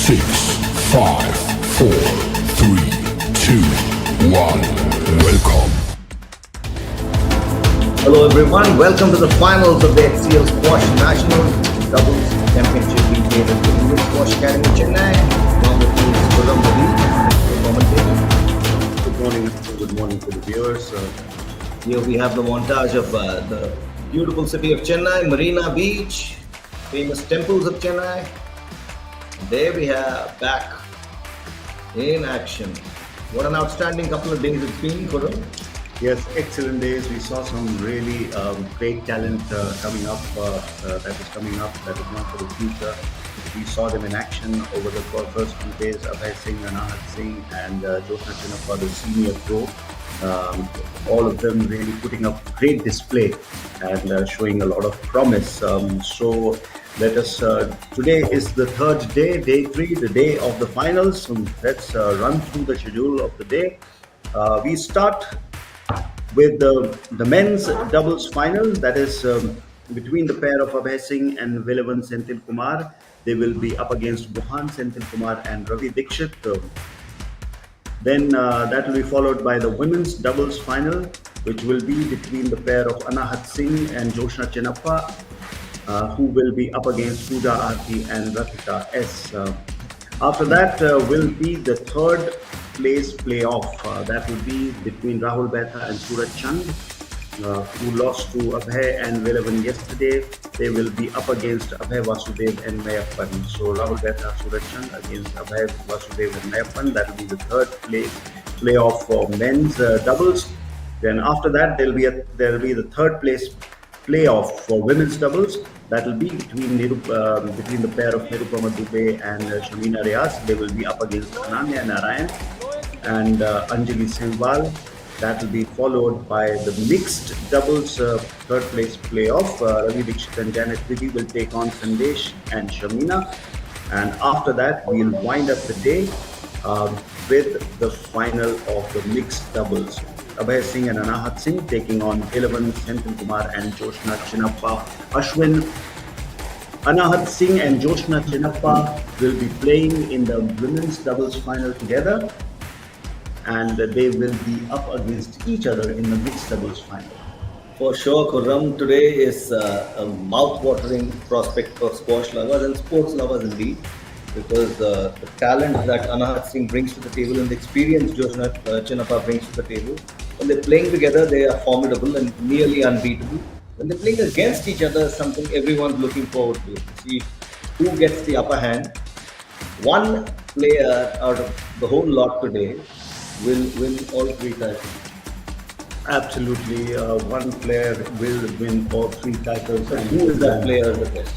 6, 5, 4, 3, 2, 1. Welcome. Hello everyone, welcome to the finals of the HCL Squash National Doubles Championship being played at the English Squash Academy, Chennai. Along with me is Gurram Ravi, the commentator. Good morning to the viewers. Here we have the montage of the beautiful city of Chennai, Marina Beach, famous temples of Chennai. And there we have back in action. What an outstanding couple of days it's been, Gurram. Yes, excellent days. We saw some really great talent coming up. That is not for the future. We saw them in action over the first few days. Abhay Singh, Anahat Singh, and Jyotsna Chinnappa, the senior pro. All of them really putting up great display and showing a lot of promise. So let us. Today is the third day, day 3, the day of the finals. So let's run through the schedule of the day. We start with the men's doubles final, that is between the pair of Abhay Singh and Velavan Senthil Kumar. They will be up against Buhan Senthil Kumar and Ravi Dikshit. Then that will be followed by the women's doubles final, which will be between the pair of Anahat Singh and Jyotsna Chinnappa, who will be up against Pooja Aarti and Ratika S. After that will be the third place playoff. That will be between Rahul Behta and Suraj Chand, who lost to Abhay and Velavan yesterday. They will be up against Abhay Vasudev and Mayappan. So Rahul Behta, Suraj Chand against Abhay Vasudev and Mayappan. That will be the third place playoff for men's doubles. Then after that, there will be the third place playoff for women's doubles. That will be between the pair of Nirupama Dubey and Shamina Riaz. They will be up against Ananya Narayan and Anjali Sehwal. That will be followed by the mixed doubles third place playoff. Ravi Dikshit and Janet Vidhi will take on Sandesh and Shamina. And after that, we'll wind up the day with the final of the mixed doubles. Abhay Singh and Anahat Singh taking on Velavan Senthil Kumar and Jyotsna Chinnappa. Ashwin, Anahat Singh and Jyotsna Chinnappa will be playing in the women's doubles final together, and they will be up against each other in the mixed doubles final. For sure, Khurram, today is a mouth-watering prospect for squash lovers and sports lovers indeed, because the talent that Anahat Singh brings to the table and the experience Jyotsna Chinnappa brings to the table, when they're playing together, they are formidable and nearly unbeatable. When they're playing against each other, something everyone's looking forward to. See who gets the upper hand. One player out of the whole lot today will win all 3 titles. Absolutely, one player will win all 3 titles. So who is that player the best?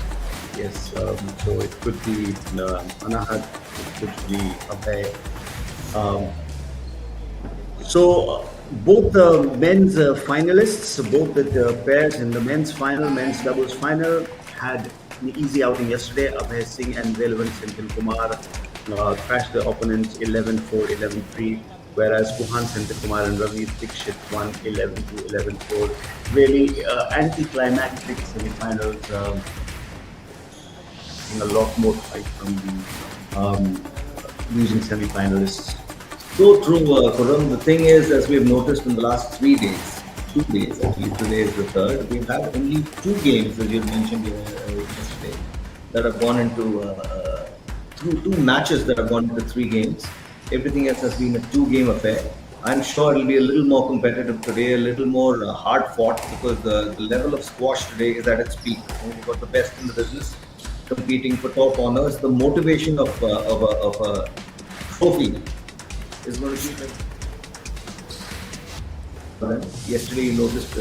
Yes, so it could be Anahat, it could be Abhay. So both the men's finalists, both the pairs in the men's doubles final, had an easy outing yesterday. Abhay Singh and Velavan Senthil Kumar crashed their opponents 11-4, 11-3. Whereas Buhan Senthil Kumar and Ravi Dikshit won 11-2, 11-4. Really anticlimactic semi-finals. A lot more fight from the losing semi-finalists. So true, Khurram. The thing is, as we've noticed in the last 3 days, 2 days actually, today is the third, we've had only 2 games, as you mentioned yesterday, that have gone into, two matches that have gone into 3 games. Everything else has been a 2-game affair. I'm sure it'll be a little more competitive today, a little more hard fought, because the level of squash today is at its peak. We've got the best in the business competing for top honors. The motivation of a trophy is going to be like. Yesterday, you noticed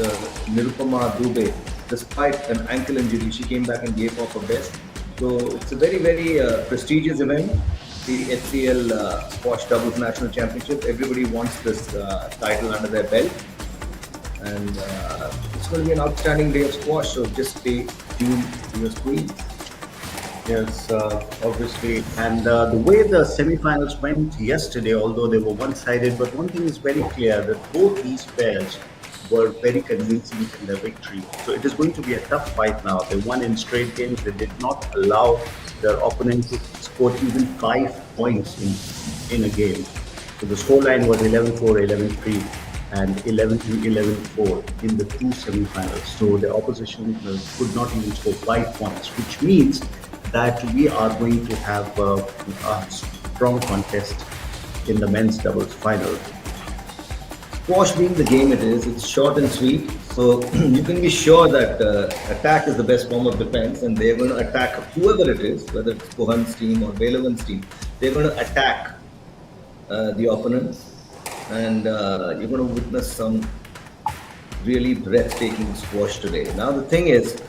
Nirupama Dubey, despite an ankle injury, she came back and gave off her best. So it's a very, very prestigious event. The HCL Squash Doubles National Championship. Everybody wants this title under their belt, and it's going to be an outstanding day of squash. So just stay tuned to your screen. Yes, obviously. And the way the semi-finals went yesterday, although they were one-sided, but one thing is very clear, that both these pairs were very convincing in their victory. So it is going to be a tough fight now. They won in straight games. They did not allow their opponent to score even 5 points in a game. So the scoreline was 11-4, 11-3, and 11-11-4 in the two semifinals. So the opposition could not even score 5 points, which means that we are going to have a strong contest in the men's doubles final. Squash being the game it is, it's short and sweet. So you can be sure that attack is the best form of defense, and they're going to attack whoever it is, whether it's Kohan's team or Belavan's team. They're going to attack the opponent, and you're going to witness some really breathtaking squash today. Now the thing is,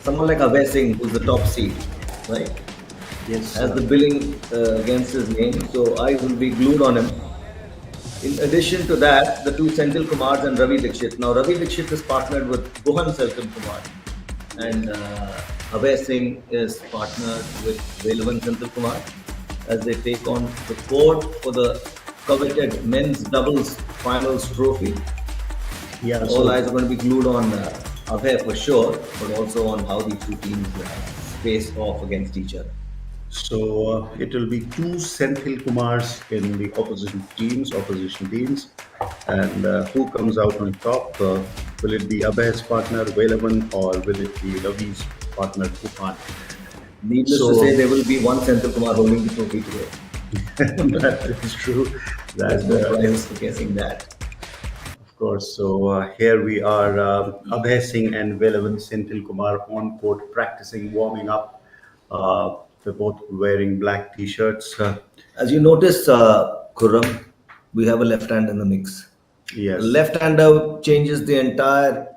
someone like Abhay Singh, who's the top seed, right, Yes, has the billing against his name, so eyes will be glued on him. In addition to that, the two Senthil Kumars and Ravi Dikshit. Now, Ravi Dikshit is partnered with Guhan Senthil Kumar, and Abhay Singh is partnered with Velavan Senthil Kumar as they take on the court for the coveted men's doubles finals trophy. yeah. All So eyes are going to be glued on Abhay for sure, but also on how these two teams face off against each other. So it will be two Senthil Kumars in the opposition teams, and who comes out on top? Will it be Abhay's partner Velavan, or will it be Ravi's partner Tufan? Needless to So say, there will be one Senthil Kumar holding the trophy today. that is true. There's That no prizes for guessing that. of course. So here we are, Abhay Singh and Velavan Senthil Kumar on court practicing, warming up. They're both wearing black t-shirts. As you notice, Khurram, we have a left hand in the mix. A Yes. left-hander changes the entire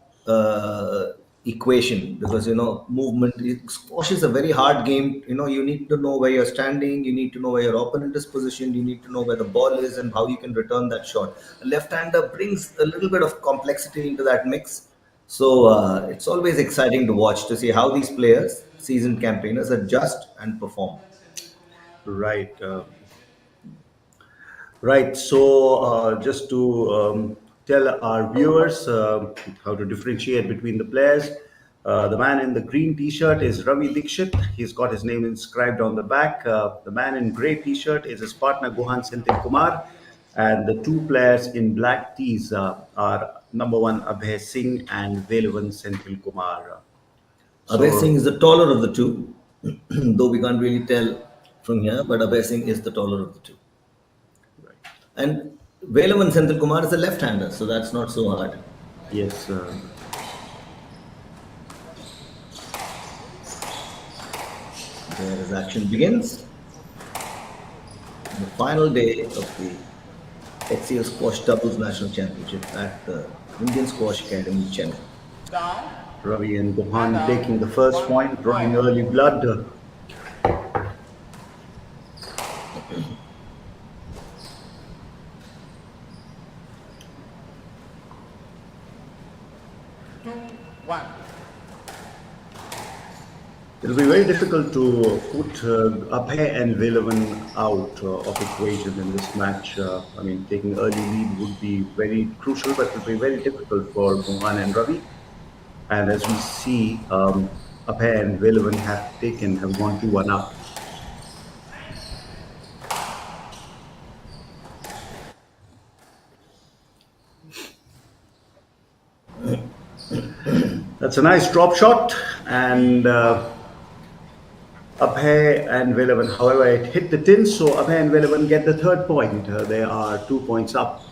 equation because movement. Squash is a very hard game. You need to know where you're standing. You need to know where your opponent is positioned. You need to know where the ball is and how you can return that shot. A left-hander brings a little bit of complexity into that mix. So it's always exciting to watch to see how these players, seasoned campaigners, adjust and perform. Right. Right. So, just to tell our viewers how to differentiate between the players, the man in the green T-shirt is Ravi Dikshit. He's got his name inscribed on the back. The man in grey T-shirt is his partner Guhan Senthil Kumar, and the two players in black tees are number one Abhay Singh and Velavan Senthil Kumar. Abhay So, Singh is the taller of the two, though we can't really tell from here, but Abhay Singh is the taller of the two. And Velavan Senthil Kumar is a left-hander, so that's not so hard. yes. There his action begins. The final day of the HCL Squash Doubles National Championship at the Indian Squash Academy, Chennai. Ravi and Guhan taking the first point, drawing early blood. 1. It'll be very difficult to put Abhay and Velavan out of equation in this match. I mean, taking early lead would be very crucial, but it will be very difficult for Mohan and Ravi. And as we see, Abhay and Velavan have gone 2-1 up. That's a nice drop shot, and Abhay and Velavan, however, it hit the tin, so Abhay and Velavan get the third point. They are 2 points up.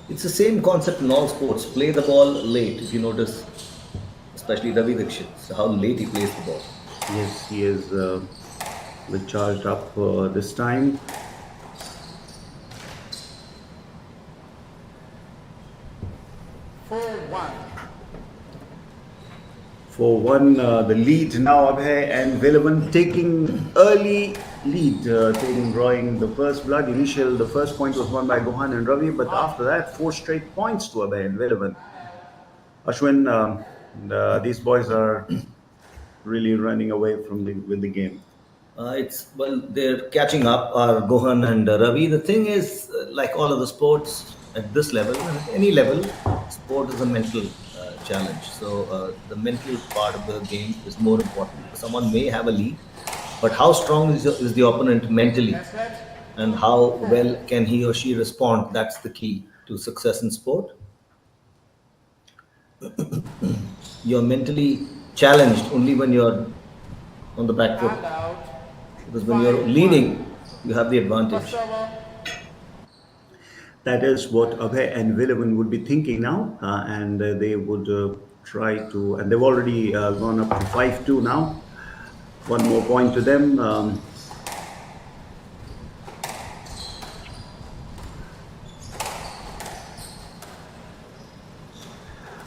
It's the same concept in all sports. Play the ball late, if you notice, especially Ravi Dikshit, so how late he plays the ball. Yes, he is charged up this time. For one, the lead now, Abhay and Velavan taking early lead, drawing the first blood. The first point was won by Gohan and Ravi, but after that, 4 straight points to Abhay and Velavan. Ashwin, these boys are really running away with the game. It's well, they're catching up. Gohan and Ravi. The thing is, like all of the sports at this level and at any level, sport is a mental challenge. So the mental part of the game is more important because someone may have a lead, but how strong is the opponent mentally, Next set. and how well can he or she respond? That's the key to success in sport. You're mentally challenged only when you're on the back And foot, out. because when you're 5-1. leading, you have the First advantage. over. That is what Abhay and Williman would be thinking now, and they would try to, and they've already gone up to 5-2 now. One more point to them.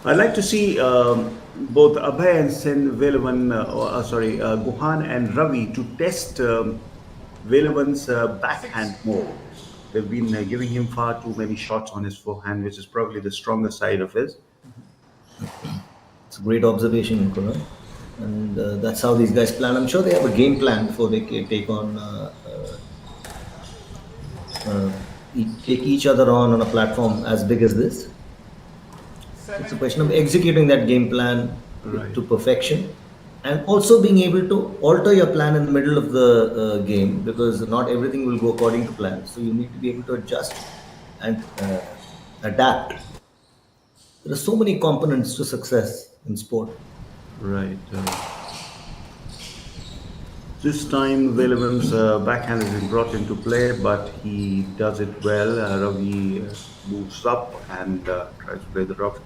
I'd like to see both Abhay and Sen Velavan, Guhan and Ravi to test Velavan's backhand more. 6-2. They've been giving him far too many shots on his forehand, which is probably the stronger side of his. It's a great observation, Kunal. And that's how these guys plan. I'm sure they have a game plan before they take on take each other on a platform as big as this. It's a question of 7-2. executing that game plan Right. to perfection, and also being able to alter your plan in the middle of the game, because not everything will go according to plan. So you need to be able to adjust and adapt. There are so many components to success in sport. Right. This time, Velavan's backhand has been brought into play, but he does it well. Ravi moves up and tries to play the rocks.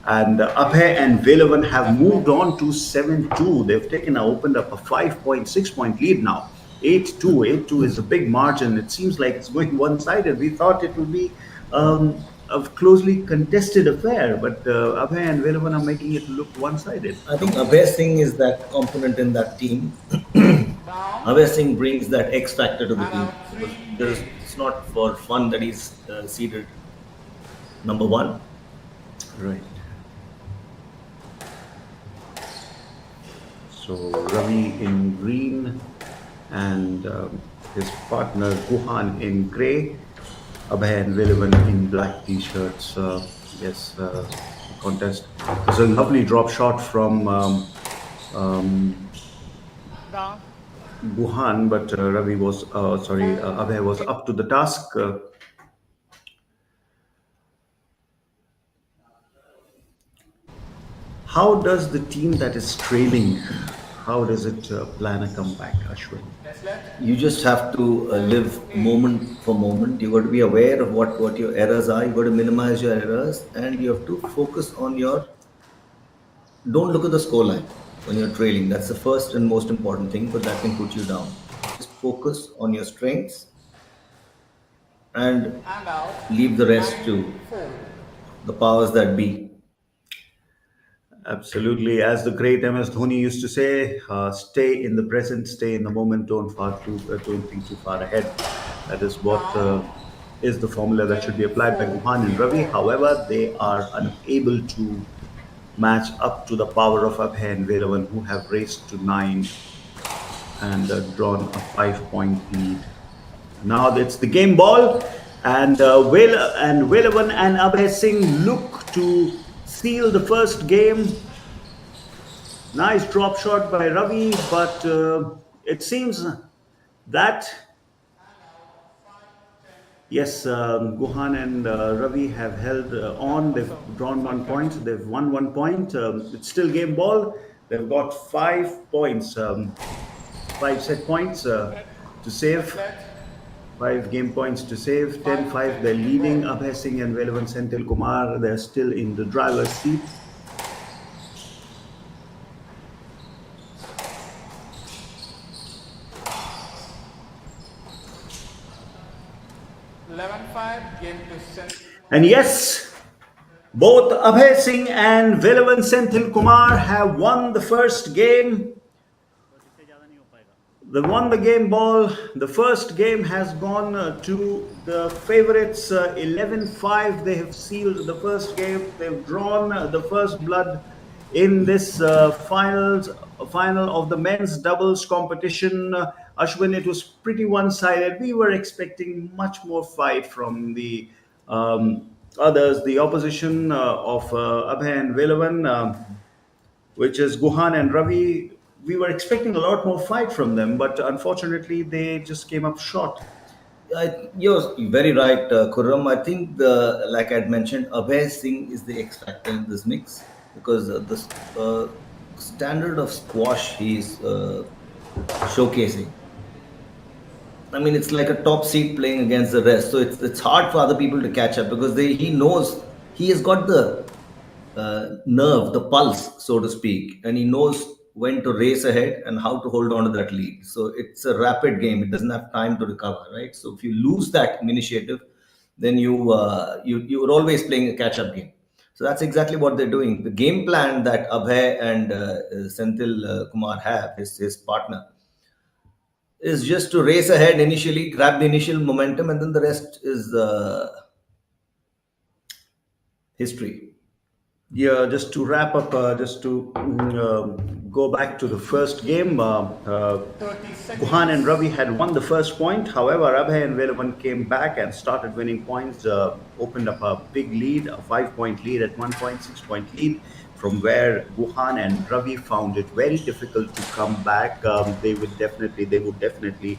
And Abhay and Velavan have moved on to 7-2. They've opened up a 5.6 point lead now. 8-2. 8-2 is a big margin. It seems like it's going one sided. We thought it would be a closely contested affair, but Abhay and Velavan are making it look one sided. I think Abhay Singh is that component in that team. Down. Abhay Singh brings that X factor to the And team, out. because 3-8. it's not for fun that he's seeded number one. Right. So Ravi in green and his partner Guhan in grey, Abhay and Velavan in black t-shirts. Yes, contest. There's a lovely drop shot from Down. Guhan, but Abhay was up to the task. How does the team that is trailing, how does it plan a comeback, Ashwin? Next left. You just have to live moment for moment. You got to be aware of what your errors are. You got to minimize your errors, and you have to focus on your. Don't look at the scoreline when you're trailing. That's the first and most important thing, but that can put you down. Just focus on your strengths and And out. leave the rest to 9-4. the powers that be. Absolutely. As the great MS Dhoni used to say, stay in the present, stay in the moment, don't think too far ahead. That is what is the formula that should be applied by Guhan and Ravi. However, they are unable to match up to the power of Abhay and Velavan, who have raced to 9 and drawn a 5 point lead. Now it's the game ball, and Velavan and Abhay Singh look to seal the first game. Nice drop shot by Ravi, but it seems that yes, Guhan and Ravi have held on. They've drawn 1 point. They've won 1 point. It's still game ball. They've got 5 points, 5 set points to Next save. left. 5 game points to save. 10-5. They're leading. Abhay Singh and Velavan Senthil Kumar. They're still in the driver's seat. Game to send. And yes, both Abhay Singh and Velavan Senthil Kumar have won the first game. They won the game ball. The first game has gone to the favorites 11-5. They have sealed the first game. They've drawn the first blood in this final of the men's doubles competition. Ashwin, it was pretty one-sided. We were expecting much more fight from the others, the opposition of Abhay and Velavan, which is Guhan and Ravi. We were expecting a lot more fight from them, but unfortunately, they just came up short. You're very right, Khurram. I think like I'd mentioned, Abhay Singh is the X factor in this mix because the standard of squash he's showcasing. I mean, it's like a top seed playing against the rest, so it's hard for other people to catch up because he knows he has got the nerve, the pulse, so to speak, and he knows when to race ahead and how to hold on to that lead. So it's a rapid game; it doesn't have time to recover, right? So if you lose that initiative, then you're always playing a catch-up game. So that's exactly what they're doing. The game plan that Abhay and Senthil Kumar have, his partner, is just to race ahead initially, grab the initial momentum, and then the rest is history. Yeah, just to wrap up, just to go back to the first game, 30 Guhan and seconds. Ravi had won the first point. However, Abhay and Velavan came back and started winning points, opened up a big lead, a 5 point lead at one point, 6 point lead, from where Guhan and Ravi found it very difficult to come back. They would definitely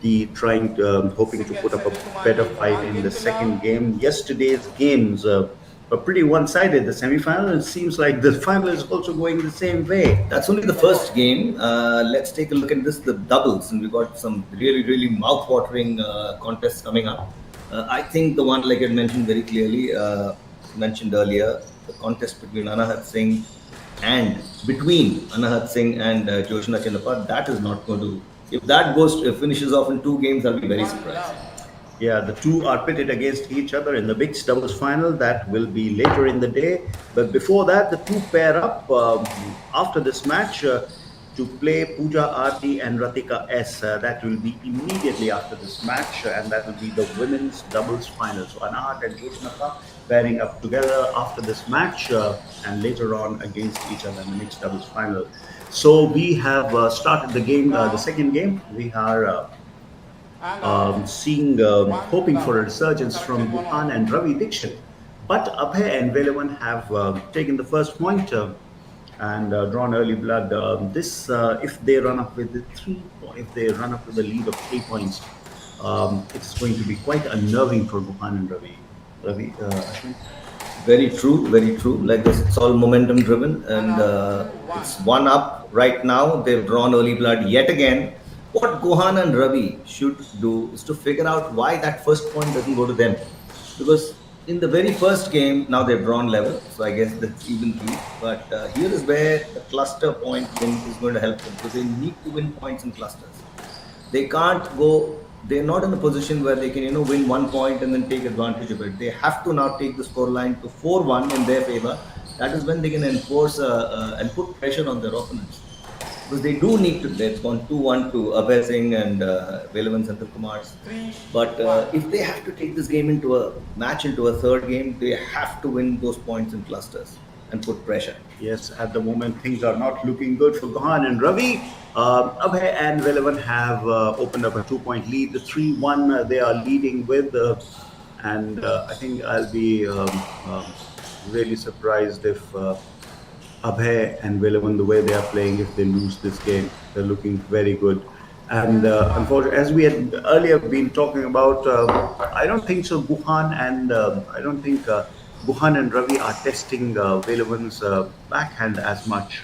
be trying, hoping to Second, put up a Sanjay Kumar better ji, fight in आगे the इंतजाम. second game. Yesterday's games were pretty one-sided. The semi-final, it seems like the final is also going the same way. That's only the first game. Let's take a look at this, the doubles, and we've got some really mouth-watering contests coming up. I think the one, like I mentioned very clearly, mentioned earlier, the contest between Anahat Singh and between Anahat Singh and Joshna Chinappa, that is not going to. If that finishes off in two games, I'll be very One surprised. love. Yeah, the two are pitted against each other in the mixed doubles final. That will be later in the day. But before that, the two pair up after this match to play Pooja Aarti and Ratika S. That will be immediately after this match, and that will be the women's doubles final. So Anahat and Joshnaka pairing up together after this match and later on against each other in the mixed doubles final. So we have started the game, the second game. We are And out. seeing, One hoping for a love. resurgence from Corrected one Guhan out. and Ravi Dixit. But Abhay and Velavan have taken the first point and drawn early blood. This, if they run up with if they run up with a lead of 3 points, it's going to be quite unnerving for Guhan and Ravi. Ashwin? Very true, very true. Like this, it's all momentum driven, And and out. it's 2-1. one up right now. They've drawn early blood yet again. What Gohan and Ravi should do is to figure out why that first point doesn't go to them, because in the very first game, now they've drawn level, so I guess that's even three. But here is where the cluster point win is going to help them, because they need to win points in clusters. They can't go. They're not in a position where they can, win 1 point and then take advantage of it. They have to now take the scoreline to 4-1 in their favor. That is when they can enforce and put pressure on their opponents. Because they do need to. They've gone 2-1 to Abhay Singh and Velavan Santil Kumars. Three, But one. if they have to take this game into a match, into a third game, they have to win those points in clusters and put pressure. Yes, at the moment things are not looking good for Gohan and Ravi. Abhay and Velavan have opened up a 2 point lead. The 3-1 they are leading with, and I think I'll be really surprised if Abhay and Velavan, the way they are playing, if they lose this game. They're looking very good. And unfortunately, as we had earlier been talking about, I don't think so. I don't think Guhan and Ravi are testing Velavan's backhand as much.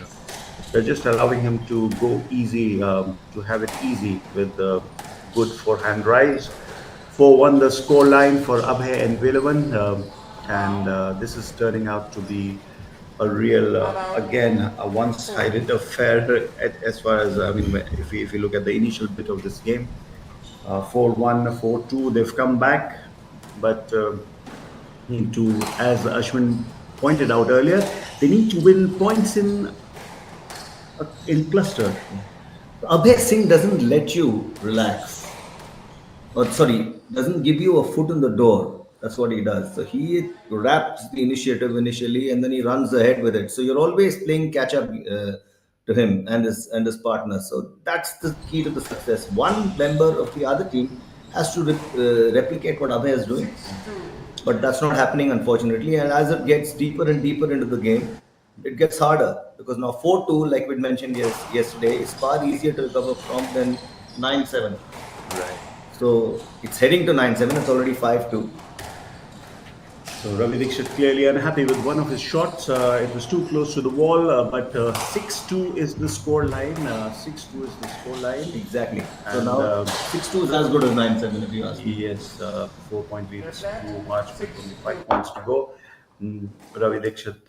They're just allowing him to go easy, to have it easy with good forehand rise. 4-1 the score line for Abhay and Velavan. And this is turning out to be a real, again, a one-sided affair as far as, I mean, if you look at the initial bit of this game, 4-1, 4-2, they've come back, but need to, as Ashwin pointed out earlier, they need to win points in cluster. Abhay Singh doesn't let you relax. Or sorry, doesn't give you a foot in the door. That's what he does. So he wraps the initiative initially, and then he runs ahead with it. So you're always playing catch up to him and his partner. So that's the key to the success. One member of the other team has to replicate what Abhay is doing, but that's not happening, unfortunately. And as it gets deeper and deeper into the game, it gets harder because now 4-2, like we mentioned yesterday, is far easier to recover from than 9-7. Right. So it's heading to 9-7. It's already 5-2. So Ravi Dixit clearly unhappy with one of his shots. It was too close to the wall, but 6-2 is the score line. 6-2 is the score line. Exactly. So And, now 6-2 is as good as 9-7, if you ask me. Yes, 4-point lead is too much, with only 5 points to go. Ravi Dixit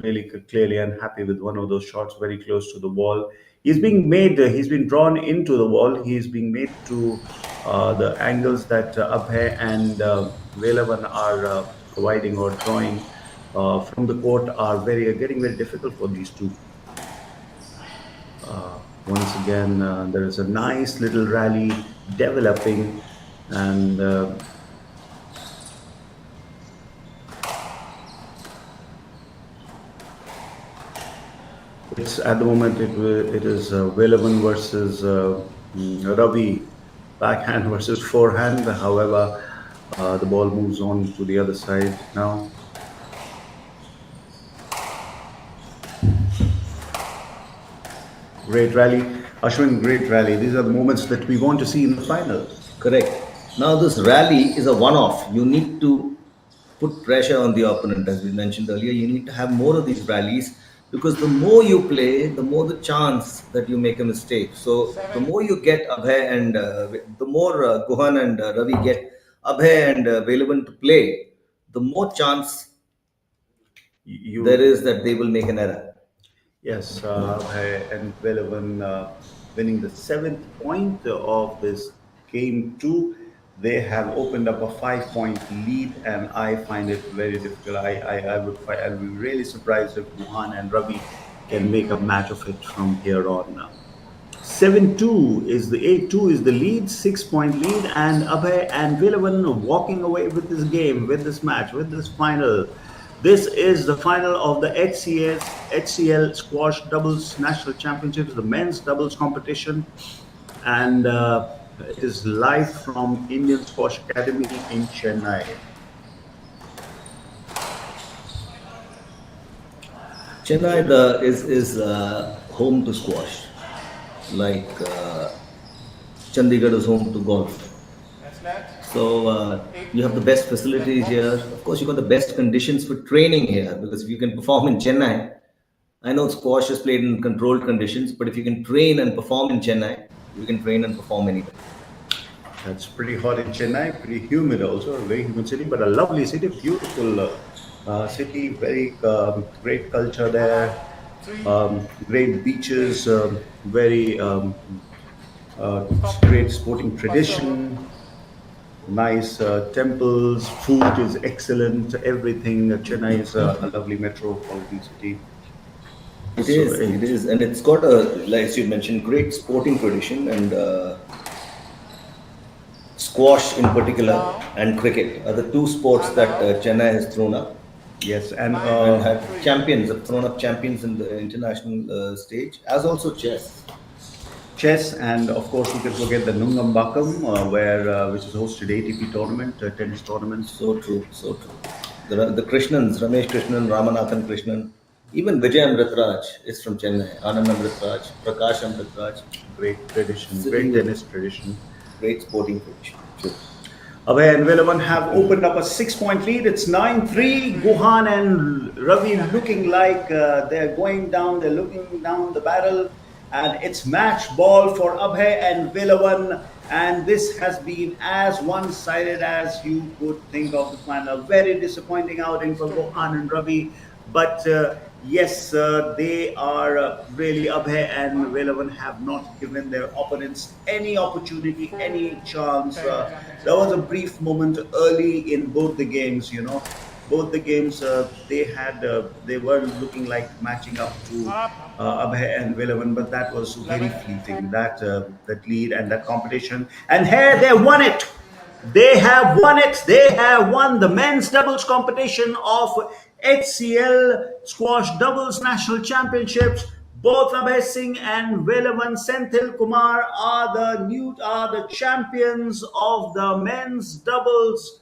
really clearly unhappy with one of those shots very close to the wall. He's being made, he's been drawn into the wall. He's being made to the angles that Abhay and Velavan are providing or drawing from the court are getting very difficult for these two. Once again, there is a nice little rally developing, and it's at the moment it is Velavan versus Ravi, backhand versus forehand. However, the ball moves on to the other side now. Great rally, Ashwin. Great rally. These are the moments that we want to see in the final. Correct. Now this rally is a one-off. You need to put pressure on the opponent, as we mentioned earlier. You need to have more of these rallies because the more you play, the more the chance that you make a mistake. So the more you get Abhay and the more Guhan and Ravi get Abhay and Velavan to play, the more chance there is that they will make an error. Yes, and Velavan winning the 7th point of this game two. They have opened up a 5-point lead, and I find it very difficult. I'll be really surprised if Mohan and Ravi can make a match of it from here on now. 7-2 is the 8-2 is the lead, 6-point lead, and Abhay and Velavan walking away with this game, with this match, with this final. This is the final of the HCL Squash Doubles National Championships, the men's doubles competition, and it is live from Indian Squash Academy in Chennai. Chennai is home to squash, like Chandigarh is home to golf. So you have the best facilities here. Of course, you got the best conditions for training here because if you can perform in Chennai, I know squash is played in controlled conditions, but if you can train and perform in Chennai, you can train and perform anywhere. It's pretty hot in Chennai, pretty humid also, a very humid city, but a lovely city, beautiful city, very great culture there, great beaches, very great sporting tradition, nice temples, food is excellent, everything. Chennai is a lovely metropolitan city. It is, and it's got like you mentioned, great sporting tradition and squash in particular and cricket are the two sports that Chennai has thrown up. Yes, and had champions, have thrown up champions in the international stage, as also chess. Chess, and of course we can forget the Nungambakam, which is hosted ATP tournament, tennis tournament. So true, so true. The Krishnans, Ramesh Krishnan, Ramanathan Krishnan, even Vijay Amritraj is from Chennai. Anand Amritraj, Prakash Amritraj. Great tradition, great tennis tradition. Great sporting tradition. True. Abhay and Velavan have opened up a 6-point lead. It's 9-3. Guhan and Ravi looking like they're going down, they're looking down the barrel. And it's match ball for Abhay and Velavan. And this has been as one-sided as you could think of the final. Very disappointing outing for Guhan and Ravi. But yes, they are really, Abhay and Velavan have not given their opponents any opportunity, any chance. There was a brief moment early in both the games, Both the games, they were looking like matching up to Abhay and Velavan, but that was very fleeting, that lead and that competition. And here they won it! They have won it! They have won the men's doubles competition of HCL Squash Doubles National Championships. Both Abhay Singh and Velavan Senthil Kumar are the champions of the men's doubles.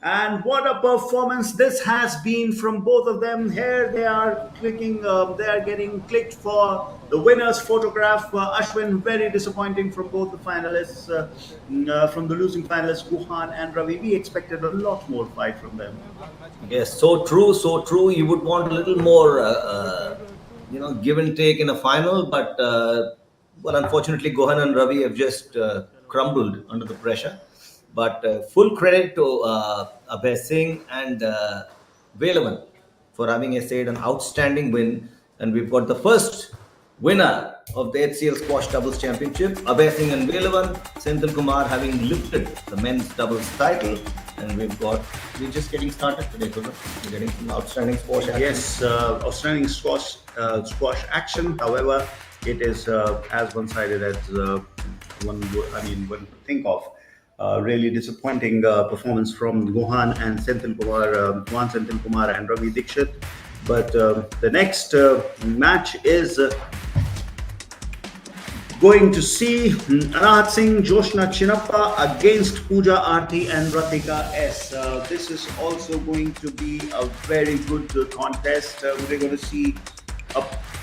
And what a performance this has been from both of them. Here they are they are getting clicked for the winner's photograph. Ashwin, very disappointing from both the finalists, from the losing finalists, Guhan and Ravi. We expected a lot more fight from them. Yes, so true, so true. You would want a little more, give and take in a final, but well, unfortunately, Gohan and Ravi have just crumbled under the pressure. But full credit to Abhay Singh and Velavan for having essayed an outstanding win, and we've got the first winner of the HCL Squash Doubles Championship, Abhay Singh and Velavan, Senthil Kumar having lifted the men's doubles title, and we're just getting started today, Kunal. We're getting some outstanding squash action. Yes, outstanding squash action. However, it is as one-sided as one could think of. Really disappointing performance from Gohan and Senthil Kumar and Ravi Dikshit. But the next match is going to see Anahat Singh, Joshna Chinappa against Pooja Aarti and Ratika S. This is also going to be a very good contest. We're going to see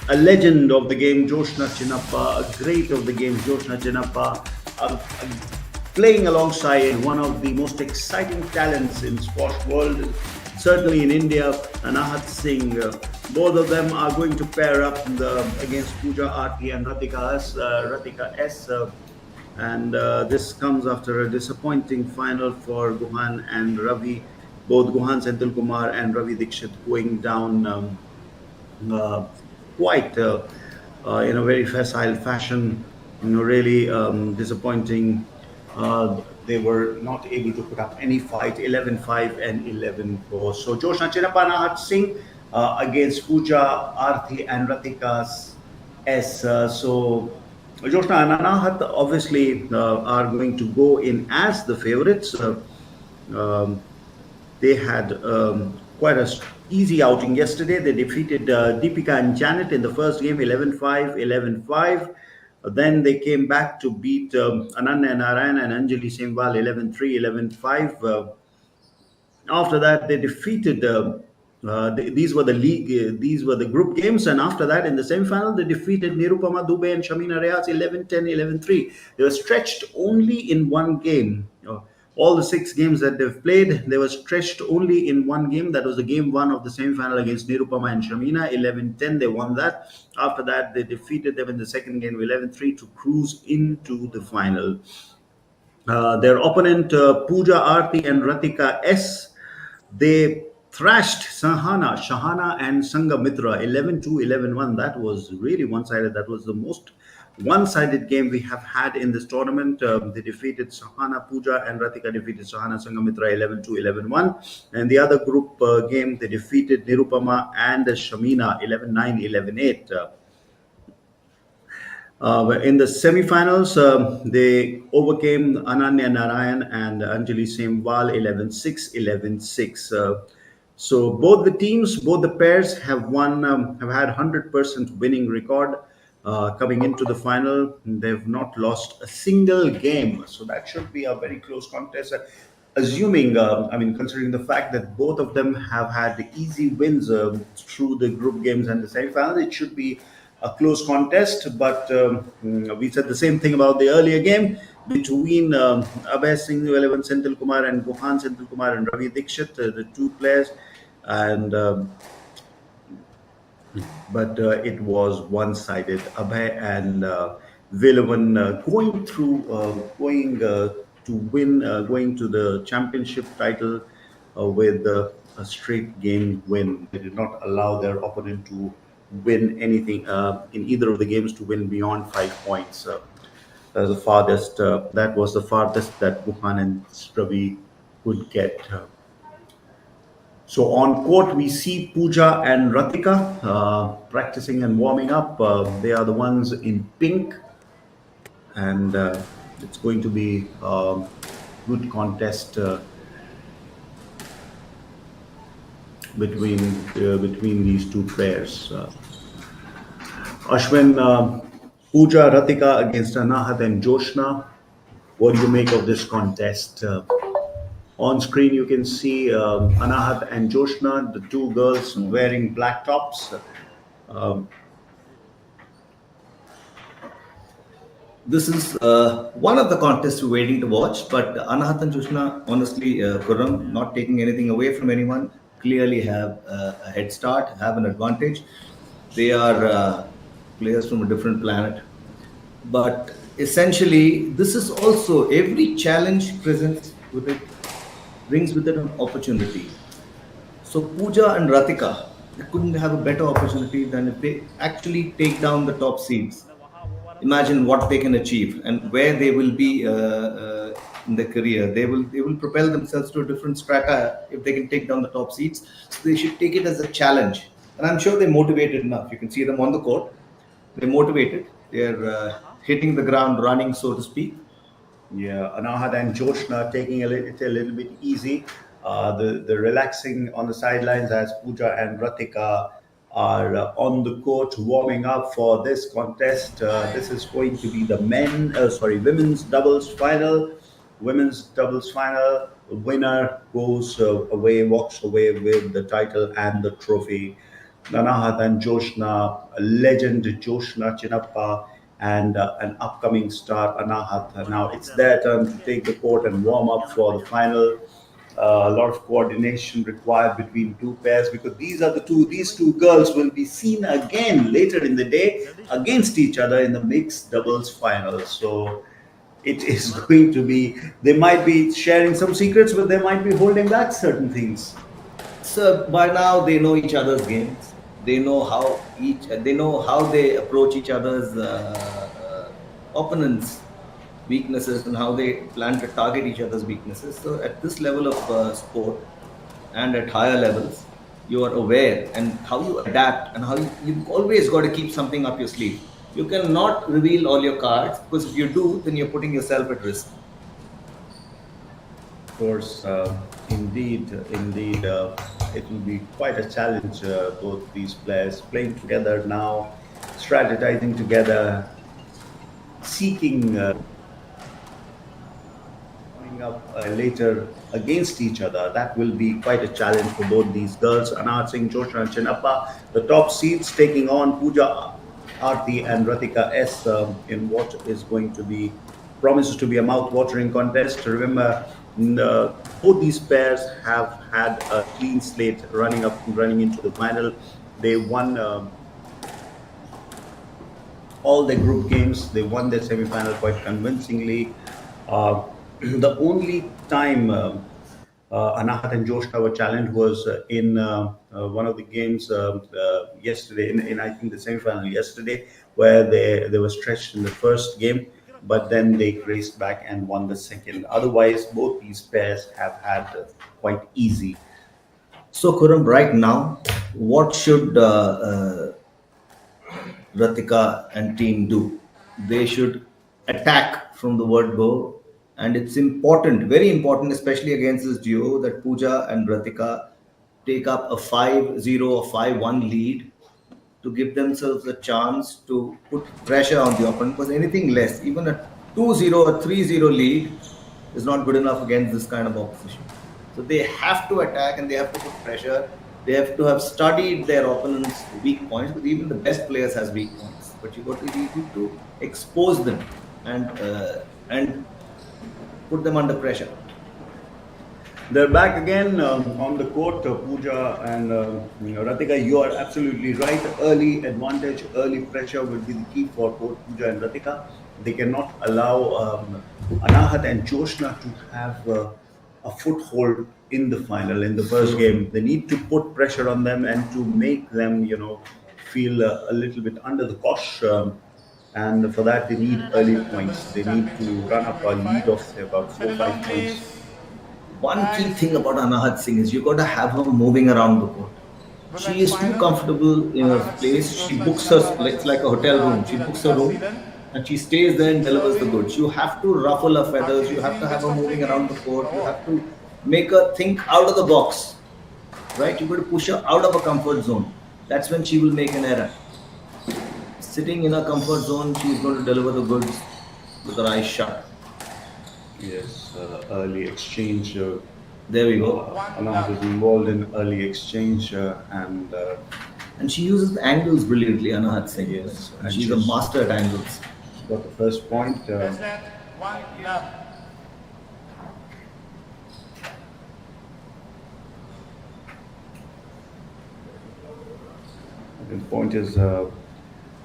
a legend of the game, Joshna Chinappa, a great of the game, Joshna Chinappa, playing alongside one of the most exciting talents in squash world, certainly in India, Anahat Singh. Both of them are going to pair up against Pooja Aarti and Ratika S. And this comes after a disappointing final for Guhan and Ravi. Both Guhan Senthil Kumar and Ravi Dikshit going down quite in a very facile fashion. Really disappointing. They were not able to put up any fight, 11-5 and 11-4. So Joshna Chinappa, Anahat Singh against Pooja Aarti and Ratika S. So Joshna and Anahat obviously are going to go in as the favorites. They had quite a easy outing yesterday. They defeated Deepika and Janet in the first game, 11-5, 11-5. Then they came back to beat Ananya Narayan and Anjali Semwal 11-3, 11-5. After that, they defeated. These were the group games, and after that, in the semi-final, they defeated Nirupama Dubey and Shamina Reyes 11-10, 11-3. They were stretched only in one game. All the 6 games that they've played, they were stretched only in one game. That was the game 1 of the semi-final against Nirupama and Shamina, 11-10. They won that. After that, they defeated them in the second game, 11-3, to cruise into the final. Their opponent, Pooja Aarti and Ratika S, they thrashed Shahana and Sangamitra 11-2, 11-1. That was really one-sided. That was the most one-sided game we have had in this tournament. They defeated Shahana, Pooja and Ratika defeated Shahana Sangamitra 11-2, 11-1. And the other group game, they defeated Nirupama and Shamina 11-9, 11-8. In the semi-finals, they overcame Ananya Narayan and Anjali Semwal 11-6, 11-6. So both the teams, both the pairs have had 100% winning record coming into the final. They've not lost a single game, so that should be a very close contest. Assuming, considering the fact that both of them have had easy wins through the group games and the semi-finals, it should be a close contest. But we said the same thing about the earlier game between Abhay Singh, Velavan Senthil Kumar and Gohan Senthil Kumar and Ravi Dikshit, the 2 players, and but it was one-sided. Abhay and Velavan going to the championship title with a straight game win. They did not allow their opponent to win anything in either of the games, to win beyond 5 points. That was the farthest that Guhan and Ravi could get. So on court, we see Pooja and Ratika practicing and warming up. They are the ones in pink, and it's going to be a good contest between these 2 pairs. Ashwin, Pooja, Ratika against Anahat and Joshna. What do you make of this contest? On screen, you can see Anahat and Joshna, the two girls wearing black tops. Um, This is one of the contests we're waiting to watch, but Anahat and Jushna, honestly, Khurram, not taking anything away from anyone, clearly have a head start, have an advantage. They are players from a different planet. But essentially, this is also every challenge presents with it, brings with it an opportunity. So Pooja and Ratika, they couldn't have a better opportunity than if they actually take down the top seeds. Imagine what they can achieve and where they will be in their career. They will propel themselves to a different strata if they can take down the top seeds. So they should take it as a challenge, and I'm sure they're motivated enough. You can see them on the court. They're motivated. They're hitting the ground running, so to speak. Yeah, Anahat and Joshna taking it a little bit easy. The relaxing on the sidelines as Pooja and Ratika are on the court warming up for this contest. This is going to be the women's doubles final. Women's doubles final. Winner goes walks away with the title and the trophy. Nanahat and Joshna, a legend Joshna Chinappa, and an upcoming star Anahat. Now it's their turn to take the court and warm up for the final. A lot of coordination required between two pairs because these two girls will be seen again later in the day against each other in the mixed doubles final. So it is going to be, they might be sharing some secrets, but they might be holding back certain things. So by now they know each other's games. They know how they approach each other's opponents' weaknesses and how they plan to target each other's weaknesses. So at this level of sport and at higher levels, you are aware and how you adapt and how you've always got to keep something up your sleeve. You cannot reveal all your cards because if you do, then you're putting yourself at risk. Of course, indeed, it will be quite a challenge. Both these players playing together now, strategizing together, seeking coming up later against each other. That will be quite a challenge for both these girls. Anat Singh, Joshna and Chinappa, the top seeds taking on Pooja Aarti and Ratika S in what is going to be promises to be a mouth-watering contest. Remember, both these pairs have had a clean slate running into the final. They won all their group games. They won their semi-final quite convincingly. The only time Anahat and Joshna were challenged was in one of the games yesterday, in I think the semi-final yesterday, where they were stretched in the first game, but then they raced back and won the second. Otherwise, both these pairs have had quite easy. So, Khurram, right now, what should Ratika and team do? They should attack from the word go. And it's important, very important, especially against this duo, that Pooja and Ratika take up a 5-0 or 5-1 lead to give themselves a chance to put pressure on the opponent. Because anything less, even a 2-0 or 3-0 lead, is not good enough against this kind of opposition. So they have to attack and they have to put pressure. They have to have studied their opponent's weak points, because even the best players has weak points. But you got to be able to expose them and put them under pressure. They're back again on the court, Pooja and Ratika. You are absolutely right. Early advantage, early pressure will be the key for both Pooja and Ratika. They cannot allow Anahat and Joshna to have a foothold in the final, in the first game. They need to put pressure on them and to make them, feel a little bit under the cosh. And for that, they need early points. They need to run up a lead of say, about 4-5 points. One key thing about Anahat Singh is you got to have her moving around the court. She is too comfortable in her place. She books her, it's like a hotel room. She books her room and she stays there and delivers the goods. You have to ruffle her feathers. You have to have her moving around the court. You have to make her think out of the box, right? You got to push her out of her comfort zone. That's when she will make an error. Sitting in her comfort zone, she's going to deliver the goods with her eyes shut. Yes, early exchange. There we go. Anand is involved in early exchange And she uses the angles brilliantly, Anahat Singh. Yes, And and she's a she's- master at angles. got the first point. President, 1 love.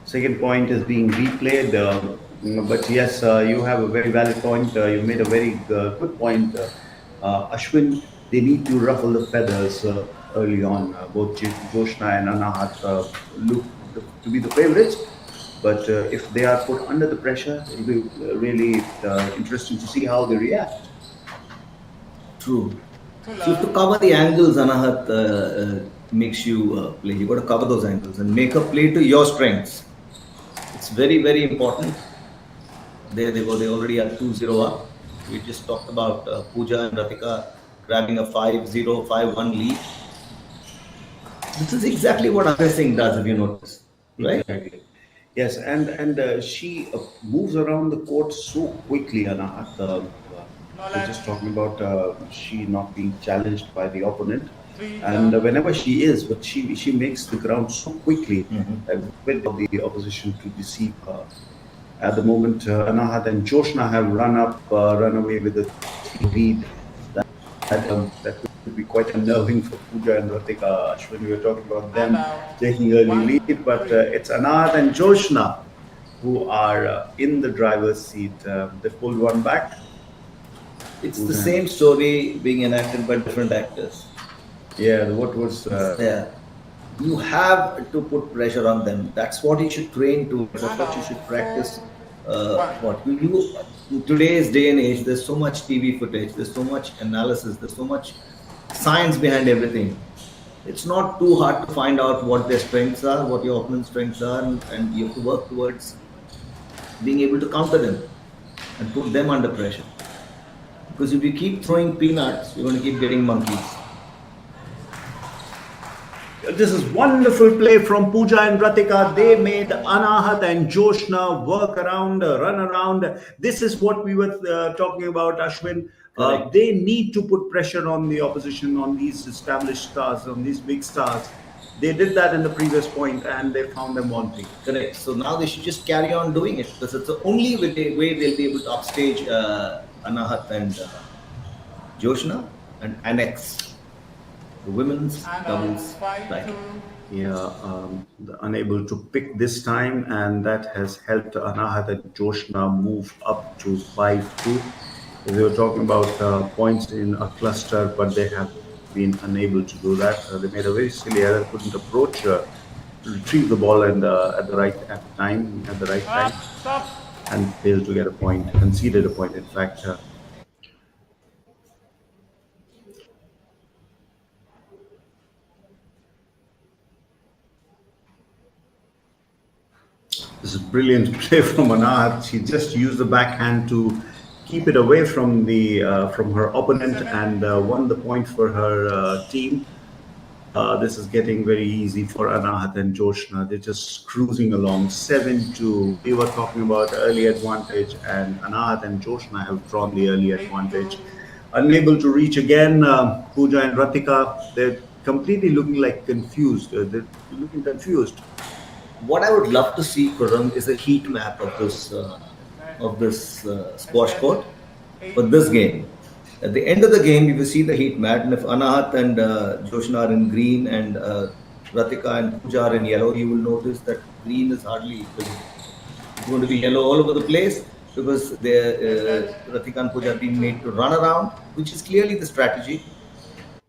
Second point is being replayed. But yes, you have a very valid point. You made a very good point. Ashwin, they need to ruffle the feathers early on. Both Joshna and Anahat look to be the favorites. But if they are put under the pressure, it'll be really interesting to see how they react. True. To So you have to cover the angles, Anahat makes you play. You got to cover those angles and make a play to your strengths. It's very, very important. There they go. They already are 2-0 up. We just talked about Pooja and Ratika grabbing a 5-0, 5-1 lead. This is exactly what Abhay Singh does, if you notice, right? Exactly. Yes, and she moves around the court so quickly, Anahat. We're just talking about she not being challenged by the opponent, and whenever she is, but she makes the ground so quickly with the opposition to deceive her. At the moment, Anahat and Joshna have run away with the lead. That could be quite unnerving for Pooja and Ratika. When we were talking about them taking early lead, but it's Anahat and Joshna who are in the driver's seat. They pulled one back. It's the same story being enacted by different actors. Yeah, what was Yeah. You have to put pressure on them. That's what you should train to. That's what you should practice. What you in today's day and age, there's so much TV footage, there's so much analysis, there's so much science behind everything. It's not too hard to find out what their strengths are, what your opponent's strengths are, and you have to work towards being able to counter them and put them under pressure. Because if you keep throwing peanuts, you're going to keep getting monkeys. This is wonderful play from Pooja and Ratika. They made Anahat and Joshna work around, run around. This is what we were talking about, Ashwin. Correct. They need to put pressure on the opposition, on these established stars, on these big stars. They did that in the previous point and they found them wanting. Correct. So now they should just carry on doing it because it's the only way they'll be able to upstage Anahat and Joshna and annex the women's doubles title. Yeah, unable to pick this time, and that has helped Anahat and Joshna move up to 5-2. They were talking about points in a cluster, but they have been unable to do that. They made a very silly error, couldn't approach, retrieve the ball at the right time, and failed to get a point, conceded a point, in fact. This is brilliant play from Anahat. She just used the backhand to keep it away from her opponent and won the point for her team. This is getting very easy for Anahat and Joshna. They're just cruising along 7-2. We were talking about early advantage, and Anahat and Joshna have drawn the early advantage. Unable to reach again, Pooja and Ratika, they're completely looking like confused. They're looking confused. What I would love to see, Khurram, is a heat map of this squash court for this game. At the end of the game, you will see the heat map, and if Anahat and Joshna are in green and Ratika and Pooja are in yellow, you will notice that green is hardly visible. It's going to be yellow all over the place because Ratika and Pooja are being made to run around, which is clearly the strategy.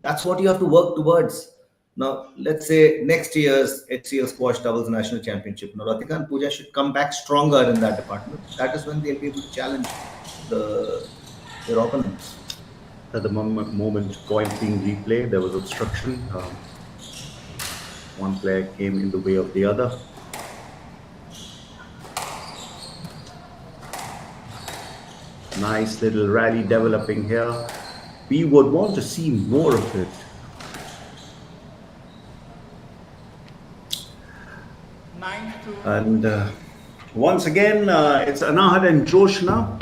That's what you have to work towards. Now, let's say next year's HCL Squash Doubles National Championship. Now, Ratika and Pooja should come back stronger in that department. That is when they'll be able to challenge their opponents. At the moment, point being replayed, there was obstruction. One player came in the way of the other. Nice little rally developing here. We would want to see more of it. 9-2. And once again, it's Anahat and Joshna.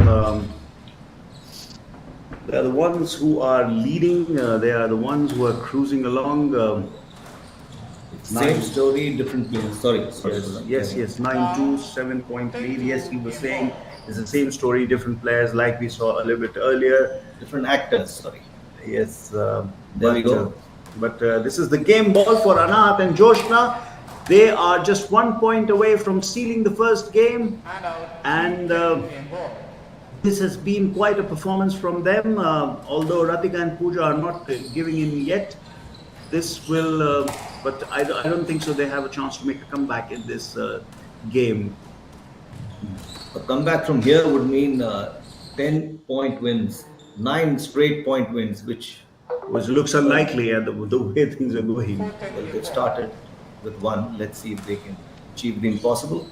They are the ones who are leading. They are the ones who are cruising along. Same story, different players. Sorry. Yes. 9-2, 7-point lead. Yes, he was saying it's the same story, different players, like we saw a little bit earlier. Different actors. Sorry. Yes. There we go. But this is the game ball for Anahat and Joshna. They are just 1 point away from sealing the first game. And Game ball. this has been quite a performance from them. Although Ratika and Pooja are not giving in yet. This will, but I don't think so. They have a chance to make a comeback in this game. A comeback from here would mean 10-point wins, 9 straight point wins, which looks unlikely at the way things are going. well, they've started with 1. Let's see if they can achieve the impossible.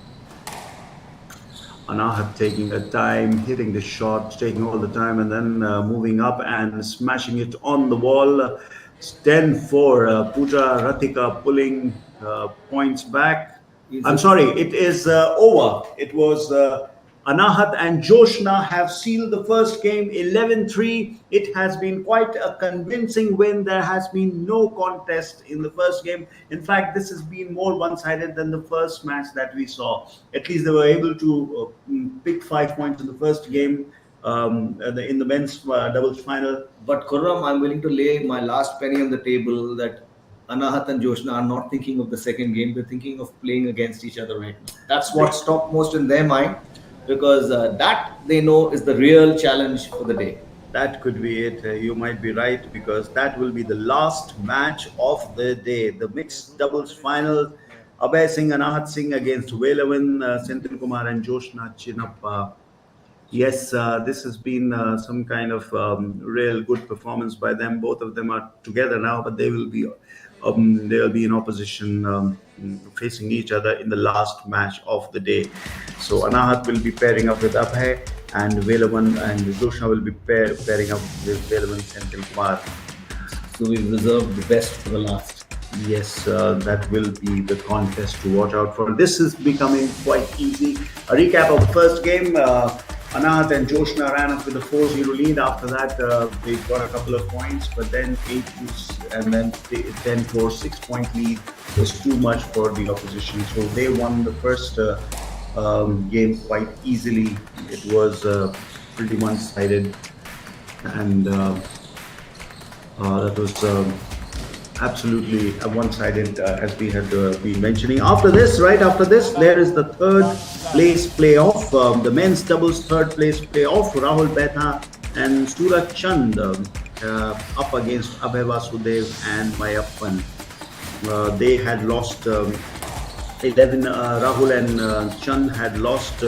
Anahat taking a time, hitting the shot, taking all the time, and then moving up and smashing it on the wall. It's 10-4. Pooja, Ratika pulling points back. I'm sorry, it is over. It was Anahat and Joshna have sealed the first game 11-3. It has been quite a convincing win. There has been no contest in the first game. In fact, this has been more one-sided than the first match that we saw. At least they were able to pick 5 points in the first game in the men's doubles final. But Khurram, I'm willing to lay my last penny on the table that Anahat and Joshna are not thinking of the second game. They're thinking of playing against each other right now. That's what's topmost in their mind, because that they know is the real challenge for the day. That could be it. You might be right, because that will be the last match of the day. The mixed doubles final. Abhay Singh, Anahat Singh against Velavan, Senthil Kumar and Joshna Chinnappa. Yes, this has been some kind of real good performance by them. Both of them are together now, but they will be in opposition, facing each other in the last match of the day. So Anahat will be pairing up with Abhay, and Velavan and Joshna will be pairing up with Velavan Senthil Kumar. So we've reserved the best for the last. Yes, that will be the contest to watch out for. This is becoming quite easy. A recap of the first game. Anahat and Joshna ran up with a 4-0 lead. After that, they got a couple of points, but then 8-2 and then 10-4, 6-point lead was too much for the opposition. So they won the first game quite easily. It was pretty one-sided, and that was absolutely one-sided, as we had been mentioning. Right after this, there is the third place playoff, the men's doubles third place playoff. Rahul Betha and Suraj Chand up against Abhay Vasudev and Mayappan. They had lost 11. Rahul and Chand had lost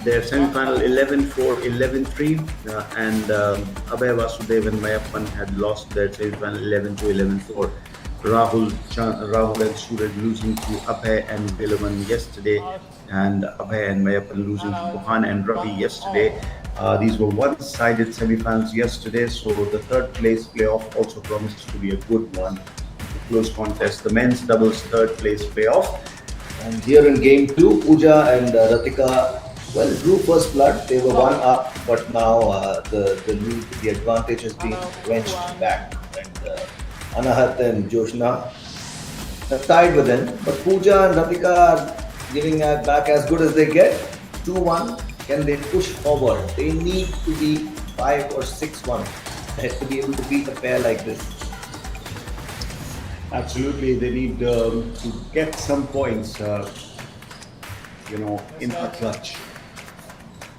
their semi-final 11-4, 11-3, and Abhay Vasudev and Mayappan had lost their semi-final 11-2, 11-4. Rahul and Suraj losing to Abhay and Velavan yesterday, and Abhay and Mayappan losing to Buhan and Ravi yesterday. These were one-sided semi-finals yesterday, so the third place playoff also promises to be a good one. A close contest. The men's doubles third place playoff. And here in game 2, Pooja and Ratika drew first blood. They were 1 up, but now the advantage has been wrenched back. And Anahat and Joshna have tied with them. But Pooja and Ratika are giving back as good as they get. 2-1. Can they push forward? They need to be 5 or 6-1 to be able to beat a pair like this. Absolutely, they need to get some points, in a clutch.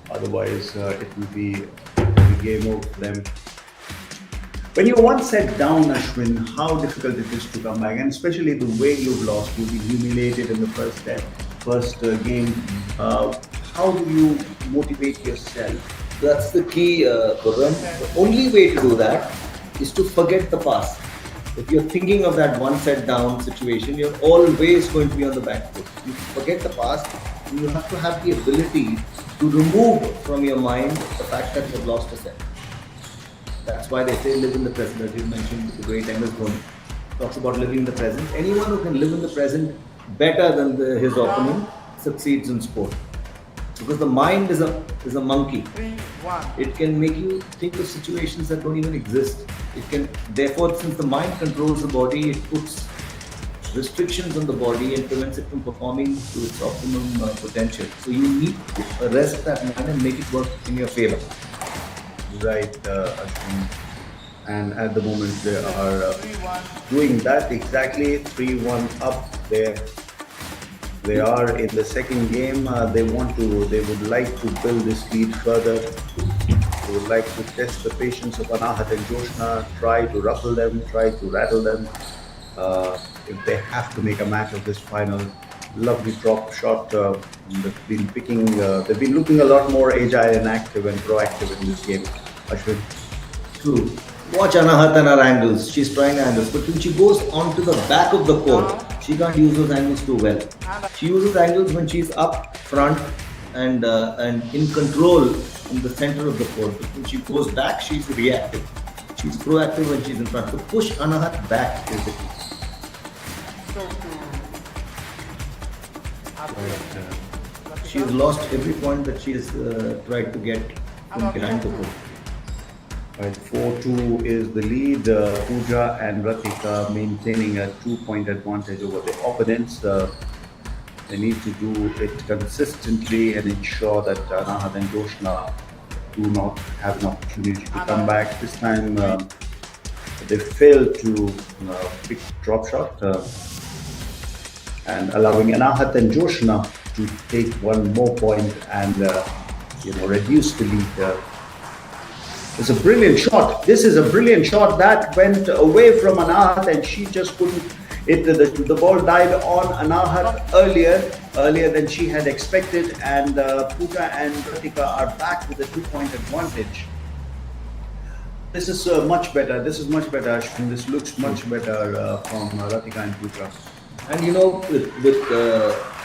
Otherwise, it will be the game over for them. When you're one set down, Ashwin, how difficult it is to come back, and especially the way you've lost. You've been humiliated in the first game. How do you motivate yourself? That's the key, Khurram. The only way to do that is to forget the past. If you're thinking of that one set down situation, you're always going to be on the back foot. You forget the past, and you have to have the ability to remove from your mind the fact that you've lost a set. That's why they say live in the present. As you mentioned, the great MS Dhoni talks about living in the present. Anyone who can live in the present better than his opponent succeeds in sport. Because the mind is a monkey. 3-1. It can make you think of situations that don't even exist. It can, therefore, since the mind controls the body, it puts restrictions on the body and prevents it from performing to its optimum potential. So you need to arrest that mind and make it work in your favor. Right, Ashwin. And at the moment they are 3-1. doing that exactly. 3-1 up there. They are in the second game. They would like to build this lead further. They would like to test the patience of Anahat and Joshna, try to ruffle them, try to rattle them. If they have to make a match of this final, lovely drop shot. They've been looking a lot more agile and active and proactive in this game. Ashwin. True. Watch Anahat and her angles. She's trying angles, but when she goes onto the back of the court, she can't use those angles too well. She uses angles when she's up front and in control in the center of the court. But when she goes back, she's reactive. She's proactive when she's in front. To push Anahat back is the key. So She's lost every point that she has tried to get from behind the court. Right, 4-2 is the lead. Pooja and Ratika maintaining a 2-point advantage over the opponents. They need to do it consistently and ensure that Anahat and Joshna do not have an opportunity to come back. This time they failed to pick drop shot and allowing Anahat and Joshna to take one more point and reduce the lead. It's a brilliant shot. This is a brilliant shot that went away from Anahat and she just couldn't. The ball died on Anahat earlier than she had expected, and Pooja and Ratika are back with a 2-point advantage. This is much better. This is much better, Ashwin. This looks much better from Ratika and Pooja. And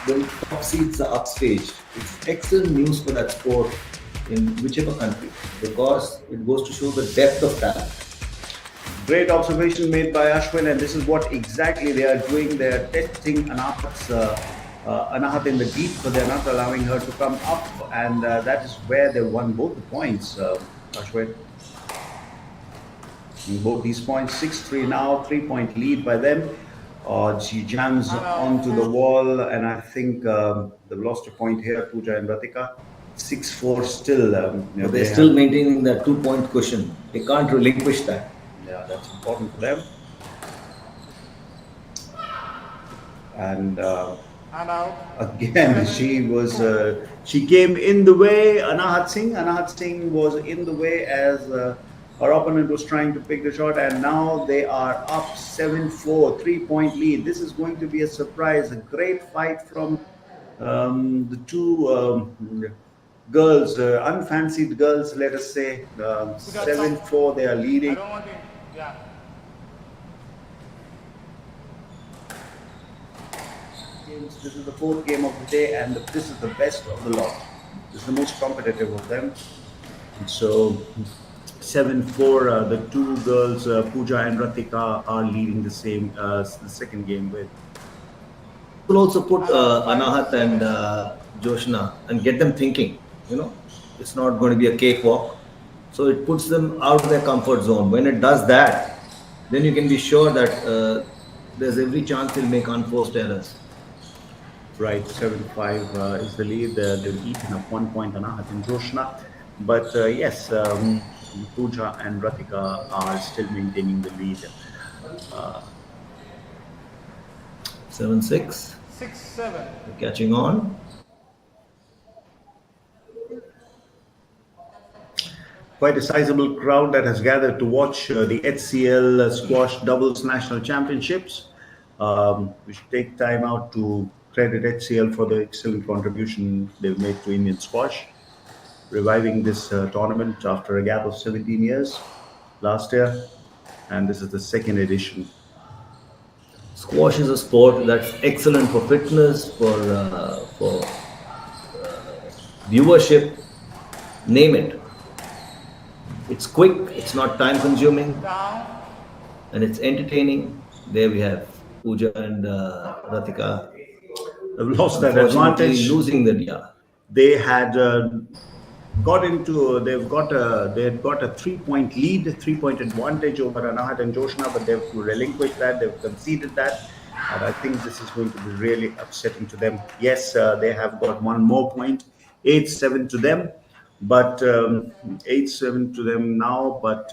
when top seeds are upstaged, it's excellent news for that sport in whichever country, because it goes to show the depth of talent. Great observation made by Ashwin, and this is what exactly they are doing. They are testing Anahat in the deep, but they're not allowing her to come up, and that is where they won both the points, Ashwin. In both these points, 6-3 now, 3-point lead by them. She jams onto the wall, and I think they've lost a point here, Pooja and Ratika. 6-4 still. They're still maintaining that 2-point cushion. They can't relinquish that. Yeah, that's important for them. And out. again, she came in the way. Anahat Singh was in the way as her opponent was trying to pick the shot, and now they are up 7-4, 3-point lead. This is going to be a surprise. A great fight from the two girls, unfancied girls, let us say. 7-4, they are I leading. don't want to. Yeah. This is the fourth game of the day, and this is the best of the lot. This is the most competitive of them. So 7-4, the two girls, Pooja and Ratika, are leading the second game with. Will also put Anahat and Joshna and get them thinking. It's not going to be a cakewalk. So it puts them out of their comfort zone. When it does that, then you can be sure that there's every chance they'll make unforced errors. Right, 7-5 is the lead. They've eaten up 1 point, Anahat and Joshna. But yes, Pooja and Ratika are still maintaining the lead. 7-6. 6-7. Catching on. Quite a sizable crowd that has gathered to watch the HCL Squash Doubles National Championships. We should take time out to credit HCL for the excellent contribution they've made to Indian squash, reviving this tournament after a gap of 17 years last year, and this is the second edition. Squash is a sport that's excellent for fitness, for viewership, name it. It's quick, it's not time consuming, Down. and it's entertaining. There we have Pooja and Ratika have lost that Unfortunately, advantage. losing that, yeah. They had got into they had got a 3 point lead, 3 point advantage over Anahat and Joshna, but they've relinquished that, they've conceded that, and I think this is going to be really upsetting to them. Yes, they have got one more point, 8-7 to them, but 8-7 to them now, but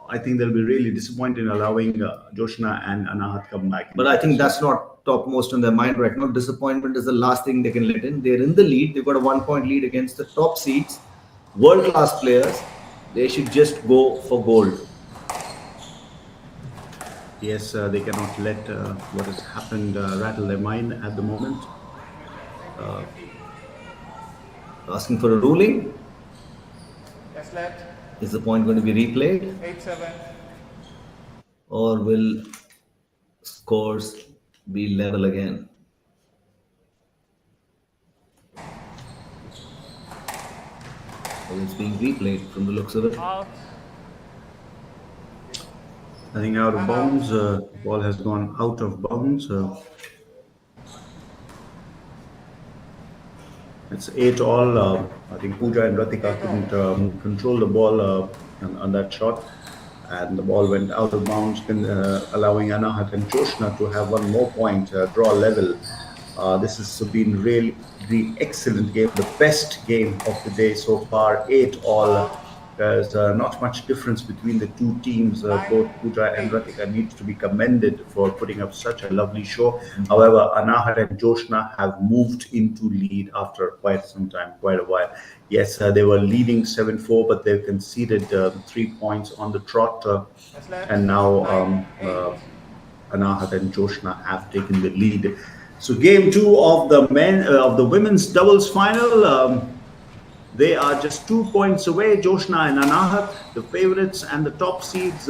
I think they'll be really disappointed in allowing Joshna and Anahat come back But into I think this. that's not topmost in their mind right now. Disappointment is the last thing they can let in. They're in the lead. They've got a 1 point lead against the top seeds, world class players. They should just go for gold. Yes, they cannot let what has happened rattle their mind at the moment. Asking for a ruling. Yes, let. Is the point going to be replayed, 8-7. or will scores be level again? Well, it's being replayed from the looks of it. Out. I think out of bounds. Ball has gone out of bounds. It's 8 all. I think Pooja and Ratika couldn't control the ball on that shot, and the ball went out of bounds, allowing Anahat and Joshna to have one more point, draw level. This has been really the excellent game, the best game of the day so far. 8 all. There's not much difference between the two teams. Both Pooja and Ratika need to be commended for putting up such a lovely show. However, Anahat and Joshna have moved into lead after quite some time, quite a while. Yes, they were leading 7-4, but they've conceded 3 points on the trot. Yes, let. And now 9-8. Anahat and Joshna have taken the lead. So game 2 of the women's doubles final. They are just 2 points away, Joshna and Anahat, the favorites and the top seeds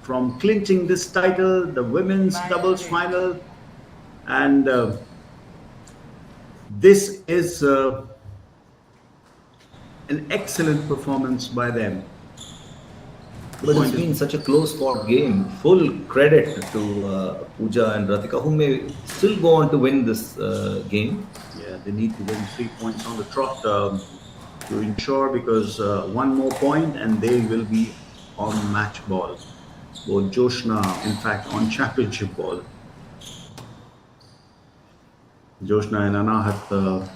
from clinching this title, the women's doubles final. And this is an excellent performance by them. But it's been such a close fought game. Full credit to Pooja and Ratika, who may still go on to win this game. Yeah, they need to win 3 points on the trot to ensure, because one more point and they will be on match ball. Both Joshna, in fact, on championship ball. Joshna and Anahat,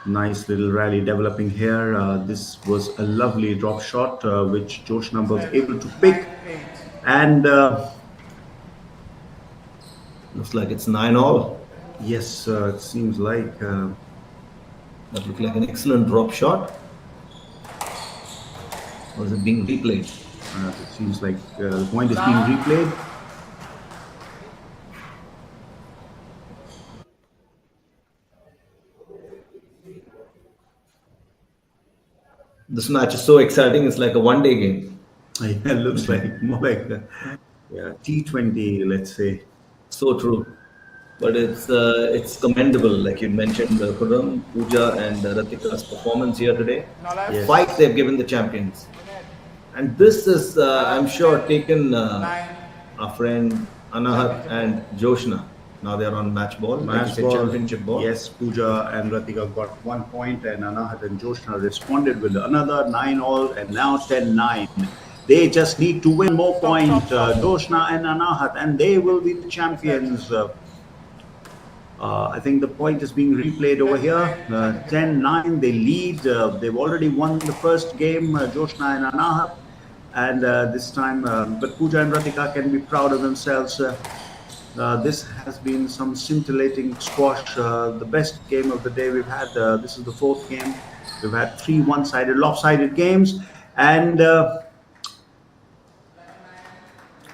nice little rally developing here. This was a lovely drop shot, which Joshna was able to pick. 9-8. And Looks like it's 9 all. yes, it seems like That looked like an excellent drop shot. Or is it being replayed? it seems like the point is being replayed. This match is so exciting. It's like a one-day game. Yeah, it looks like more like yeah, T20, let's say. So true. But it's commendable, like you mentioned, Khurram, Pooja, and Ratika's performance here today. Now left. Yes. Fight they've given the champions. And this is, I'm sure, taken 9. our friend Anahat and Joshna. Now they're on match ball, Match like you ball. said, championship ball. Yes, Pooja and Ratika got 1 point, and Anahat and Joshna responded with another 9 all, and now 10-9. They just need to win more points, Joshna and Anahat, and they will be the champions. I think the point is being replayed over here. 10-9, they lead. They've already won the first game, Joshna and Anahat. And this time, but Pooja and Ratika can be proud of themselves. This has been some scintillating squash, the best game of the day we've had. This is the 4th game. We've had 3 one-sided, lopsided games. And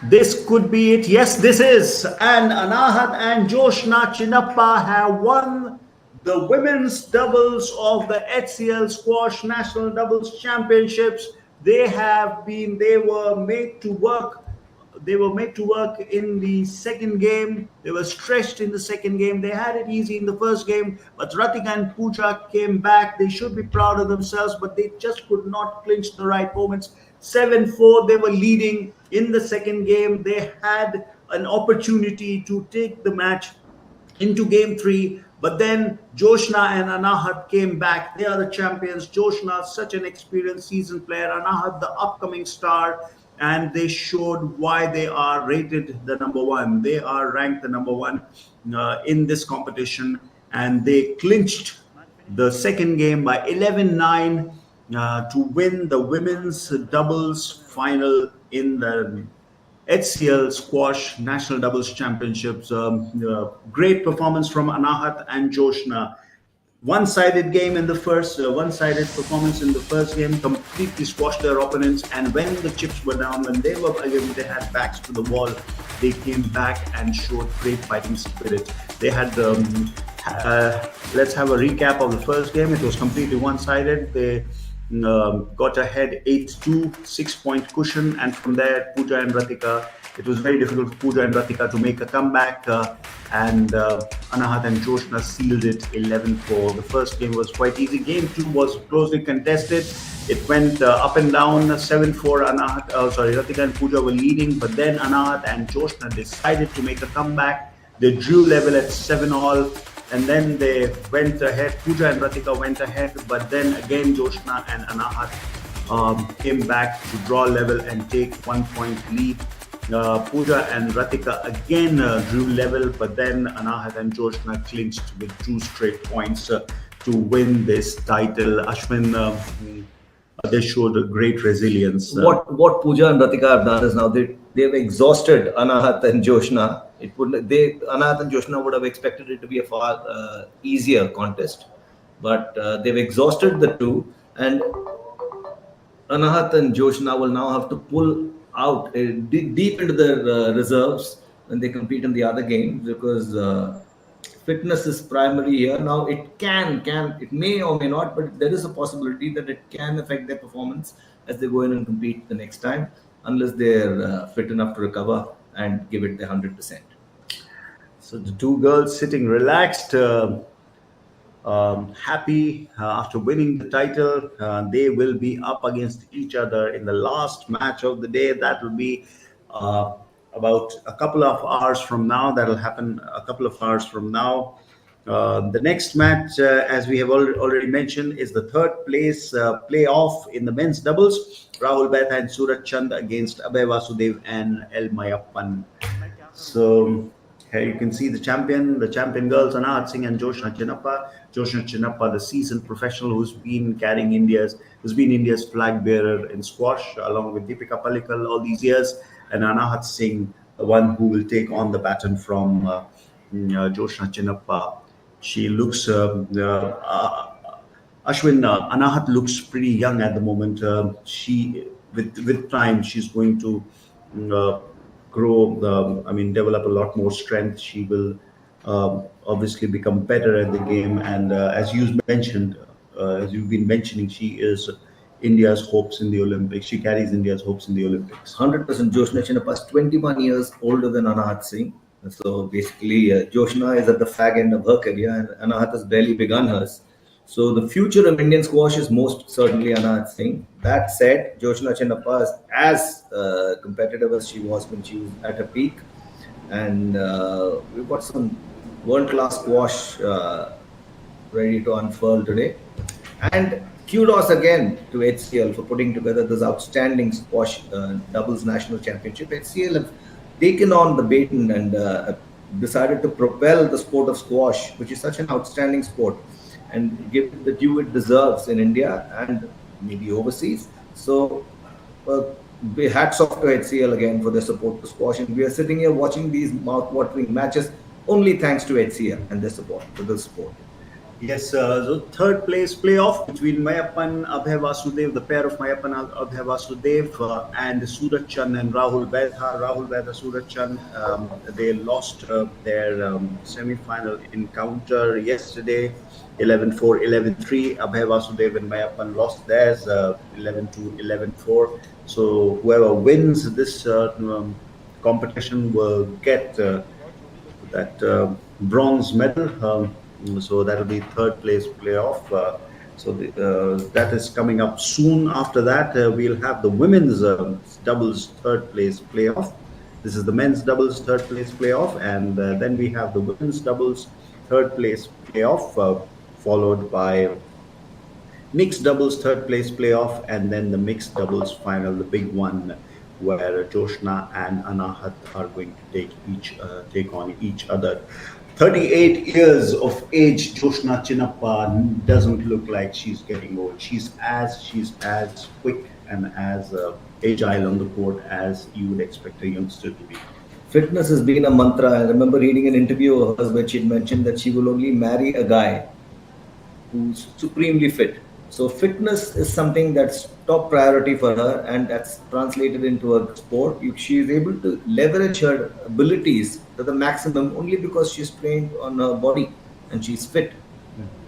this could be it. Yes, this is. And Anahat and Joshna Chinnappa have won the women's doubles of the HCL Squash National Doubles Championships. They were made to work. They were made to work in the second game. They were stretched in the second game. They had it easy in the first game, but Ratika and Pooja came back. They should be proud of themselves, but they just could not clinch the right moments. 7-4, they were leading in the second game. They had an opportunity to take the match into game three. But then Joshna and Anahat came back. They are the champions. Joshna, such an experienced seasoned player. Anahat, the upcoming star. And they showed why they are rated the number one. They are ranked the number one in this competition. And they clinched the second game by 11-9 to win the women's doubles final in the HCL Squash National Doubles Championships. Great performance from Anahat and Joshna. One-sided game in the first, one-sided performance in the first game, completely squashed their opponents. And when the chips were down, when they had backs to the wall, they came back and showed great fighting spirit. They had. Let's have a recap of the first game. It was completely one-sided. They got ahead 8-2, 6-point cushion, and from there, Pooja and Ratika. It was very difficult for Pooja and Ratika to make a comeback, and Anahat and Joshna sealed it 11-4. The first game was quite easy. Game two was closely contested. It went up and down, 7-4. Ratika and Pooja were leading, but then Anahat and Joshna decided to make a comeback. They drew level at 7-all. And then they went ahead. Pooja and Ratika went ahead, but then again Joshna and Anahat came back to draw level and take 1-point lead. Pooja and Ratika again drew level, but then Anahat and Joshna clinched with 2 straight points to win this title. Ashwin, they showed a great resilience. What Pooja and Ratika have done is now they've exhausted Anahat and Joshna. Anahat and Joshna would have expected it to be a far easier contest, but they've exhausted the two, and Anahat and Joshna will now have to pull out deep into their reserves when they compete in the other games, because fitness is primary here. Now it may or may not, but there is a possibility that it can affect their performance as they go in and compete the next time, unless they're fit enough to recover and give it their 100%. So the two girls sitting relaxed, happy after winning the title. They will be up against each other in the last match of the day. That will be about a couple of hours from now. That will happen a couple of hours from now. The next match, as we have already mentioned, is the third place playoff in the men's doubles. Rahul Betha and Surat Chand against Abhay Vasudev and L. Mayappan. So here you can see the champion girls, Anahat Singh and Joshna Chinnappa. Joshna Chinnappa, the seasoned professional who's been India's flag bearer in squash, along with Deepika Pallikal all these years, and Anahat Singh, the one who will take on the baton from Joshna Chinnappa. She looks, Ashwin, Anahat looks pretty young at the moment. With time, she's going to grow, develop a lot more strength. She will obviously become better at the game. And as you've been mentioning, she is India's hopes in the Olympics. She carries India's hopes in the Olympics. 100%. Joshna Chinnappa is 21 years older than Anahat Singh. So basically, Joshna is at the fag end of her career, and Anahat has barely begun hers. So the future of Indian squash is most certainly Anahat Singh. That said, Joshna Chinnappa is as competitive as she was when she was at her peak. And we've got some world-class squash ready to unfurl today. And kudos again to HCL for putting together this outstanding squash doubles national championship. HCL have taken on the baton and decided to propel the sport of squash, which is such an outstanding sport, and give it the due it deserves in India and maybe overseas. So hats off to HCL again for their support to squash. And we are sitting here watching these mouth-watering matches only thanks to HCL and their support to the sport. Yes, so third place playoff between Mayappan, Abhay Vasudev, the pair of Mayappan, Abhay Vasudev, and Surat Chand and Rahul Betha. Rahul Betha, Surat Chand, they lost their semi-final encounter yesterday, 11-4, 11-3. Abhay Vasudev and Mayappan lost theirs, 11-2, 11-4. So whoever wins this competition will get that bronze medal. So that will be third place playoff. That is coming up soon. After that, we'll have the women's doubles third place playoff. This is the men's doubles third place playoff, and then we have the women's doubles third place playoff, followed by mixed doubles third place playoff, and then the mixed doubles final, the big one, where Joshna and Anahat are going to take on each other. 38 years of age, Joshna Chinnappa doesn't look like she's getting old. She's as quick and as agile on the court as you would expect a youngster to be. Fitness has been a mantra. I remember reading an interview of hers where she'd mentioned that she will only marry a guy who's supremely fit. So fitness is something that's top priority for her, and that's translated into her sport. She is able to leverage her abilities to the maximum only because she's trained on her body and she's fit.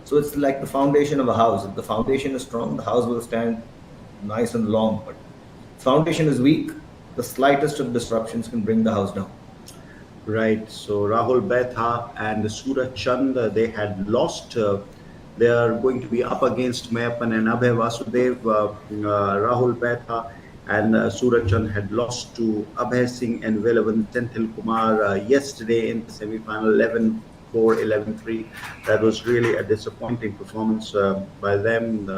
So it's like the foundation of a house. If the foundation is strong, the house will stand nice and long. But foundation is weak, the slightest of disruptions can bring the house down. Right. So Rahul Betha and Suraj Chand, they had lost. They are going to be up against Mayappan and Abhay Vasudev. Rahul Betha and Suraj Chand had lost to Abhay Singh and Velavan Senthil Kumar yesterday in the semi-final, 11-4, 11-3. That was really a disappointing performance by them.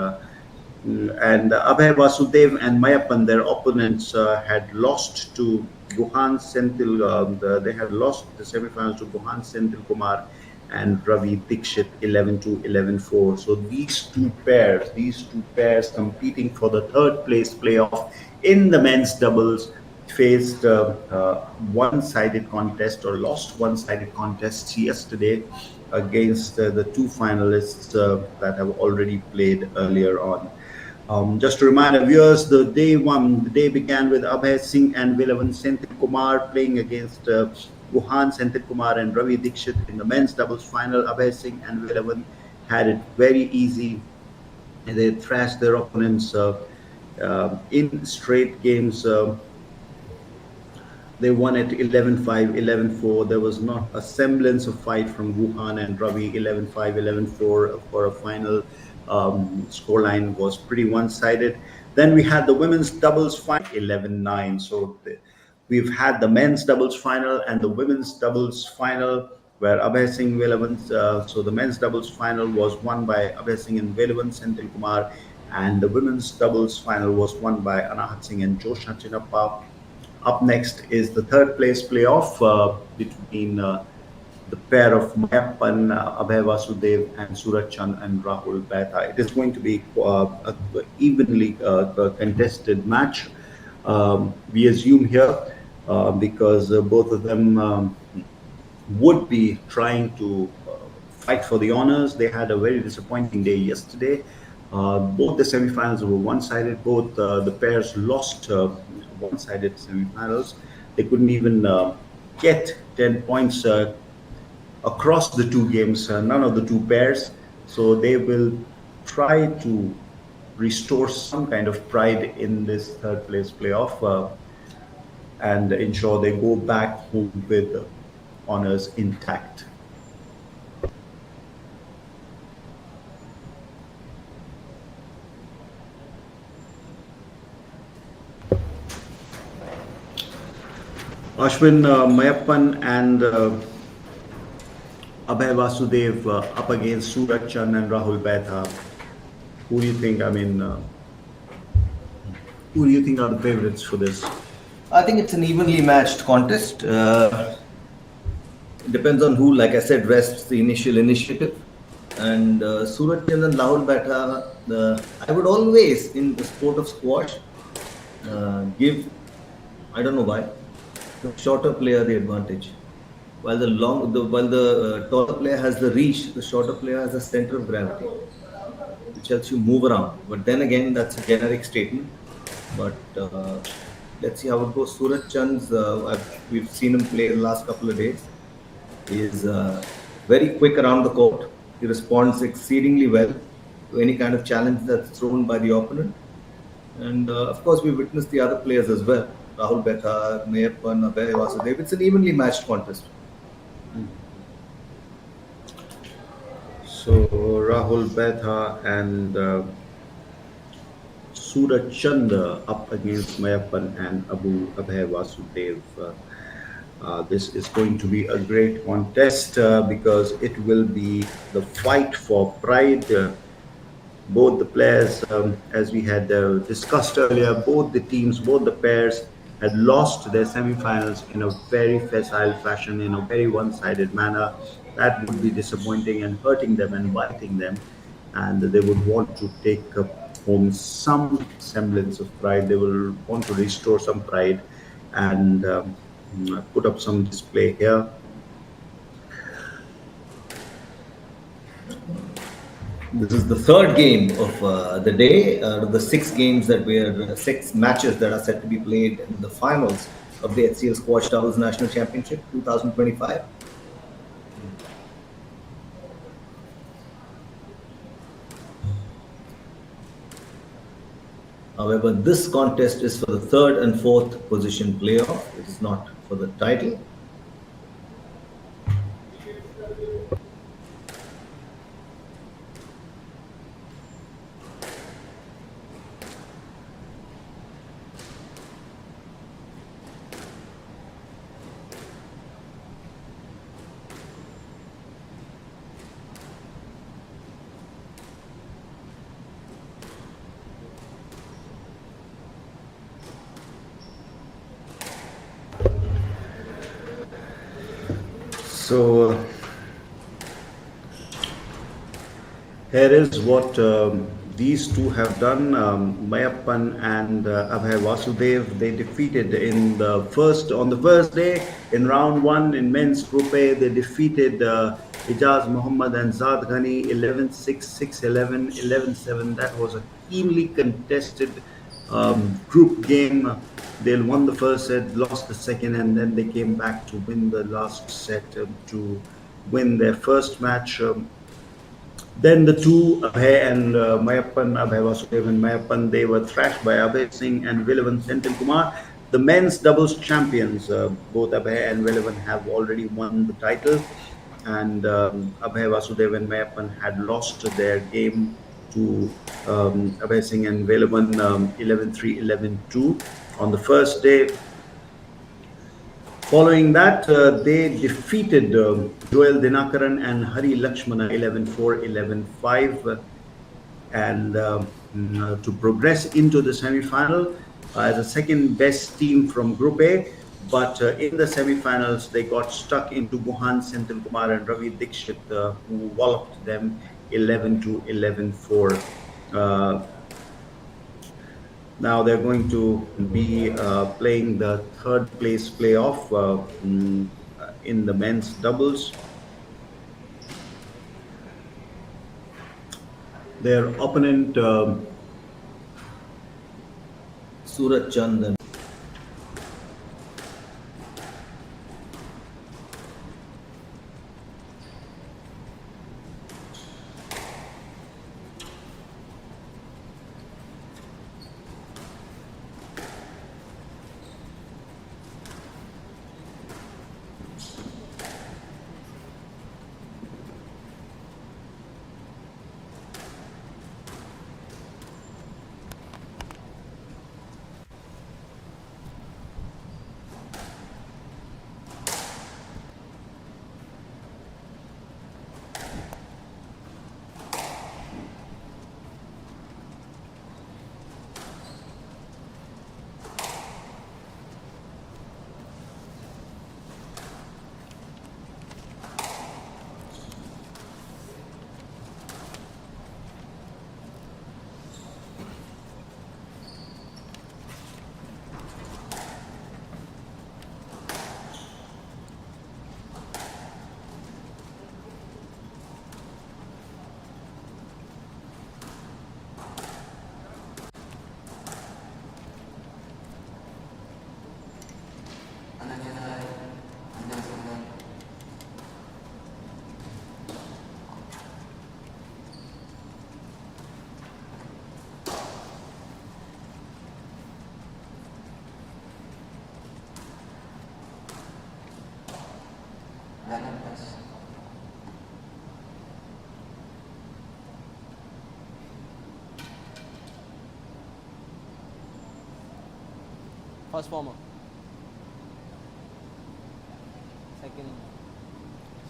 And Abhay Vasudev and Mayappan, their opponents, had lost to Guhan Senthil. They had lost the semi-finals to Guhan Senthil Kumar and Ravi Dikshit 11-2, 11-4. So these two pairs competing for the third place playoff in the men's doubles faced one-sided contest or lost one-sided contests yesterday against the two finalists that have already played earlier on. Just to remind our viewers, the day began with Abhay Singh and Velavan Senthil Kumar playing against Guhan Senthil Kumar and Ravi Dikshit in the men's doubles final. Abhay Singh and Velavan had it very easy. They thrashed their opponents in straight games. They won at 11-5, 11-4. There was not a semblance of fight from Guhan and Ravi. 11-5, 11-4 for a final. Scoreline was pretty one-sided. Then we had the women's doubles final, 11-9. So we've had the men's doubles final and the women's doubles final where Abhay Singh Velavan. So the men's doubles final was won by Abhay Singh and Velavan Senthil Kumar, and the women's doubles final was won by Anahat Singh and Joshna Chinnappa. Up next is the third place playoff between the pair of Mayappan, Abhay Vasudev, and Suraj Chand and Rahul Betha. It is going to be an evenly contested match. We assume here because both of them would be trying to fight for the honors. They had a very disappointing day yesterday. Both the semifinals were one-sided. Both the pairs lost one-sided semifinals. They couldn't even get 10 points across the two games, none of the two pairs. So they will try to restore some kind of pride in this third place playoff and ensure they go back home with honors intact. Ashwin, Mayappan and Abhay Vasudev up against Suraj Chand and Rahul Betha. Who do you think? Who do you think are the favorites for this? I think it's an evenly matched contest. It depends on who, like I said, rests the initial initiative. And Suraj Chand and Rahul Betha, I would always, in the sport of squash, give, I don't know why, the shorter player the advantage. While the taller player has the reach, the shorter player has a center of gravity, which helps you move around. But then again, that's a generic statement. But let's see how it goes. Suraj Chand's, we've seen him play the last couple of days. He is very quick around the court. He responds exceedingly well to any kind of challenge that's thrown by the opponent. And of course, we witnessed the other players as well. Rahul Betha, Mayappan, Abhay Vasudev. It's an evenly matched contest. So Rahul Betha and Suraj Chand up against Mayappan and Abhay Vasudev. This is going to be a great contest because it will be the fight for pride. Both the players, as we had discussed earlier, both the teams, both the pairs had lost their semi-finals in a very facile fashion, in a very one-sided manner. That would be disappointing and hurting them and biting them, and they would want to take home some semblance of pride. They will want to restore some pride and put up some display here. This is the third game of the day. The six games that we are, six matches that are set to be played in the finals of the HCL Squash Doubles National Championship 2025. However, this contest is for the third and fourth position playoff. It is not for the title. So here is what these two have done. Mayappan and Abhay Vasudev, they defeated on the first day in round one in men's group A. They defeated Ijaz Muhammad and Zad Ghani 11-6, 6-11, 11-7. That was a keenly contested group game. They won the first set, lost the second, and then they came back to win the last set to win their first match. Then the two, Abhay and Mayappan, Abhay Vasudev and Mayappan, they were thrashed by Abhay Singh and Vilavan Senthil Kumar. The men's doubles champions, both Abhay and Vilavan, have already won the title. And Abhay Vasudev and Mayappan had lost their game to Abhay Singh and Vilavan 11-3, 11-2 on the first day. Following that, they defeated Joel Dinakaran and Hari Lakshmana 11-4, 11-5, and to progress into the semi-final as a second best team from Group A. But in the semi-finals, they got stuck into Guhan Senthil Kumar and Ravi Dikshit, who walloped them 11-2, 11-4. Now they're going to be playing the third place playoff in the men's doubles. Their opponent, Surat Chand. First former. beginning.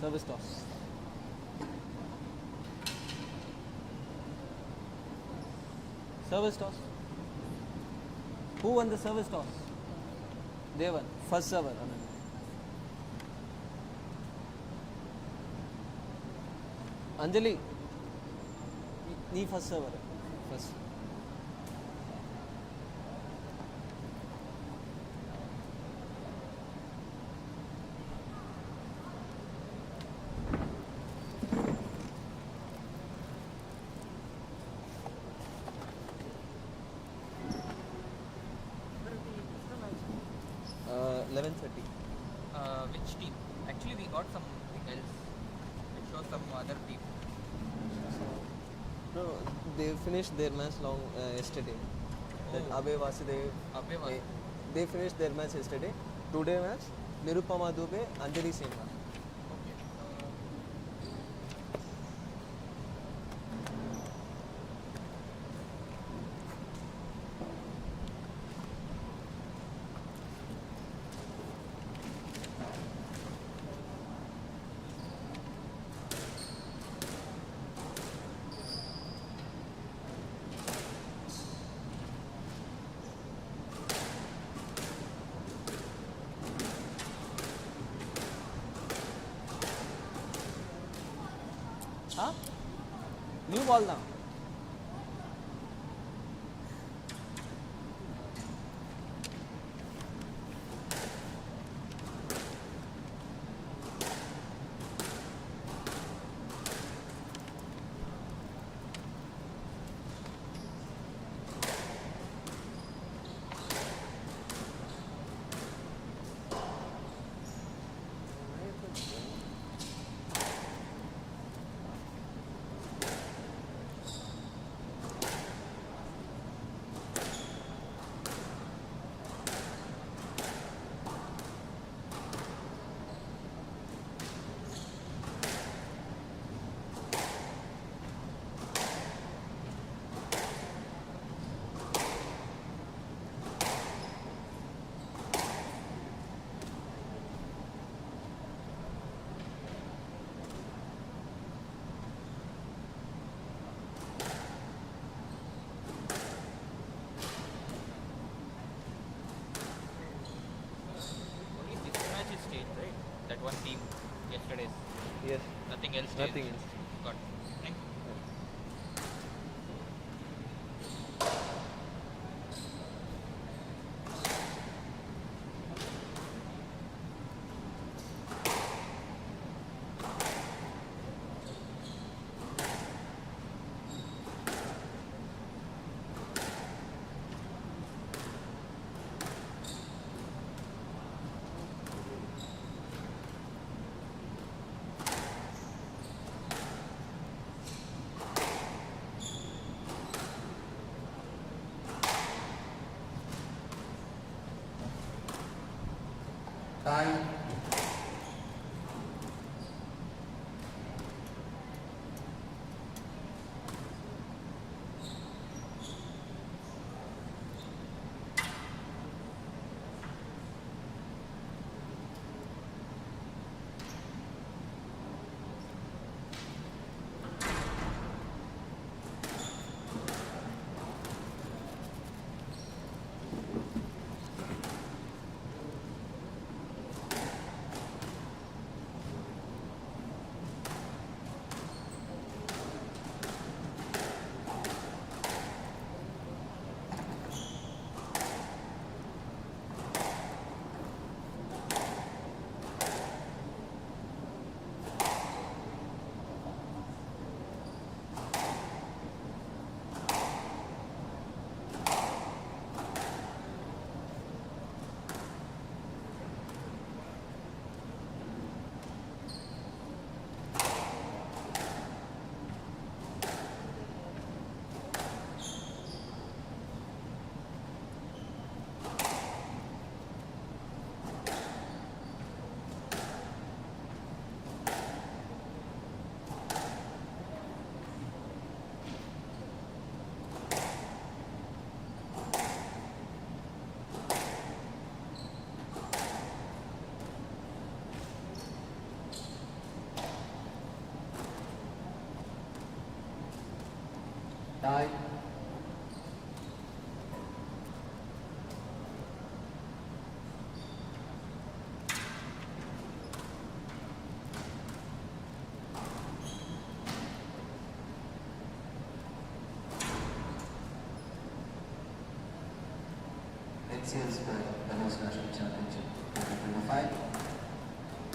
Service toss. Service toss. Who won the service toss? They won. First server. Anjali. Nee first server. First. Will be the match. 11:30. Which team? Actually, we got something else. It shows some other team. No, they finished their match long yesterday. That Oh. Abe Vasudev. Abe Vasudev. They finished their match yesterday. Today match, Nirupama Dubey, Anjali Singha. Okay. Huh? New ball now. Only this match is staged, right? That one team yesterday's. Yes. Nothing else staged. Nothing else. Got it. Thank you. Time. HCL's Belarus National Championship 2025.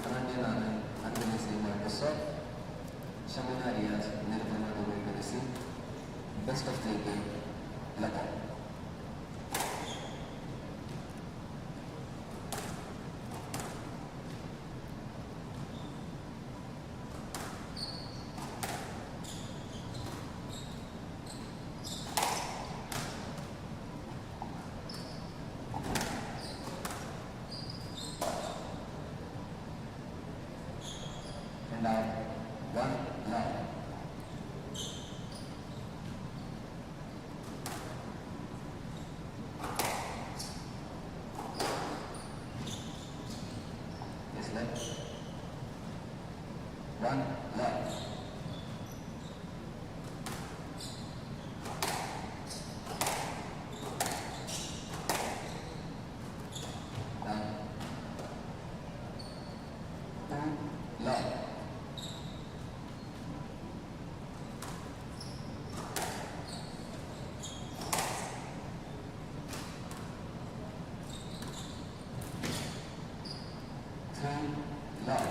Ananya Nanay, Anjali Singh Microsoft, Shamina Riaz, Nirvana Dubey Tennessee. Best of 3 game, Lata. And now, 1 love. Yes, left. 1 love. Down. 2 love. Love.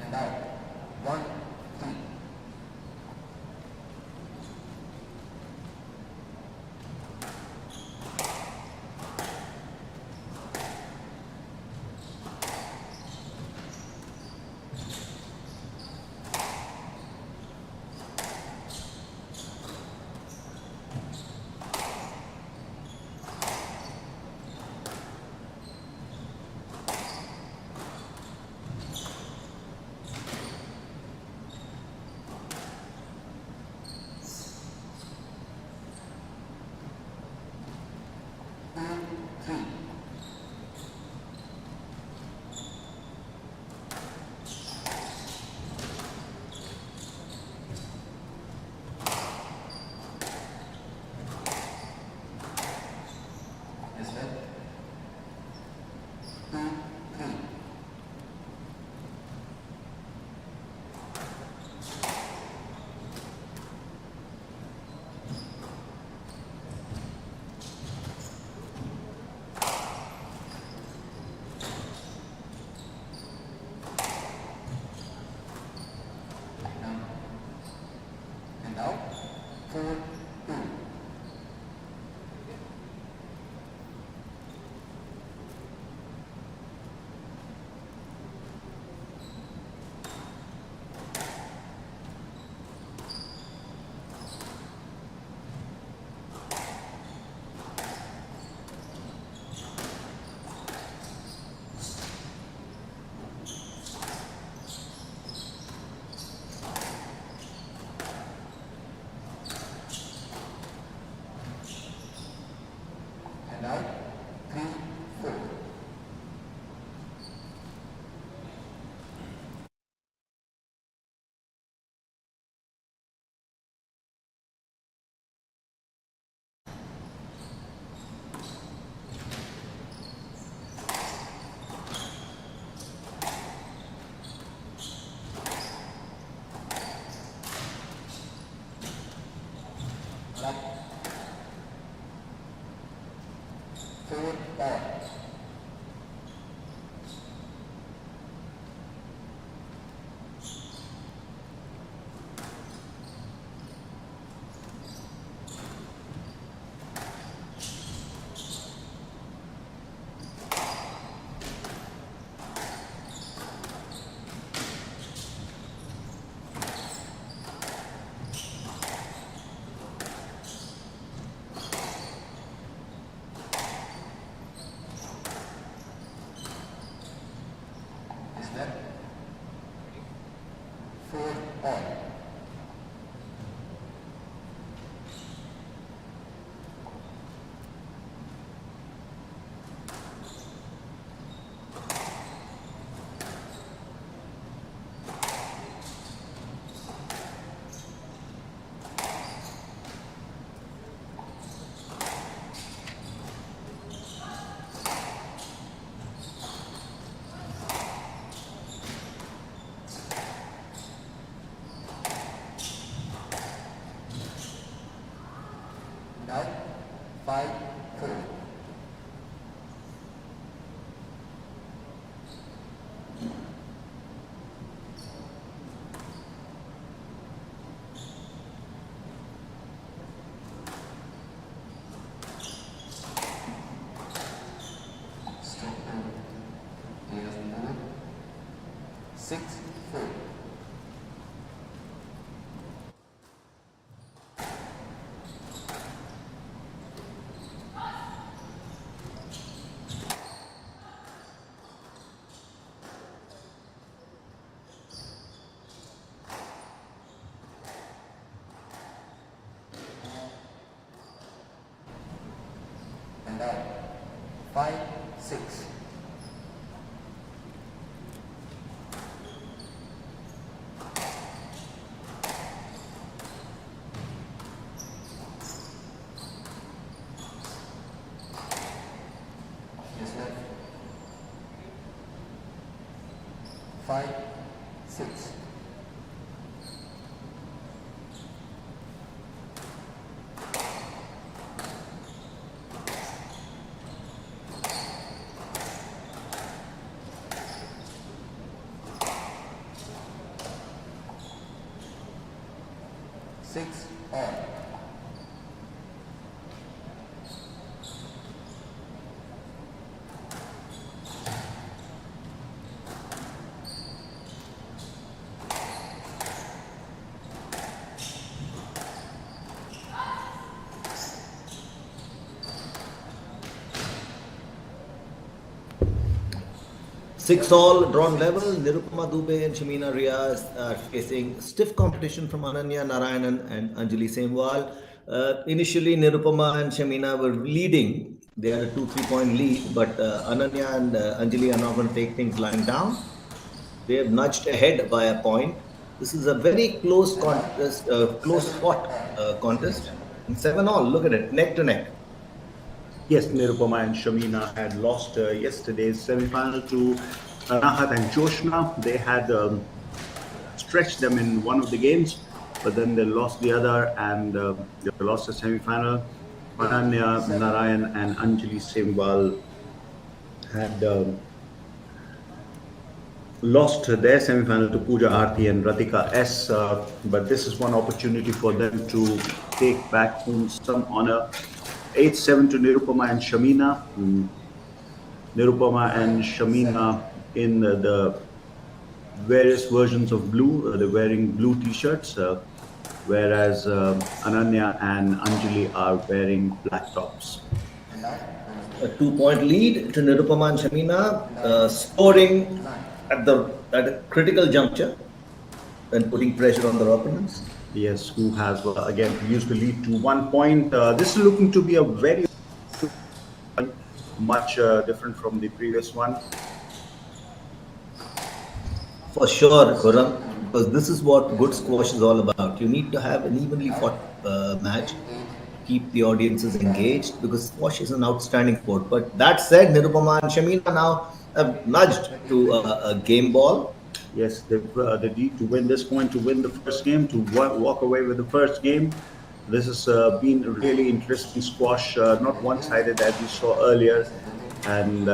And out. 1, 3. Yes, sir. 2, 3. Down. And out. 4, 2. And out. 3, 4. Right. 4 all. Is that 4 all? 6-4. And out. 5-6. Yes, left. 5-6. Six all. Six all drawn level. Nirupama Dubey and Shamina Riaz are facing stiff competition from Ananya Narayanan and Anjali Semwal. Initially, Nirupama and Shamina were leading. They had a 2-3 point lead, but Ananya and Anjali are now going to take things lying down. They have nudged ahead by a point. This is a very close contest, close fought contest. And 7 all, look at it, neck to neck. Yes, Nirupama and Shamina had lost yesterday's semi-final to Rahat and Joshna. They had stretched them in one of the games, but then they lost the other and they lost the semi-final. Ananya Narayan and Anjali Semwal had lost their semi-final to Pooja Aarti and Ratika S. But this is one opportunity for them to take back home some honor. 8-7 to Nirupama and Shamina. Nirupama and Shamina in the various versions of blue. They're wearing blue t-shirts, whereas Ananya and Anjali are wearing black tops. A 2 point lead to Nirupama and Shamina, scoring at a critical juncture and putting pressure on their opponents. Yes, who has again used the lead to 1 point. This is looking to be a very much different from the previous one. For sure, Khurram, because this is what good squash is all about. You need to have an evenly fought match, keep the audiences engaged, because squash is an outstanding sport. But that said, Nirupama and Shamina now have nudged to a game ball. Yes, they need to win this point to win the first game, to walk away with the first game. This has been a really interesting squash, not one-sided as we saw earlier. And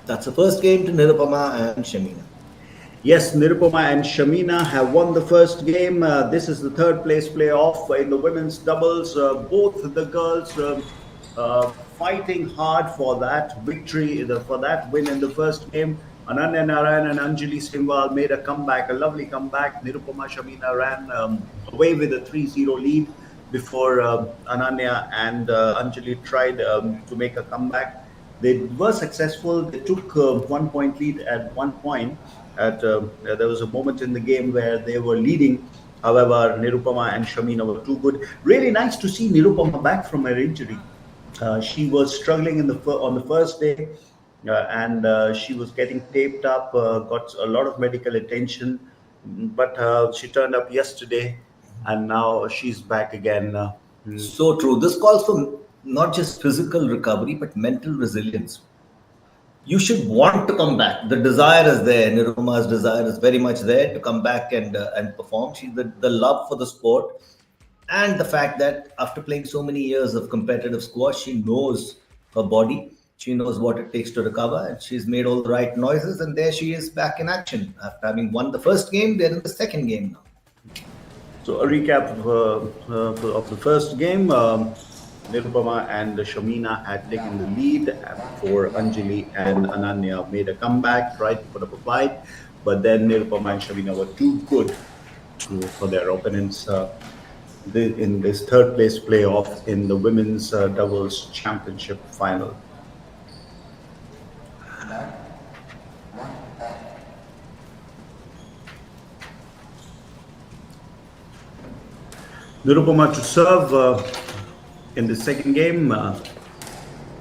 That's the first game to Nirupama and Shamina. yes, Nirupama and Shamina have won the first game. This is the third place playoff in the women's doubles. Both the girls fighting hard for that victory, for that win in the first game. Ananya Narayan and Anjali Semwal made a comeback, a lovely comeback. Nirupama Shamina ran away with a 3-0 lead before Ananya and Anjali tried to make a comeback. They were successful. They took 1 point lead at one point. There was a moment in the game where they were leading. However, Nirupama and Shamina were too good. Really nice to see Nirupama back from her injury. She was struggling on the first day. And she was getting taped up, got a lot of medical attention, but she turned up yesterday and now she's back again. So true. This calls for not just physical recovery, but mental resilience. You should want to come back. The desire is there. Nirupama's desire is very much there to come back and perform. She's the love for the sport, and the fact that after playing so many years of competitive squash, she knows her body. She knows what it takes to recover, and she's made all the right noises. And there she is back in action after having won the first game. They're in the second game now. So a recap of the first game. Nirupama and Shamina had taken the lead before Anjali and Ananya made a comeback, tried to put up a fight, but then Nirupama and Shamina were too good for their opponents in this third place playoff in the women's doubles championship final. Black. 1 on. Nirupama to serve in the second game.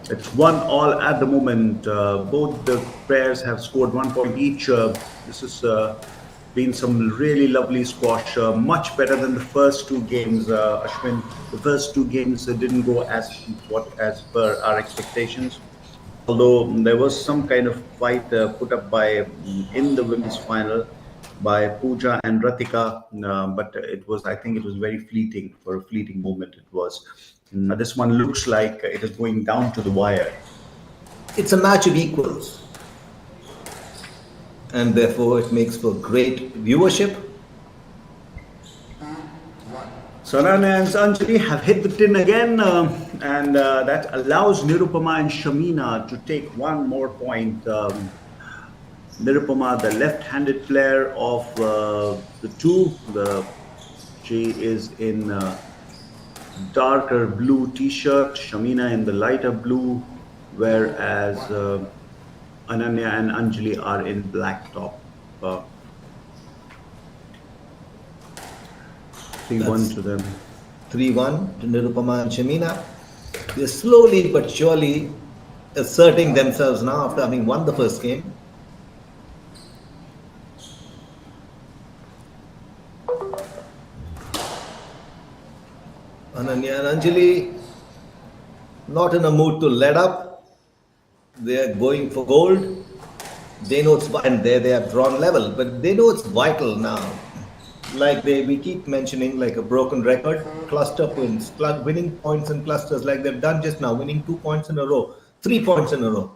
It's 1-1 at the moment. Both the pairs have scored 1 point each. This has been some really lovely squash, much better than the first two games. Ashwin, the first two games didn't go as per our expectations. Although there was some kind of fight put up by in the women's final by Pooja and Ratika, but I think it was very fleeting, for a fleeting moment it was. This one looks like it is going down to the wire. It's a match of equals, and therefore it makes for great viewership. So Ananya and Anjali have hit the tin again, and that allows Nirupama and Shamina to take one more point. Nirupama, the left-handed player of the two, she is in darker blue t-shirt, Shamina in the lighter blue, whereas Ananya and Anjali are in black top. 3-1 to them. 3-1 to Nirupama and Shamina. They're slowly but surely asserting themselves now after having won the first game. Ananya and Anjali not in a mood to let up. They are going for gold. They know it's, and there they have drawn level, but they know it's vital now. Like we keep mentioning, like a broken record, cluster points, winning points in clusters, like they've done just now, winning 2 points in a row, 3 points in a row.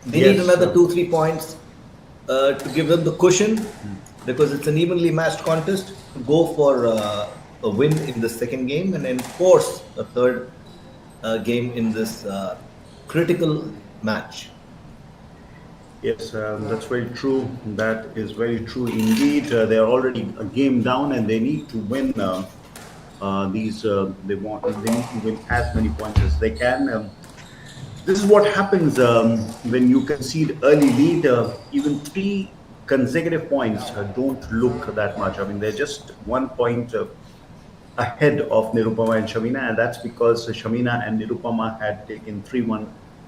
They need another 2-3 points to give them the cushion, because it's an evenly matched contest. To go for a win in the second game and enforce a third game in this critical match. Yes, that's very true. That is very true indeed. They are already a game down, and they need to win these. They need to win as many points as they can. This is what happens when you concede early lead. Even 3 consecutive points don't look that much. I mean, they're just 1 point ahead of Nirupama and Shamina, and that's because Shamina and Nirupama had taken 3-1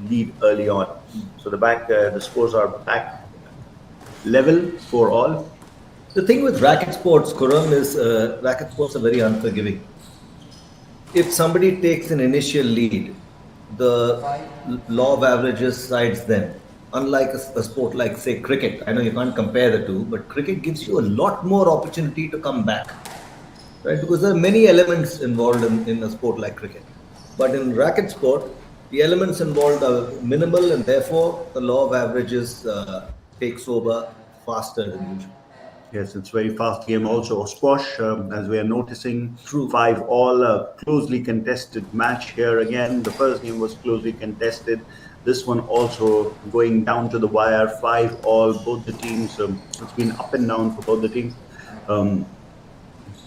lead early on. So the scores are back level for all. The thing with racket sports, Kuram, is racket sports are very unforgiving. If somebody takes an initial lead, the law of averages sides them. Unlike a sport like, say, cricket, I know you can't compare the two, but cricket gives you a lot more opportunity to come back, right? Because there are many elements involved in a sport like cricket. But in racket sport, the elements involved are minimal, and therefore the law of averages takes over faster than usual. Yes, it's very fast game also. Squash, as we are noticing, True. 5-all, closely contested match here again. The first game was closely contested. This one also going down to the wire, 5-all. Both the teams, it's been up and down for both the teams.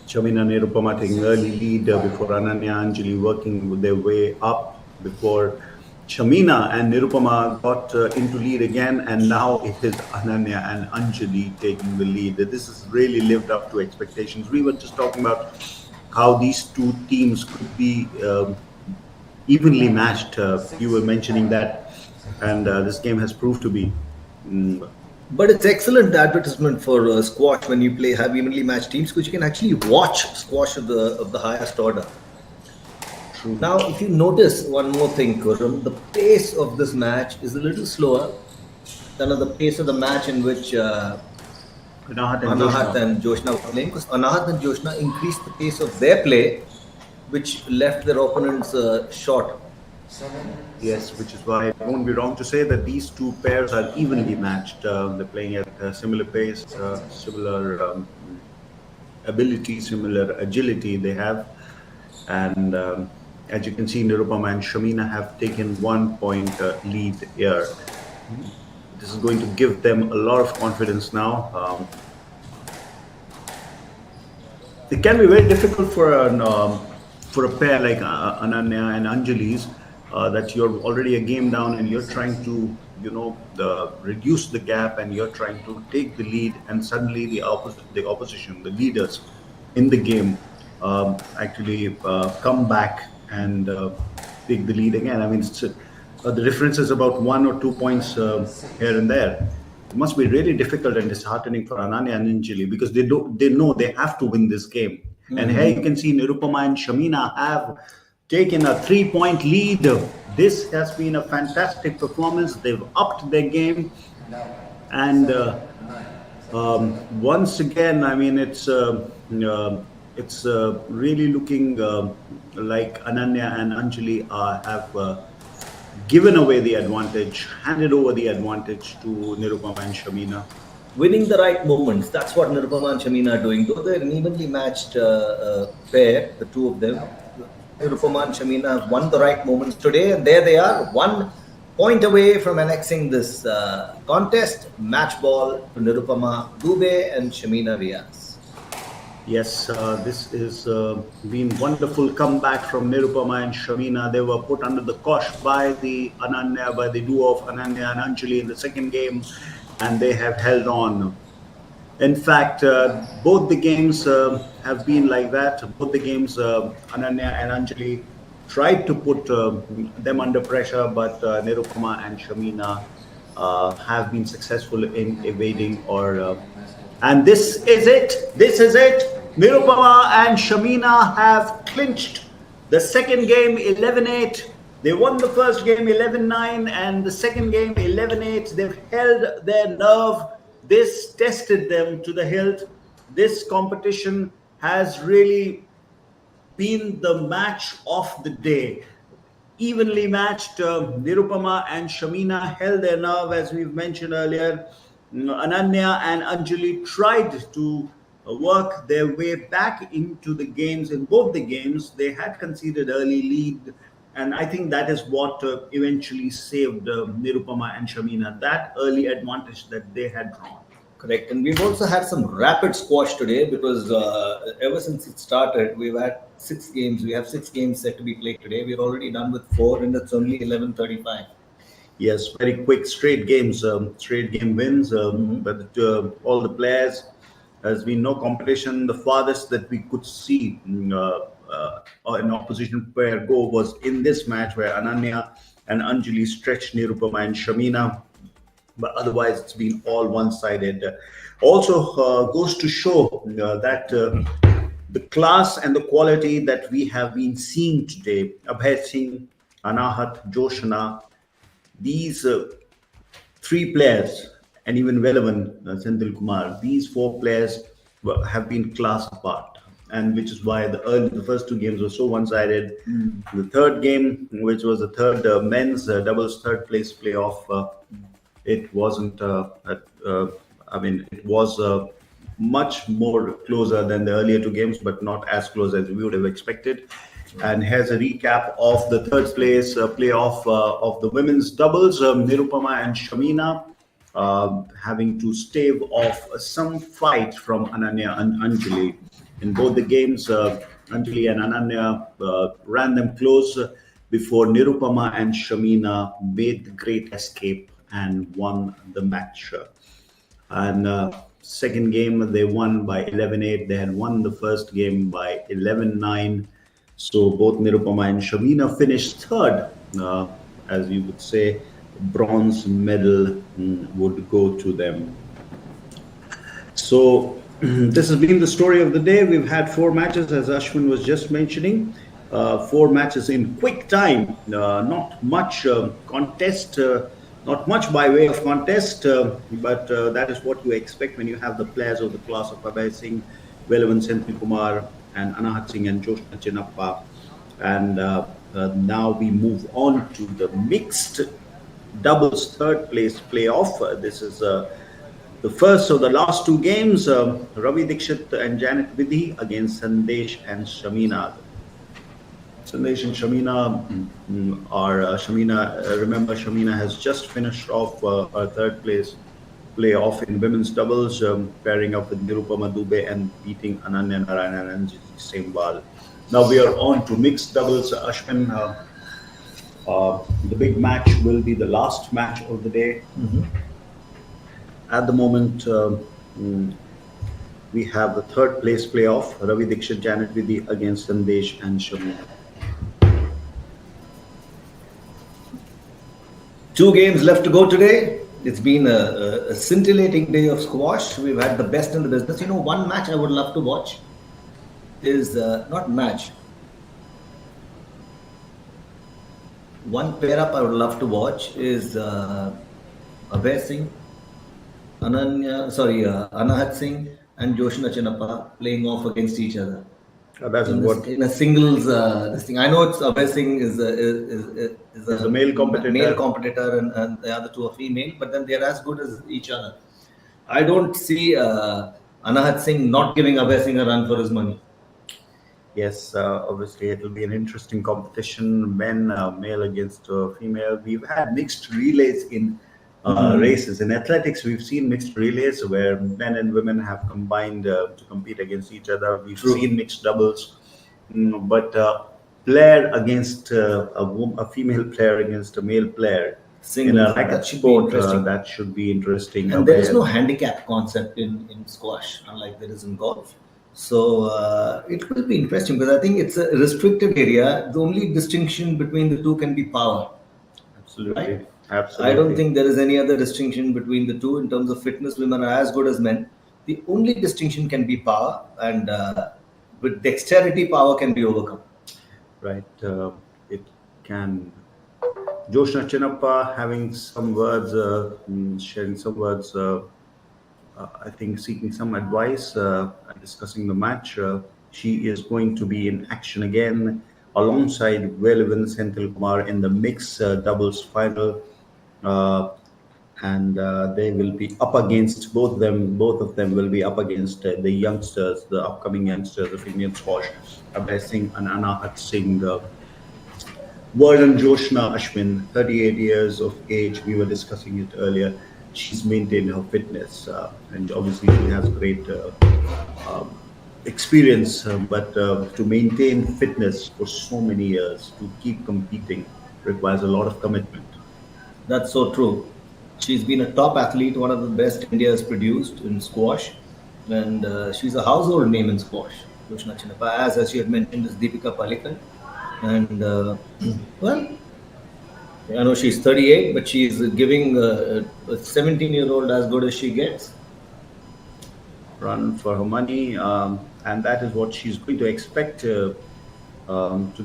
Shamina Nirupama taking early lead before Ananya Anjali working their way up before Shamina and Nirupama got into lead again, and now it is Ananya and Anjali taking the lead. This has really lived up to expectations. We were just talking about how these two teams could be evenly matched. You were mentioning that, and this game has proved to be. But it's excellent advertisement for squash when you have evenly matched teams, because you can actually watch squash of the highest order. True. Now, if you notice one more thing, Kuram, the pace of this match is a little slower than the pace of the match in which Anahat and Joshna were playing, because Anahat and Joshna increased the pace of their play, which left their opponents short. Yes, which is why it won't be wrong to say that these two pairs are evenly matched. They're playing at a similar pace, similar ability, similar agility they have. And As you can see, Nirupama and Shamina have taken 1 point lead here. This is going to give them a lot of confidence now. It can be very difficult for a pair like Ananya and Anjali's that you're already a game down and you're trying to reduce the gap and you're trying to take the lead, and suddenly the opposition, the leaders in the game, actually come back and take the lead again. I mean, the difference is about 1 or 2 points here and there. It must be really difficult and disheartening for Ananya and Anjali because they know they have to win this game. Mm-hmm. And here you can see Nirupama and Shamina have taken a 3-point lead. This has been a fantastic performance. They've upped their game, and once again, I mean, it's really looking like Ananya and Anjali have given away the advantage, handed over the advantage to Nirupama and Shamina. Winning the right moments, that's what Nirupama and Shamina are doing. Though they're an evenly matched pair, the two of them, Nirupama and Shamina have won the right moments today, and there they are, 1 point away from annexing this contest. Match ball to Nirupama Dubey and Shamina Riaz. Yes, this is been wonderful comeback from Nirupama and Shamina. They were put under the cosh by the duo of Ananya and Anjali in the second game, and they have held on. In fact, both the games have been like that. Both the games, Ananya and Anjali tried to put them under pressure, but Nirupama and Shamina have been successful in evading and this is it. This is it. Nirupama and Shamina have clinched the second game 11-8. They won the first game 11-9 and the second game 11-8. They've held their nerve. This tested them to the hilt. This competition has really been the match of the day. Evenly matched. Nirupama and Shamina held their nerve, as we've mentioned earlier. Ananya and Anjali tried to work their way back into the games. In both the games, they had conceded early lead, and I think that is what eventually saved Nirupama and Shamina, that early advantage that they had drawn. Correct. And we've also had some rapid squash today because ever since it started, we've had 6 games. We have 6 games set to be played today. We're already done with 4 and it's only 11:35. Yes, very quick straight games, straight game wins. But all the players, has been no competition. The farthest that we could see an opposition pair go was in this match where Ananya and Anjali stretched Nirupama and Shamina. But otherwise, it's been all one-sided. Also goes to show that the class and the quality that we have been seeing today, Abhay Singh, Anahat, Joshna, these 3 players, and even Velavan, Senthil Kumar, these 4 players have been class apart, and which is why the first 2 games were so one-sided. The third game, which was the third men's doubles third place playoff, it wasn't. It was much more closer than the earlier 2 games, but not as close as we would have expected. And here's a recap of the third place playoff of the women's doubles. Nirupama and Shamina having to stave off some fight from Ananya and Anjali. In both the games, Anjali and Ananya ran them close before Nirupama and Shamina made the great escape and won the match. And second game, they won by 11-8. They had won the first game by 11-9. So both Nirupama and Shamina finished third. As you would say, bronze medal would go to them. So this has been the story of the day. We've had 4 matches, as Ashwin was just mentioning. 4 matches in quick time. Not much contest, not much by way of contest, but that is what you expect when you have the players of the class of Abhay Singh, Velavan Senthil Kumar, and Anahat Singh and Joshna Chinnappa. And now we move on to the mixed doubles third place playoff. This is the first of the last 2 games. Ravi Dikshit and Janet Vidhi against Sandesh and Shamina. Sandesh and Shamina remember, Shamina has just finished off her third place playoff in women's doubles, pairing up with Nirupama Dubey and beating Ananya Narayanan and Gigi Sembal. Now we are on to mixed doubles. Ashwin, the big match will be the last match of the day. At the moment, we have the third place playoff, Ravi Dixit, Janet Vidhi against Sandesh and Shamina. 2 games left to go today. It's been a scintillating day of squash. We've had the best in the business. You know, one match I would love to watch is not match. One pair up I would love to watch is Abhay Singh, Anahat Singh and Joshna Chinappa playing off against each other. That's what In a singles this thing. I know it's Abhay Singh is a male competitor, and the other two are female, but then they're as good as each other. I don't see Anahat Singh not giving Abhay Singh a run for his money. Yes, obviously it will be an interesting competition, men, male against female. We've had mixed relays in races. In athletics, we've seen mixed relays where men and women have combined to compete against each other. We've seen mixed doubles, but player against a female player against a male player in a racket sport, that should be interesting. And there is no handicap concept in squash, unlike there is in golf. So it will be interesting because I think it's a restricted area. The only distinction between the two can be power. Absolutely. Right? Absolutely. I don't think there is any other distinction between the two in terms of fitness. Women are as good as men. The only distinction can be power, and with dexterity, power can be overcome. Right. It can. Joshna Chinappa having some words, sharing some words. I think seeking some advice, discussing the match. She is going to be in action again alongside Velavan Senthil Kumar in the mixed doubles final. And they will be up against both of them will be up against the youngsters, the upcoming youngsters of Indian squash, Abhay Singh and Anahat Singh. Varun Joshna Ashwin, 38 years of age, we were discussing it earlier. She's maintained her fitness, and obviously she has great experience, but to maintain fitness for so many years, to keep competing, requires a lot of commitment. That's so true. She's been a top athlete, one of the best India has produced in squash, and she's a household name in squash. Joshna Chinappa, as she had mentioned, is Deepika Palikal, and well, I know she's 38, but she's giving a 17-year-old as good as she gets. Run for her money, and that is what she's going to expect to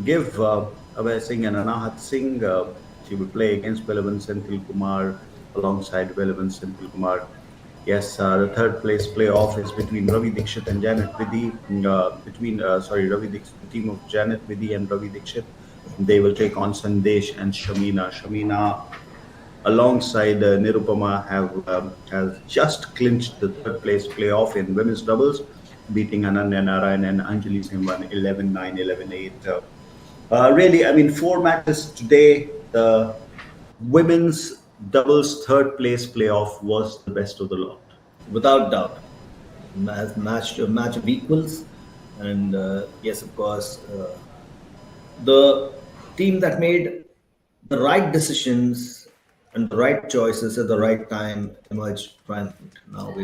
give Abhay Singh and Anahat Singh. She will play against Velavan Senthil Kumar alongside Velavan Senthil Kumar. Yes, the third place playoff is between Ravi Dixit and Janet Vidhi. Ravi Dixit, the team of Janet Vidhi and Ravi Dixit. They will take on Sandesh and Shamina. Shamina, alongside Nirupama, has just clinched the third place playoff in women's doubles, beating Ananya Narayan and Anjali Sembal 11-9, 11-8. Really, I mean, 4 matches today. The women's doubles third place playoff was the best of the lot. Without doubt. A match of equals. And yes, of course, the team that made the right decisions and the right choices at the right time emerged triumphant. Now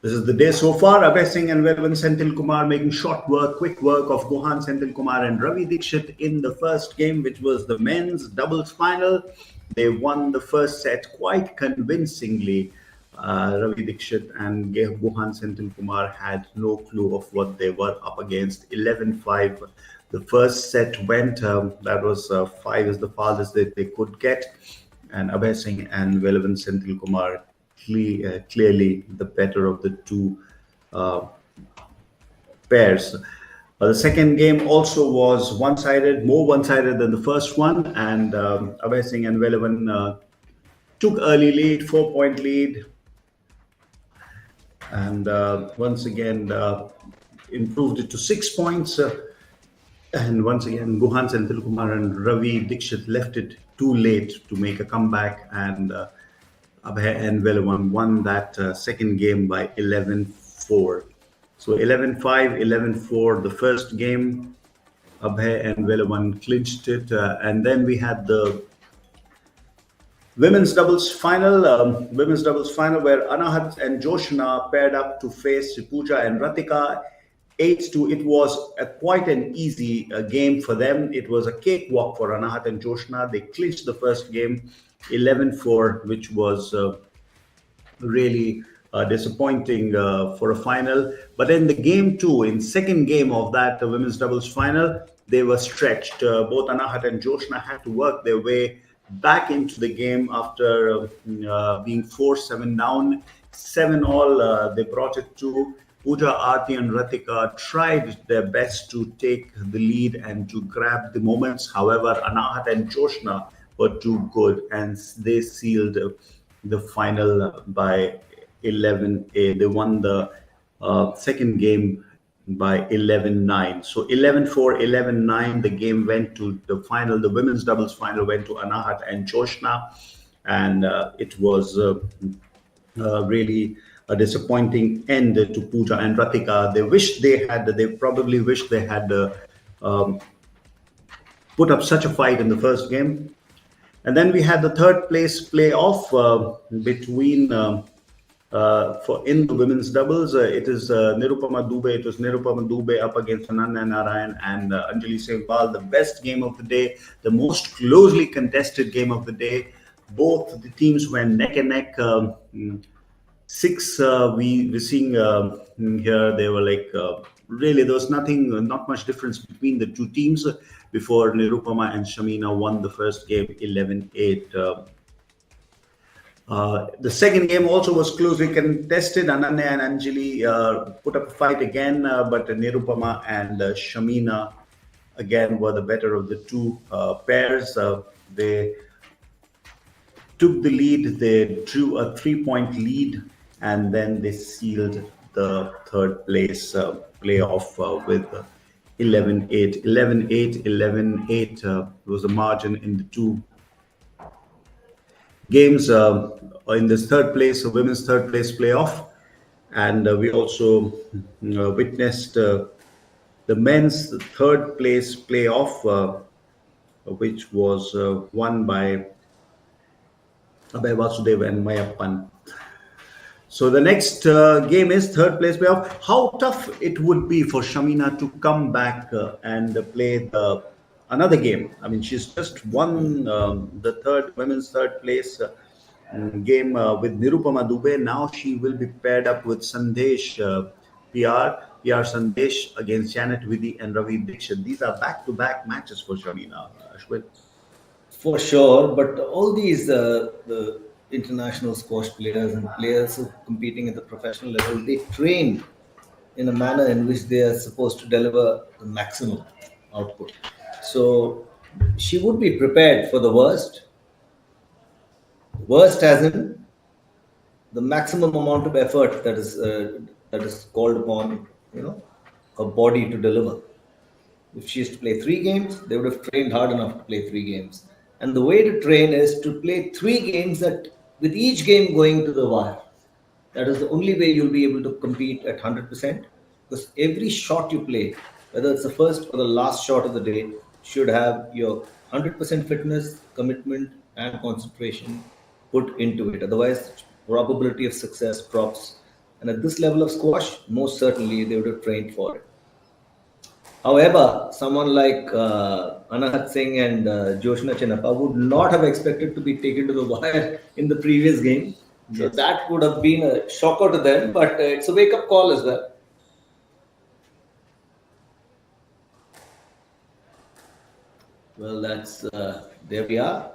This is the day so far. Abhay Singh and Velavan Senthil Kumar making quick work of Guhan Senthil Kumar and Ravi Dixit in the first game, which was the men's doubles final. They won the first set quite convincingly. Ravi Dixit and Guhan Senthil Kumar had no clue of what they were up against. 11-5. The first set went. That was 5 is the farthest that they could get. And Abhay Singh and Velavan Senthil Kumar clearly the better of the two pairs. The second game also was more one-sided than the first one, and Abhay Singh and Velavan took early lead, 4-point lead, and once again improved it to 6 points. And once again, Guhan Senthilkumar and Ravi Dixit left it too late to make a comeback, and Abhay and Velavan won that second game by 11-4. So 11-5, 11-4, the first game. Abhay and Velavan clinched it. And then we had the women's doubles final where Anahat and Joshna paired up to face Pooja and Ratika. 8-2. It was quite an easy game for them. It was a cakewalk for Anahat and Joshna. They clinched the first game 11-4, which was really disappointing for a final. But in the game two, in second game of that women's doubles final, they were stretched. Both Anahat and Joshna had to work their way back into the game after being 4-7 down, 7 all. They brought it to Pooja, Aarti, and Ratika tried their best to take the lead and to grab the moments. However, Anahat and Joshna were too good, and they sealed the final by 11-8. They won the second game by 11-9. So 11-4, 11-9, the game went to the final. The women's doubles final went to Anahat and Joshna, and it was really a disappointing end to Pooja and Ratika. They probably wished they had put up such a fight in the first game. And then we had the third place playoff between for in the women's doubles. It is Nirupama Dubey. It was Nirupama Dubey up against Ananya Narayan and Anjali Sehwal. The best game of the day, the most closely contested game of the day. Both the teams went neck and neck. Six we're seeing here. They were like really there was not much difference between the two teams before Nirupama and Shamina won the first game 11-8. The second game also was closely contested. Ananya and Anjali put up a fight again, but Nirupama and Shamina again were the better of the two pairs. They took the lead. They drew a 3-point lead, and then they sealed the third place playoff with 11-8. 11-8, 11-8 was the margin in the two games in this third place, women's third place playoff. And we also witnessed the men's third place playoff, which was won by Abhay Vasudev and Mayappan. So the next game is third place playoff. How tough it would be for Shamina to come back and play another game. I mean, she's just won the women's third place game with Nirupama Dubey. Now she will be paired up with Sandesh PR Sandesh against Janet Vidhi and Ravi Dixit. These are back-to-back matches for Shamina. Ashwin. For sure, but all these the international squash players and players who are competing at the professional level, they train in a manner in which they are supposed to deliver the maximum output. So she would be prepared for the worst. Worst as in the maximum amount of effort that is called upon, her body to deliver. If she is to play 3 games, they would have trained hard enough to play 3 games. And the way to train is to play 3 games with each game going to the wire. That is the only way you'll be able to compete at 100%. Because every shot you play, whether it's the first or the last shot of the day, should have your 100% fitness, commitment, and concentration put into it. Otherwise, probability of success drops. And at this level of squash, most certainly they would have trained for it. However, someone like Anahat Singh and Joshna Chinnappa would not have expected to be taken to the wire in the previous game. So that would have been a shocker to them, but it's a wake-up call as well. Well, that's there we are,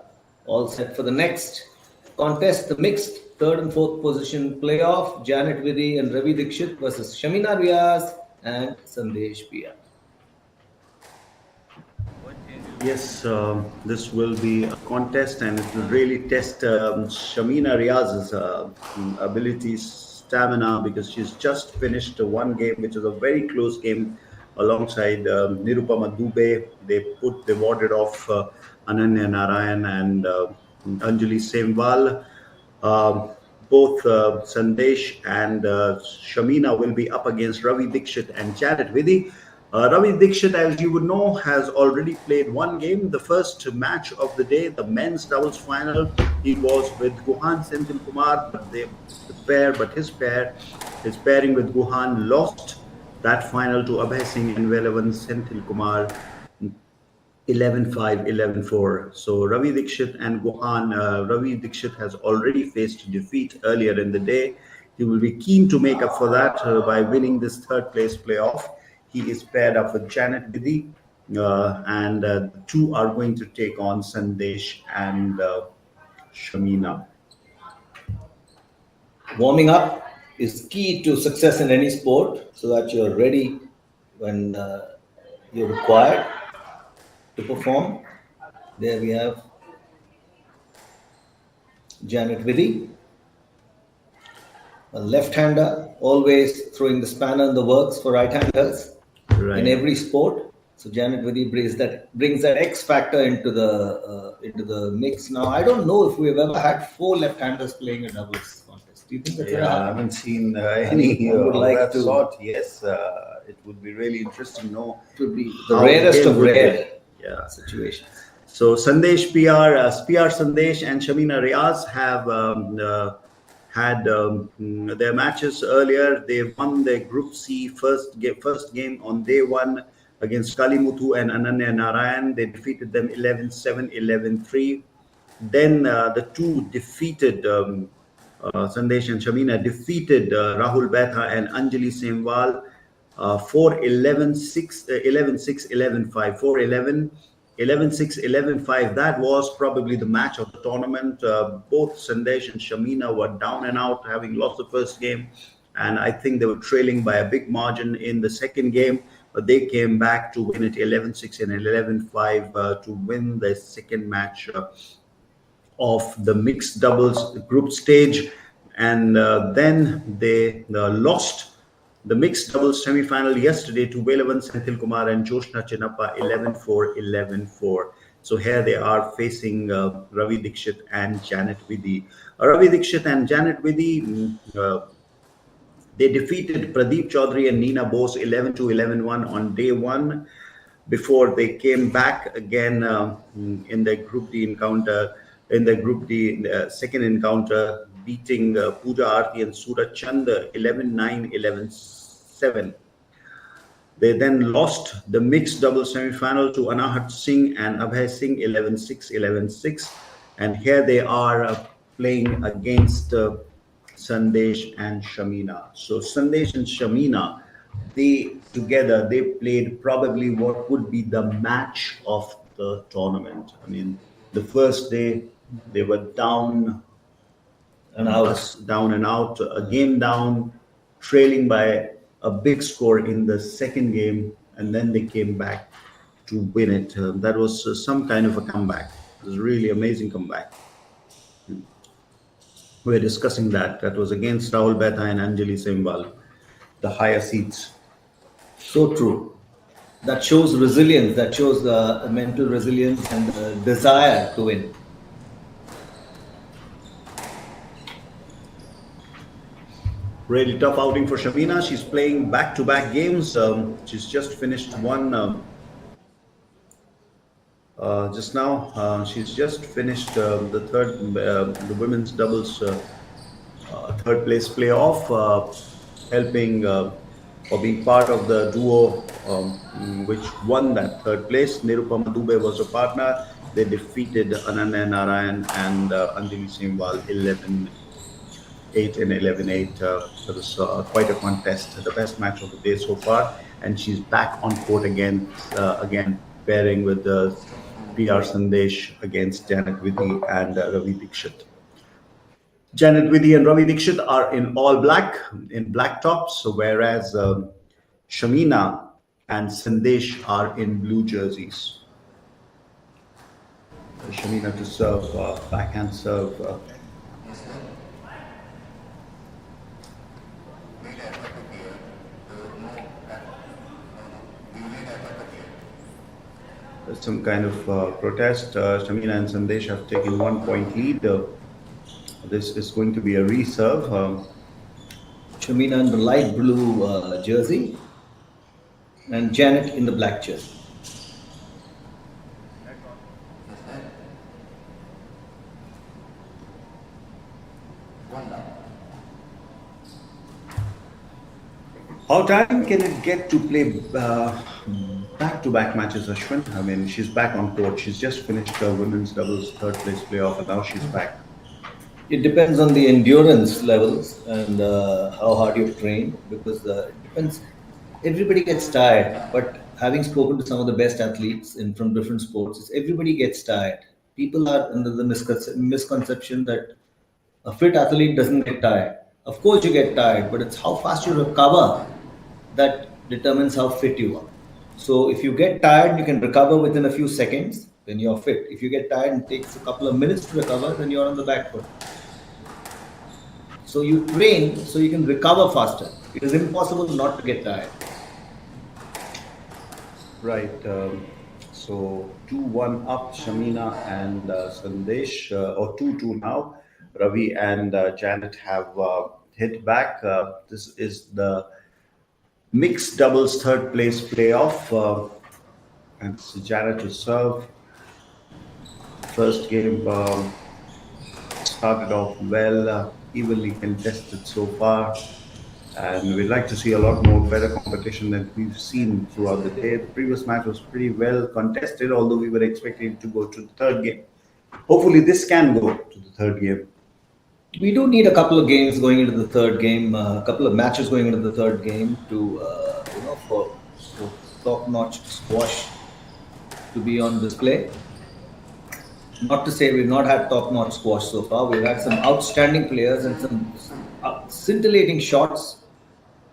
all set for the next contest, the mixed 3rd and 4th position playoff. Janet Vidhi and Ravi Dixit versus Shamina Riaz and Sandesh PR. Yes, this will be a contest, and it will really test Shamina Riaz's abilities, stamina, because she's just finished one game, which is a very close game alongside Nirupama Dubey. They warded off Ananya Narayan and Anjali Semwal. Um, both Sandesh and Shamina will be up against Ravi Dixit and Janet Vidhi. Ravi Dixit, as you would know, has already played one game, the first match of the day, the men's doubles final. He was with Guhan Senthil Kumar, but his pairing with Guhan lost that final to Abhay Singh and Velavan Senthil Kumar 11-5, 11-4. So Ravi Dixit has already faced defeat earlier in the day. He will be keen to make up for that by winning this third place playoff. He is paired up with Janet Vidhi, and the two are going to take on Sandesh and Shamina. Warming up is key to success in any sport so that you're ready when you're required to perform. There we have Janet Vidhi, a left-hander, always throwing the spanner in the works for right-handers in every sport. So Janet Vidhi brings that X factor into the mix. Now I don't know if we've ever had 4 left-handers playing a doubles contest. Do you think that's I haven't seen any would of like that to- sort. Yes, it would be really interesting to know. It would be the how rarest they of would rare Yeah. situations. So Sandesh PR Sandesh and Shamina Riaz have had their matches earlier. They won their Group C first game on day one against Kalimuthu and Ananya Narayan. They defeated them 11-7, 11-3. Then the two defeated Sandesh and Shamina defeated Rahul Betha and Anjali Semwal 4-11-6, 11-6, 11-5, 4-11. 11-6, 11-5. That was probably the match of the tournament. Both Sandesh and Shamina were down and out, having lost the first game. And I think they were trailing by a big margin in the second game. But they came back to win it 11-6 and 11-5 to win the second match of the mixed doubles group stage. And then they lost the mixed doubles semi-final yesterday to Velavan Senthil Kumar and Joshna Chinnappa 11-4, 11-4. So here they are facing Ravi Dixit and Janet Vidhi. Ravi Dixit and Janet Vidhi, they defeated Pradeep Chaudhary and Neena Bose 11-2, 11-1 on day one before they came back again in the Group D encounter. In the Group D second encounter, beating Pooja Aarti and Suraj Chand 11-9, 11-7. They then lost the mixed double semi-final to Anahat Singh and Abhay Singh 11-6, 11-6. And here they are playing against Sandesh and Shamina. So Sandesh and Shamina, they played probably what would be the match of the tournament. I mean, the first day they were down and out, a game down, trailing by a big score in the second game, and then they came back to win it. That was some kind of a comeback. It was a really amazing comeback. We're discussing that. That was against Rahul Betha and Anjali Semwal, the higher seats. So true. That shows resilience. That shows mental resilience and the desire to win. Really tough outing for Shamina. She's playing back-to-back games. She's just finished one just now. She's just finished the women's doubles third place playoff, helping or being part of the duo which won that third place. Nirupama Dubey was a partner. They defeated Ananya Narayan and Anjali Semwal 11-8 and 11-8. It was quite a contest, the best match of the day so far. And she's back on court again pairing with PR Sandesh against Janet Vidhi and Ravi Dixit. Janet Vidhi and Ravi Dixit are in all black, in black tops, whereas Shamina and Sandesh are in blue jerseys. Shamina to serve, backhand serve. some kind of protest. Shamina and Sandesh have taken 1 point lead. This is going to be a reserve. Shamina in the light blue jersey and Janet in the black jersey. First leg. One down. How time can it get to play back-to-back matches, Ashwin? I mean, she's back on court. She's just finished her women's doubles third place playoff, and now she's back. It depends on the endurance levels and how hard you've trained, because it depends. Everybody gets tired, but having spoken to some of the best athletes from different sports, everybody gets tired. People are under the misconception that a fit athlete doesn't get tired. Of course, you get tired, but it's how fast you recover that determines how fit you are. So, if you get tired, you can recover within a few seconds, then you're fit. If you get tired and it takes a couple of minutes to recover, then you're on the back foot. So, you train so you can recover faster. It is impossible not to get tired. Right. So 2-1 up, Shamina and Sandesh, or 2-2 now. Ravi and Janet have hit back. This is the mixed doubles third place playoff. And so Janet to serve. First game started off well, evenly contested so far. And we'd like to see a lot more better competition than we've seen throughout the day. The previous match was pretty well contested, although we were expecting it to go to the third game. Hopefully, this can go to the third game. We do need a couple of games going into the third game, a couple of matches going into the third game to, for top-notch squash to be on display. Not to say we've not had top-notch squash so far. We've had some outstanding players and some scintillating shots.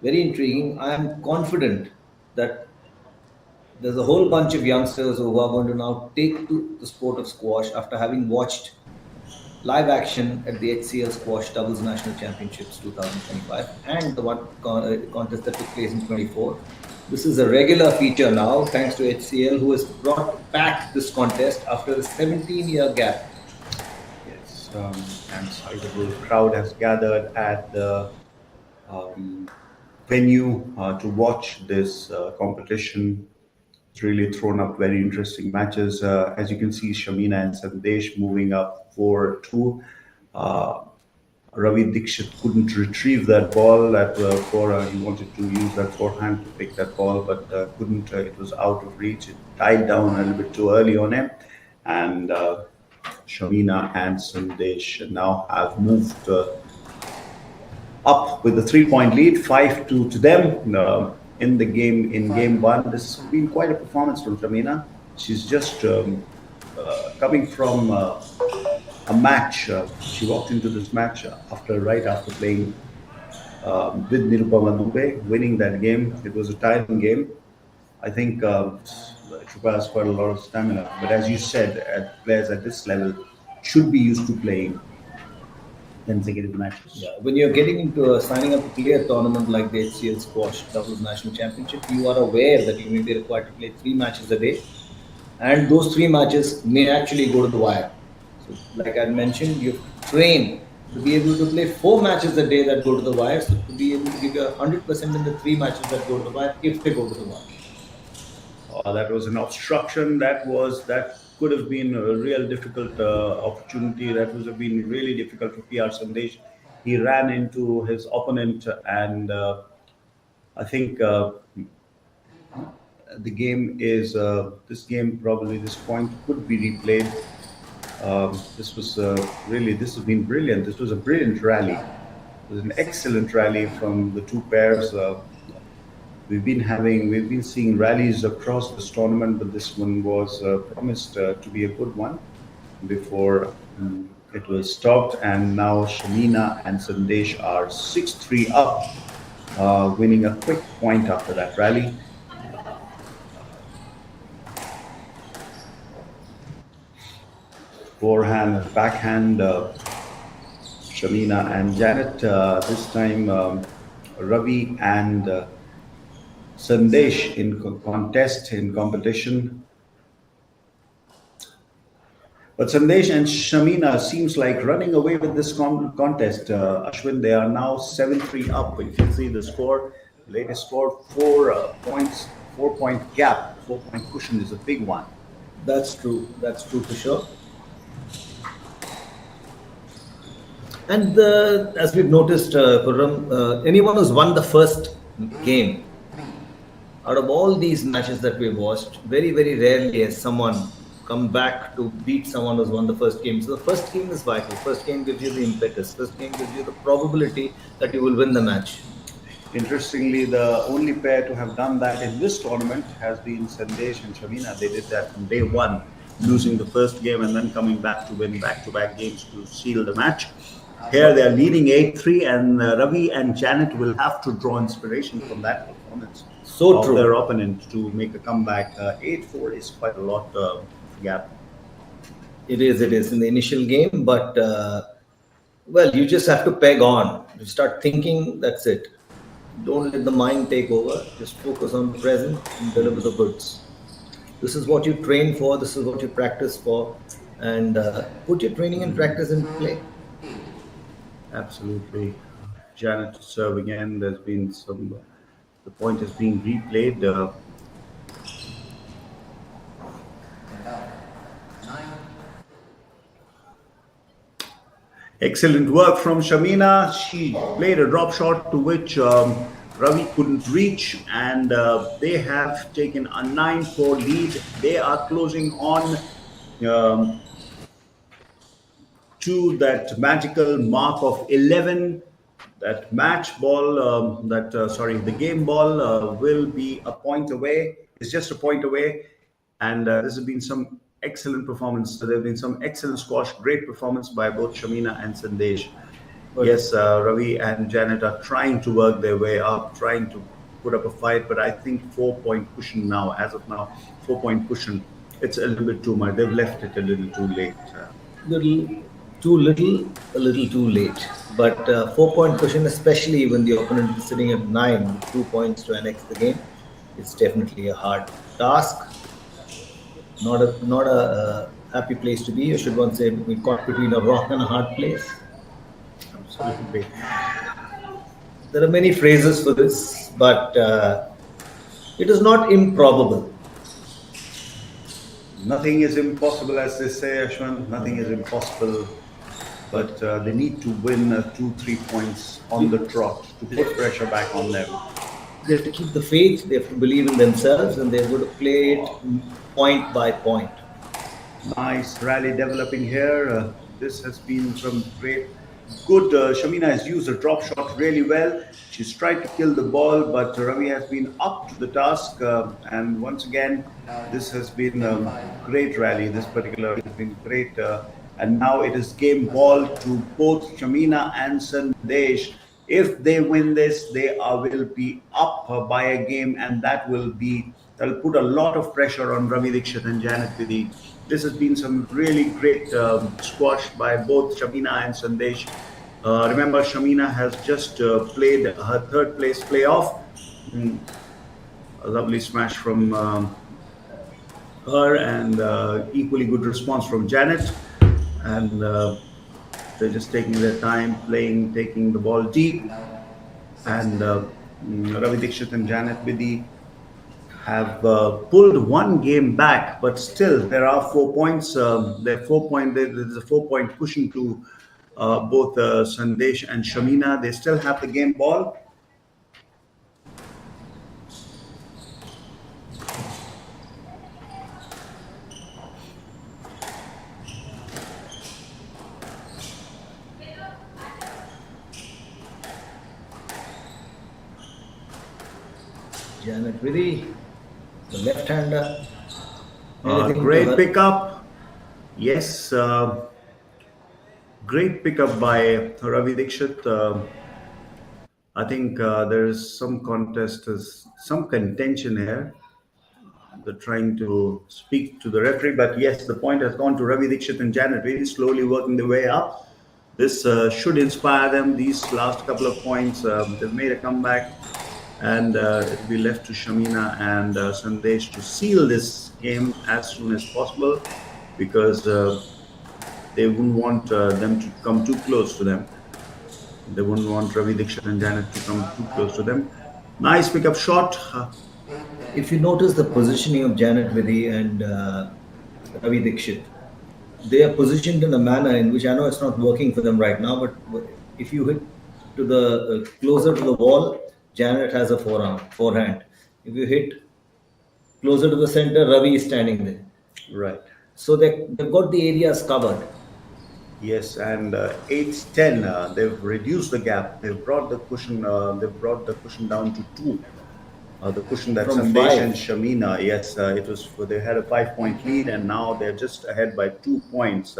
Very intriguing. I am confident that there's a whole bunch of youngsters who are going to now take to the sport of squash after having watched live action at the HCL Squash Doubles National Championships 2025 and the one contest that took place in 24. This is a regular feature now, thanks to HCL, who has brought back this contest after a 17-year gap. Yes, and sizable crowd has gathered at the venue to watch this competition. It's really thrown up very interesting matches. As you can see, Shamina and Sandesh moving up 4-2. Ravi Dixit couldn't retrieve that ball at he wanted to use that forehand to pick that ball, but couldn't. It was out of reach. It died down a little bit too early on him. And Shamina and Sandesh now have moved up with a 3-point lead, 5-2 to them in the game. In game one, this has been quite a performance from Shamina. She's just coming from a match. She walked into this match right after playing with Nirupama Dubey, winning that game. It was a tiring game. I think it requires quite a lot of stamina. But as you said, players at this level should be used to playing consecutive matches. Yeah, when you're getting into signing up to play a tournament like the HCL Squash Doubles National Championship, you are aware that you may be required to play 3 matches a day, and those 3 matches may actually go to the wire. So, like I mentioned, you train to be able to play 4 matches a day that go to the wire, so to be able to give you 100% in the 3 matches that go to the wire, if they go to the wire. That was an obstruction. That could have been a real difficult opportunity. That would have been really difficult for PR Sandesh. He ran into his opponent, and I think the game is this point could be replayed. This has been brilliant. This was a brilliant rally. It was an excellent rally from the two pairs. We've been seeing rallies across this tournament, but this one was promised to be a good one before it was stopped. And now Shamina and Sandesh are 6-3 up, winning a quick point after that rally. Forehand, backhand, Shamina and Janet. This time, Ravi and Sandesh in competition. But Sandesh and Shamina seems like running away with this contest. Ashwin, they are now 7-3 up. If you see the score, latest score, 4 points, 4 point gap, 4 point cushion is a big one. That's true. That's true for sure. And as we've noticed, Khurram, anyone who's won the first game, out of all these matches that we've watched, very, very rarely has someone come back to beat someone who's won the first game. So the first game is vital. First game gives you the impetus. First game gives you the probability that you will win the match. Interestingly, the only pair to have done that in this tournament has been Sandesh and Shamina. They did that from day one, losing the first game and then coming back to win back-to-back games to seal the match. Here they are leading 8-3, and Ravi and Janet will have to draw inspiration from that performance So of true. their opponent to make a comeback. 8-4 is quite a lot gap. It is in the initial game, but well, you just have to peg on. You start thinking, that's it. Don't let the mind take over. Just focus on the present and deliver the goods. This is what you train for, this is what you practice for, and put your training and practice in play. Absolutely. Janet to serve again. There's been some. The point is being replayed. Excellent work from Shamina. She played a drop shot to which Ravi couldn't reach, and they have taken a 9-4 lead. They are closing on um, to that magical mark of 11. That match ball, the game ball will be a point away. It's just a point away, and this has been some excellent performance. There have been some excellent squash, great performance by both Shamina and Sandesh. Yes, Ravi and Janet are trying to work their way up, trying to put up a fight, but I think 4 point cushion now, as of now, 4 point cushion, it's a little bit too much. They've left it a little too late. Little too little, a little too late. But 4 point cushion, especially when the opponent is sitting at 9 with 2 points to annex the game, it's definitely a hard task. Not a happy place to be. You should once say we caught between a rock and a hard place. Absolutely. There are many phrases for this, but it is not improbable. Nothing is impossible, as they say, Ashwin. Nothing is impossible. But they need to win 2-3 points on the trot to put pressure back on them. They have to keep the faith, they have to believe in themselves, and they're going to play it point by point. Nice rally developing here. This has been some good. Shamina has used a drop shot really well. She's tried to kill the ball, but Ravi has been up to the task. And once again, this has been a great rally. This particular has been great. And now it is game ball to both Shamina and Sandesh. If they win this, they will be up by a game, and that'll put a lot of pressure on Ravi Dixit and Janet Vidhi. This has been some really great squash by both Shamina and Sandesh. Remember, Shamina has just played her third place playoff. A lovely smash from her, and equally good response from Janet. And they're just taking their time, playing, taking the ball deep. And Ravi Dixit and Janet Vidhi have pulled one game back, but still there are 4 points. There's a 4 point cushion to both Sandesh and Shamina. They still have the game ball. Janet Vidhi, the left-hander. Great pickup. Yes, great pickup by Ravi Dixit. I think there's some contest, some contention here. They're trying to speak to the referee, but yes, the point has gone to Ravi Dixit and Janet, very slowly working their way up. This should inspire them. These last couple of points, they've made a comeback, and it'll be left to Shamina and Sandesh to seal this game as soon as possible, because they wouldn't want them to come too close to them. They wouldn't want Ravi Dixit and Janet to come too close to them. Nice pickup shot. If you notice the positioning of Janet Vidhi and Ravi Dixit, they are positioned in a manner in which I know it's not working for them right now, but if you hit to the closer to the wall, Janet has a forehand. If you hit closer to the center, Ravi is standing there. Right. So they've got the areas covered. Yes, and 8-10. They've reduced the gap. They've brought the cushion. They've brought the cushion down to 2. The cushion that From Sandesh 5. and Shamina. Yes, it was. They had a 5-point lead, and now they're just ahead by 2 points.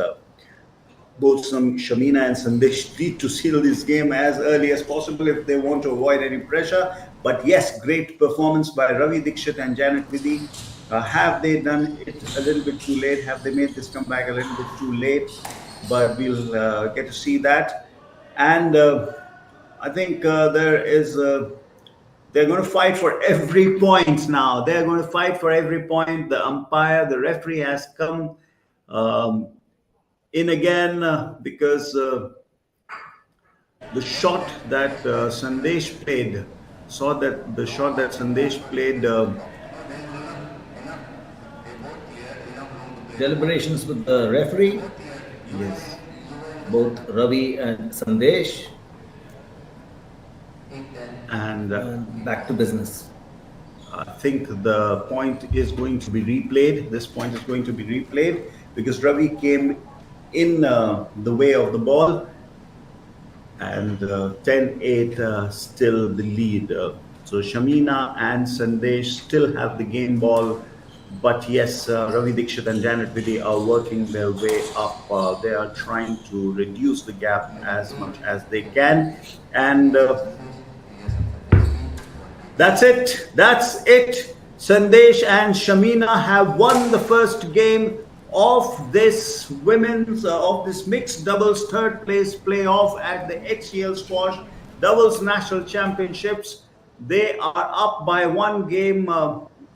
Both Shamina and Sandesh need to seal this game as early as possible if they want to avoid any pressure. But yes, great performance by Ravi Dixit and Janet Vidhi. Have they done it a little bit too late? Have they made this comeback a little bit too late? But we'll get to see that. And I think there is. They're going to fight for every point now. They're going to fight for every point. The umpire, the referee has come in again because the shot that Sandesh played, saw that the shot that Sandesh played. Deliberations with the referee, Yes. both Ravi and Sandesh, And and back to business. I think the point is going to be replayed. This point is going to be replayed because Ravi came in the way of the ball, and 10-8 still the lead. So Shamina and Sandesh still have the game ball, but yes, Ravi Dixit and Janet Vidhi are working their way up. They are trying to reduce the gap as much as they can, and that's it. That's it. Sandesh and Shamina have won the first game of this of this mixed doubles third place playoff at the HCL Squash Doubles National Championships. They are up by 1 game.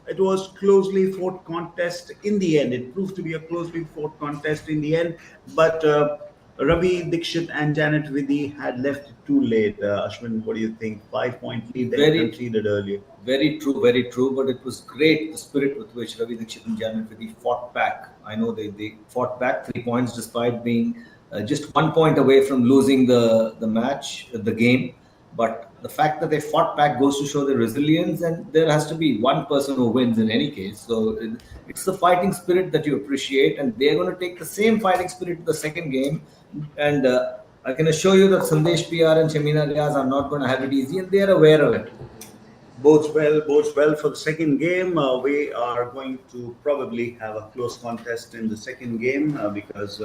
It was closely fought contest in the end. It proved to be a closely fought contest in the end, but Ravi Dixit and Janet Vidhi had left it too late. Ashwin, what do you think? 5-point lead they conceded earlier. Very true, very true. But it was great, the spirit with which Ravi Dixit and Janet Vidhi fought back. I know they fought back 3 points despite being just 1 point away from losing the match, the game. But the fact that they fought back goes to show their resilience, and there has to be one person who wins in any case. So it's the fighting spirit that you appreciate, and they're going to take the same fighting spirit to the second game. And I can assure you that Sandesh PR and Shamina Riaz are not going to have it easy, and they are aware of it. Bodes well for the second game. We are going to probably have a close contest in the second game because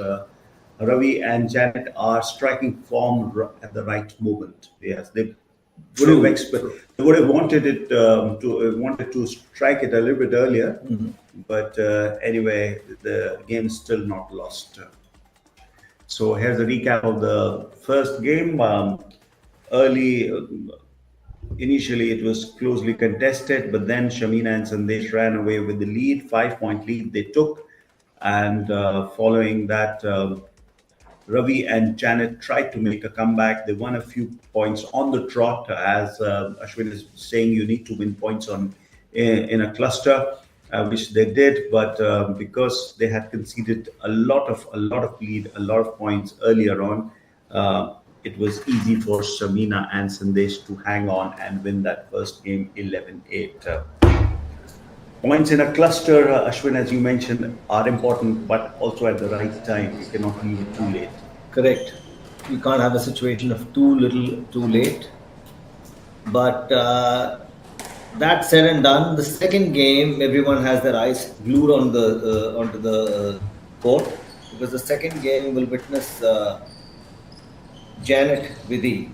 Ravi and Janet are striking form at the right moment. Yes, they would have wanted it wanted to strike it a little bit earlier, but anyway, the game is still not lost. So here's a recap of the first game. Initially, it was closely contested, but then Shamina and Sandesh ran away with the lead, 5-point lead they took. And following that, Ravi and Janet tried to make a comeback. They won a few points on the trot. As Ashwin is saying, you need to win points in a cluster, which they did. But because they had conceded a lot of lead, a lot of points earlier on, it was easy for Shamina and Sandesh to hang on and win that first game 11-8. Points in a cluster, Ashwin, as you mentioned, are important, but also at the right time. You cannot leave it too late. Correct. You can't have a situation of too little, too late. But that said and done, the second game, everyone has their eyes glued on onto the court, because the second game will witness Janet Vidhi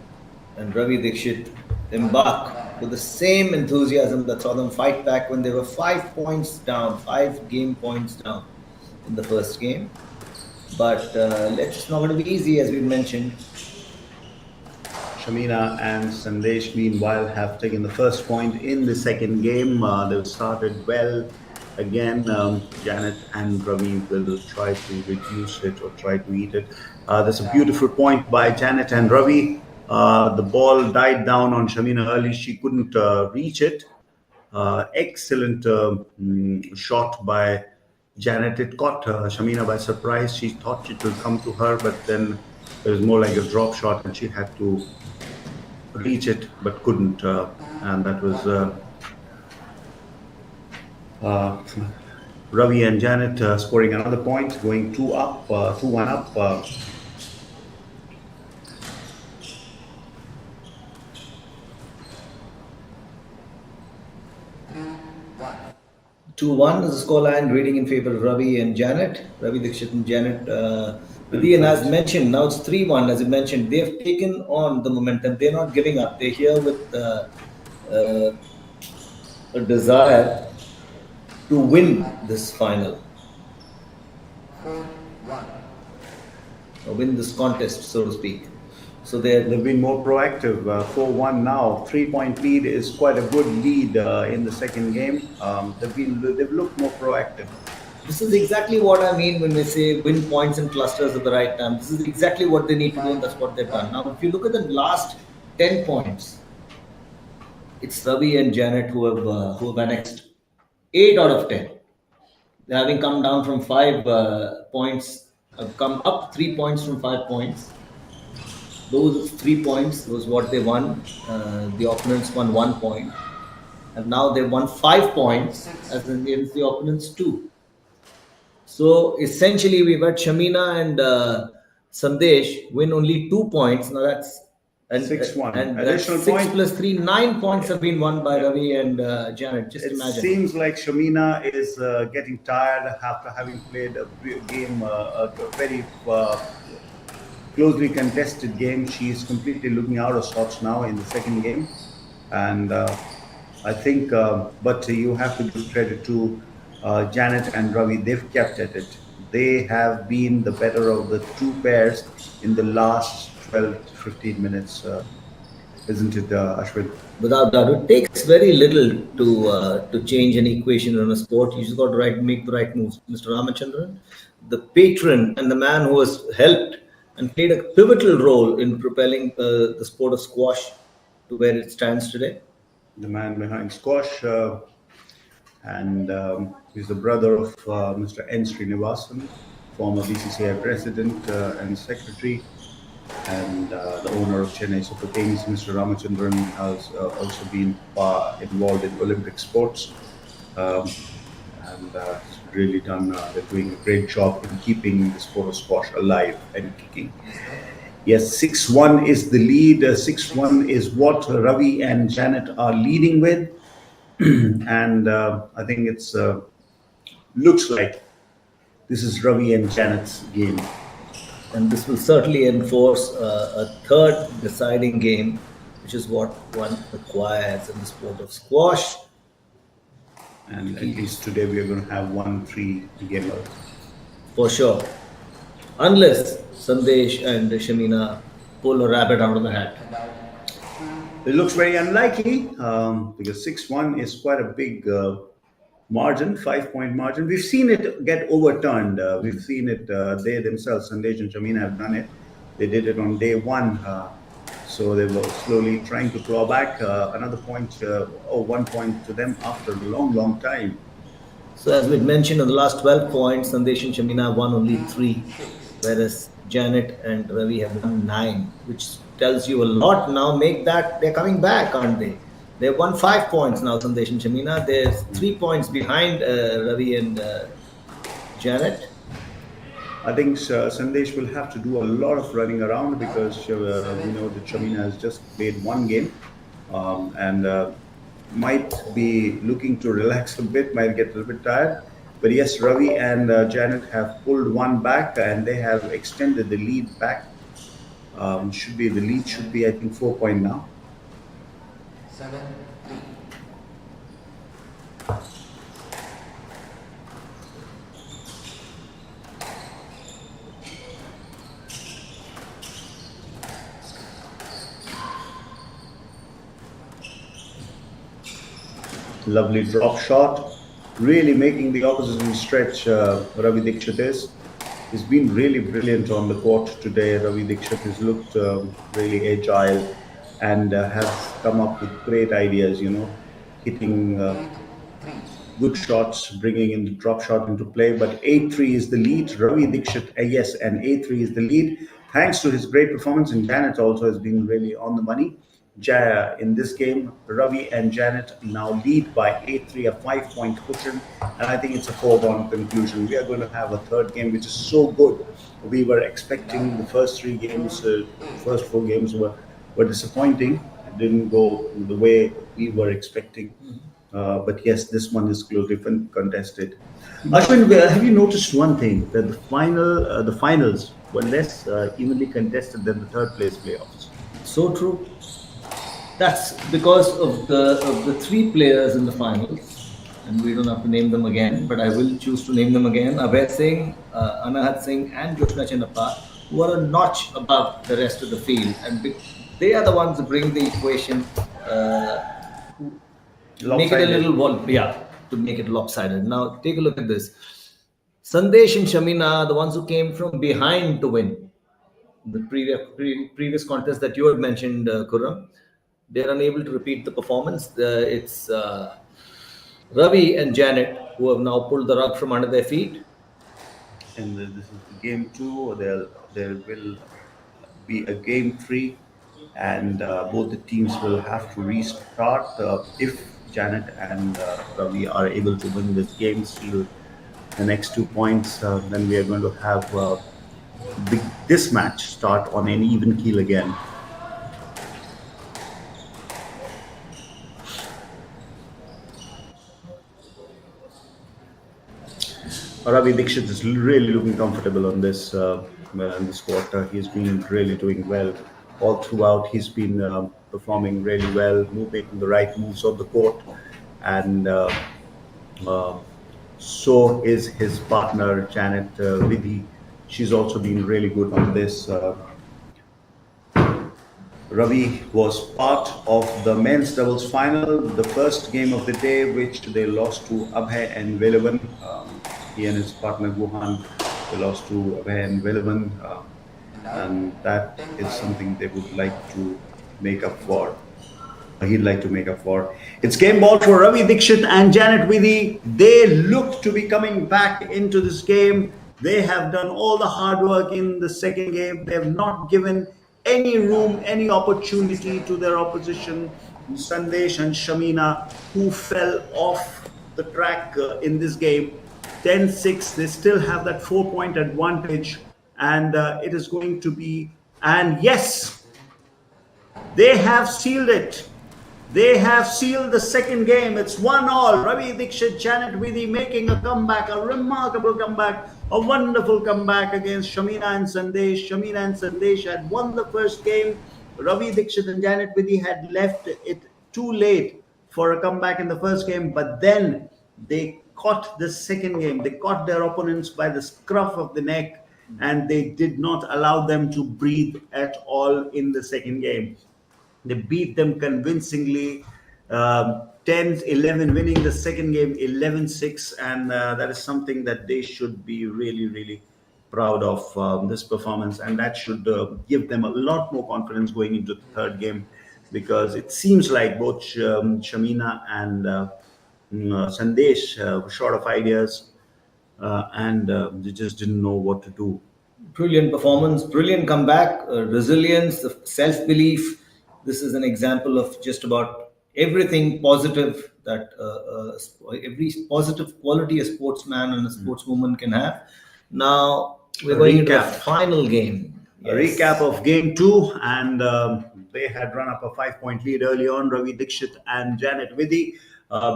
and Ravi Dixit embark with the same enthusiasm that saw them fight back when they were 5 points down, 5 game points down in the first game. But it's not going to be easy, as we mentioned. Shamina and Sandesh, meanwhile, have taken the first point in the second game. They've started well. again, Janet and Ravi will try to reduce it or try to eat it. That's a beautiful point by Janet and Ravi. The ball died down on Shamina early. She couldn't reach it. Excellent shot by Janet. It caught Shamina by surprise. She thought it would come to her, but then it was more like a drop shot, and she had to reach it but couldn't. And that was Ravi and Janet scoring another point, going 2-1 up. 2-1 is the scoreline, reading in favor of Ravi and Janet. Ravi Dixit and Janet. And as mentioned, now it's 3-1. As you mentioned, they have taken on the momentum. They're not giving up. They're here with a desire to win this final, or win this contest, so to speak. So they've been more proactive. 4-1 now. 3-point lead is quite a good lead in the second game. They've looked more proactive. This is exactly what I mean when we say win points in clusters at the right time. This is exactly what they need to do, and that's what they've done. Now, if you look at the last 10 points, it's Ravi and Janet who have annexed 8 out of 10. They're having come down from 5 points, have come up 3 points from 5 points. Those 3 points was what they won. The opponents won 1 point, and now they won 5 points as against the opponents 2. So essentially, we've had Shamina and Sandesh win only 2 points. Now that's 6-1. and Additional that's 6 point. plus 3, 9 points have been won by Ravi and Janet. Just It imagine. seems like Shamina is getting tired after having played a game, a very closely contested game. She is completely looking out of sorts now in the second game, and I think, but you have to give credit to Janet and Ravi. They've kept at it. They have been the better of the 2 pairs in the last 12-15 minutes, isn't it, Ashwin? Without doubt, it takes very little to change an equation in a sport. You just got to make the right moves. Mr. Ramachandran, the patron and the man who has helped and played a pivotal role in propelling the sport of squash to where it stands today. The man behind squash, and he's the brother of Mr. N. Srinivasan, former BCCI president and secretary, and the owner of Chennai Super Kings. Mr. Ramachandran has also been involved in Olympic sports, and really done. They're doing a great job in keeping the sport of squash alive and kicking. Yes, 6-1 is the lead. 6-1 is what Ravi and Janet are leading with, and I think it's looks like this is Ravi and Janet's game. And this will certainly enforce a third deciding game, which is what one requires in the sport of squash. And at least today we are going to have 1-3 gamer. For sure. Unless Sandesh and Shamina pull a rabbit out of the hat. It looks very unlikely because 6-1 is quite a big margin, 5-point margin. We've seen it get overturned. We've seen it, they themselves, Sandesh and Shamina have done it. They did it on day 1. So they were slowly trying to claw back another point, 1 point to them after a long, long time. So as we mentioned, in the last 12 points, Sandesh and Shamina have won only 3, whereas Janet and Ravi have won 9, which tells you a lot. Now make that, they're coming back, aren't they? They've won 5 points now, Sandesh and Shamina. There's 3 points behind Ravi and Janet. I think Sandesh will have to do a lot of running around because we know that Shamina has just played 1 game and might be looking to relax a bit, might get a little bit tired. But yes, Ravi and Janet have pulled 1 back and they have extended the lead back. The lead should be, I think, 4 point now. 7-3. Lovely drop shot. really making the opposition stretch. Ravi Dikshit is. He's been really brilliant on the court today. Ravi Dikshit has looked really agile and has come up with great ideas. Hitting good shots, bringing in the drop shot into play. But 8-3 is the lead. Ravi Dikshit, yes, and 8-3 is the lead. Thanks to his great performance, and Janet also has been really on the money. In this game, Ravi and Janet now lead by 8-3, a 5-point cushion, and I think it's a foregone conclusion. We are going to have a third game, which is so good. We were expecting the first three games, first four games were disappointing. It didn't go the way we were expecting. But yes, this one is closely contested. Ashwin, have you noticed one thing that the finals were less evenly contested than the third place playoffs? So true. That's because of the three players in the finals, and we don't have to name them again, but I will choose to name them again: Abhay Singh, Anahat Singh, and Joshna Chinnappa, who are a notch above the rest of the field, and they are the ones who bring the equation. Make it a little to make it lopsided. Now take a look at this. Sandesh and Shamina, the ones who came from behind to win the previous contest that you had mentioned, Khurram, they're unable to repeat the performance. It's Ravi and Janet who have now pulled the rug from under their feet. And this is the game two. There will be a game three, and both the teams will have to restart. If Janet and Ravi are able to win this game, steal the next 2 points, then we are going to have this match start on an even keel again. Ravi Dikshit is really looking comfortable on this in this quarter. He's been really doing well all throughout. He's been performing really well, making the right moves on the court, and so is his partner Janet Vidhi. She's also been really good on this. Ravi was part of the men's doubles final, the first game of the day, which they lost to Abhay and Velavan. He and his partner Guhan, they lost to Abhay and Velavan, and that is something they would like to make up for. He'd like to make up for. It's game ball for Ravi Dikshit and Janet Vidhi. They look to be coming back into this game. They have done all the hard work in the second game. They have not given any room, any opportunity to their opposition, Sandesh and Shamina, who fell off the track in this game. 10-6, they still have that 4-point advantage, and it is going to be, and yes, they have sealed it. They have sealed the second game. It's 1-1. Ravi Dikshit, Janet Vidhi making a comeback, a remarkable comeback, a wonderful comeback against Shamina and Sandesh. Shamina and Sandesh had won the first game. Ravi Dikshit and Janet Vidhi had left it too late for a comeback in the first game, but then they caught the second game. They caught their opponents by the scruff of the neck, and they did not allow them to breathe at all in the second game. They beat them convincingly, 10-11, winning the second game 11-6, and that is something that they should be really, really proud of, this performance, and that should give them a lot more confidence going into the third game, because it seems like both Shamina and Sandesh were short of ideas, and they just didn't know what to do. Brilliant performance, brilliant comeback, resilience, self-belief. This is an example of just about everything positive that every positive quality a sportsman and a sportswoman can have. Now we're going into the final game. A recap of game two, and they had run up a 5-point lead early on, Ravi Dikshit and Janet Vidhi,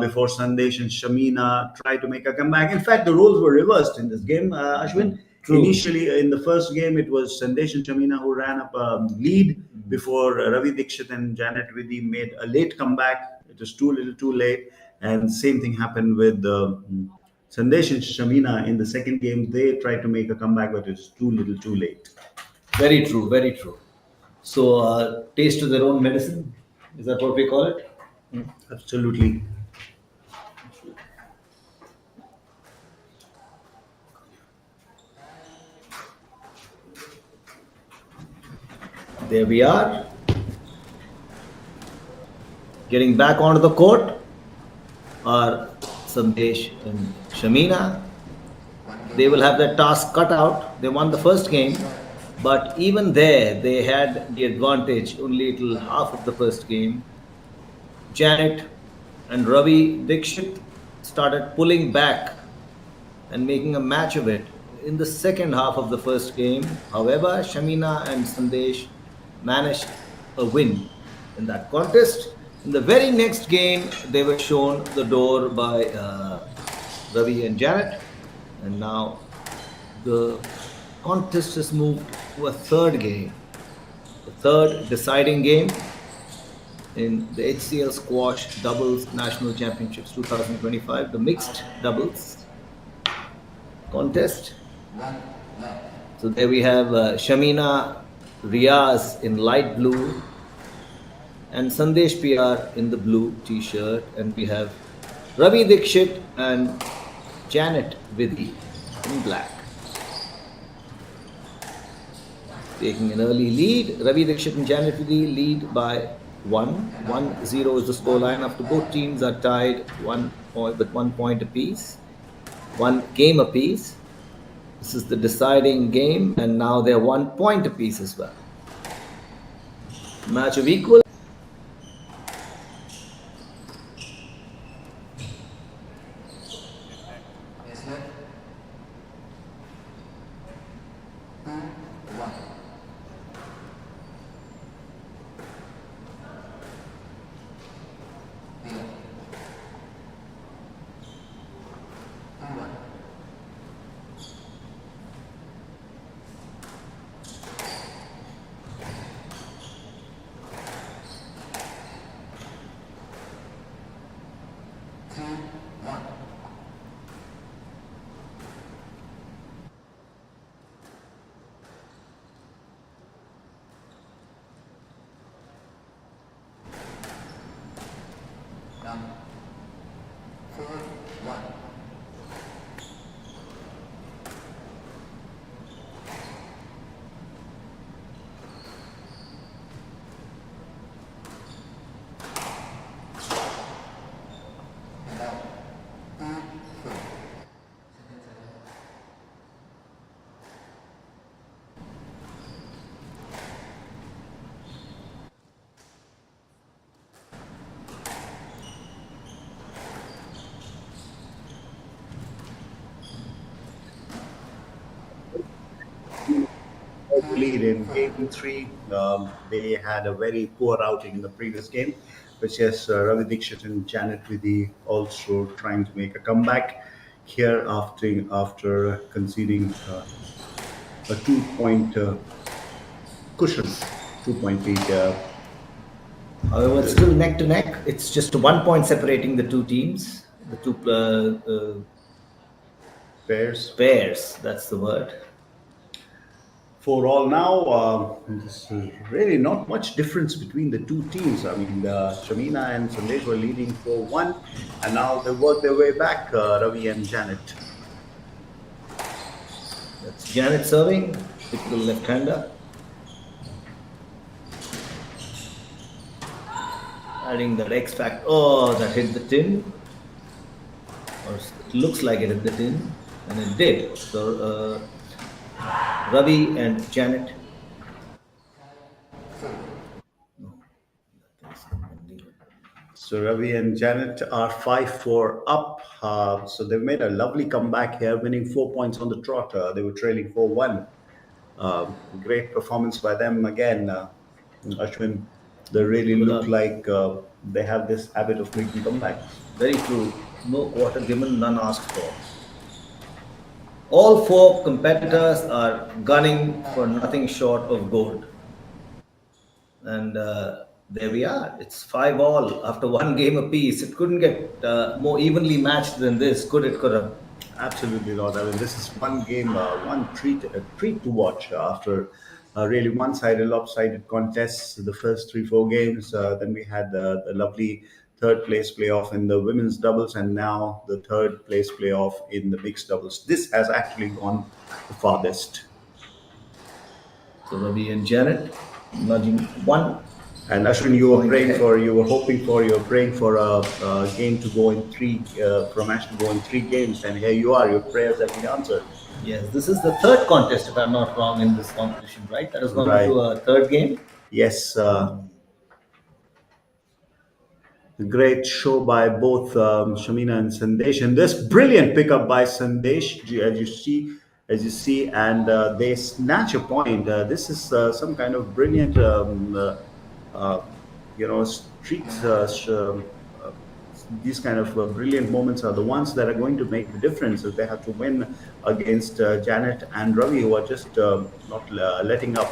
before Sandesh and Shamina tried to make a comeback. In fact, the roles were reversed in this game, Ashwin. True. Initially, in the first game, it was Sandesh and Shamina who ran up a lead before Ravi Dikshit and Janet Vidhi made a late comeback. It was too little too late. And same thing happened with Sandesh and Shamina in the second game. They tried to make a comeback, but it was too little too late. Very true, very true. So, taste of their own medicine. Is that what we call it? Absolutely. there we are. Getting back onto the court are Sandesh and Shamina. They will have their task cut out. They won the first game, but even there, they had the advantage only till half of the first game. Janet and Ravi Dikshit started pulling back and making a match of it in the second half of the first game. However, Shamina and Sandesh managed a win in that contest. In the very next game, they were shown the door by Ravi and Janet, and now the contest has moved to a third game, the third deciding game in the HCL Squash Doubles National Championships 2025, the mixed doubles contest. So there we have Shamina Riaz in light blue and Sandesh PR in the blue t-shirt, and we have Ravi Dikshit and Janet Vidhi in black. Taking an early lead, Ravi Dikshit and Janet Vidhi lead by 1-0 is the scoreline after both teams are tied 1 point with 1 point apiece, 1 game apiece. This is the deciding game, and now they're 1 point apiece as well. Match of equal. Yes, sir. 2-1. Deal. 2-1. Number 4-1. Now 2-4. Lead in game three. They had a very poor outing in the previous game, which is Ravi Dikshit and Janet Vidhi also trying to make a comeback here after conceding a 2 point cushion, 2 point lead. However, it's still neck to neck. It's just 1 point separating the two teams, the two pairs. That's the word. For all now, there's really not much difference between the two teams. I mean, Shamina and Sandesh were leading 4-1, and now they work their way back, Ravi and Janet. That's Janet serving, typical left-hander. Adding that X factor. Oh, that hit the tin. Or it looks like it hit the tin, and it did. So Ravi and Janet. So Ravi and Janet are 5-4 up. So they've made a lovely comeback here, winning 4 points on the trot. They were trailing 4-1. Great performance by them again. Ashwin, they really look like they have this habit of making comebacks. Very true. No quarter given, none asked for. All four competitors are gunning for nothing short of gold. And there we are. It's 5-all after 1 game apiece. It couldn't get more evenly matched than this, could it, Khurram? Absolutely not. I mean, this is one game, one treat to watch after really one-sided, lopsided contests. The first 3-4 games. Then we had the lovely third place playoff in the women's doubles, and now the third place playoff in the mixed doubles. This has actually gone the farthest. So Ravi and Janet nudging one. And Ashwin, you were Going praying ahead. for, you were hoping for, you were praying for a game to go in three, for a match to go in 3 games, and here you are. Your prayers have been answered. Yes, this is the third contest, if I'm not wrong, in this competition, right? That has gone into Right. a third game. Yes. Great show by both Shamina and Sandesh, and this brilliant pickup by Sandesh, as you see, and they snatch a point. This is some kind of brilliant, uh, streaks. These kind of brilliant moments are the ones that are going to make the difference if they have to win against Janet and Ravi, who are just not letting up.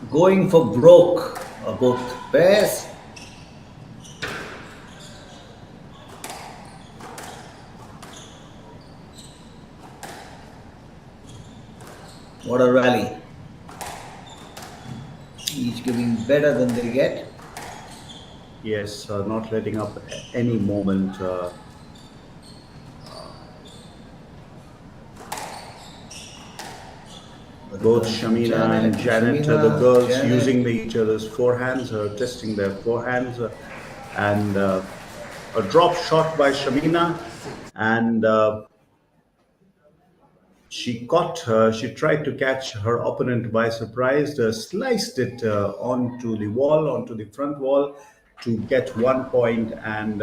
Going for broke, both pairs. What a rally. Each giving better than they get. Yes, not letting up any moment. Both Shamina and Janet, the girls, Janet. using each other's forehands, testing their forehands, and a drop shot by Shamina, and she tried to catch her opponent by surprise, sliced it onto the wall, onto the front wall, to get 1 point and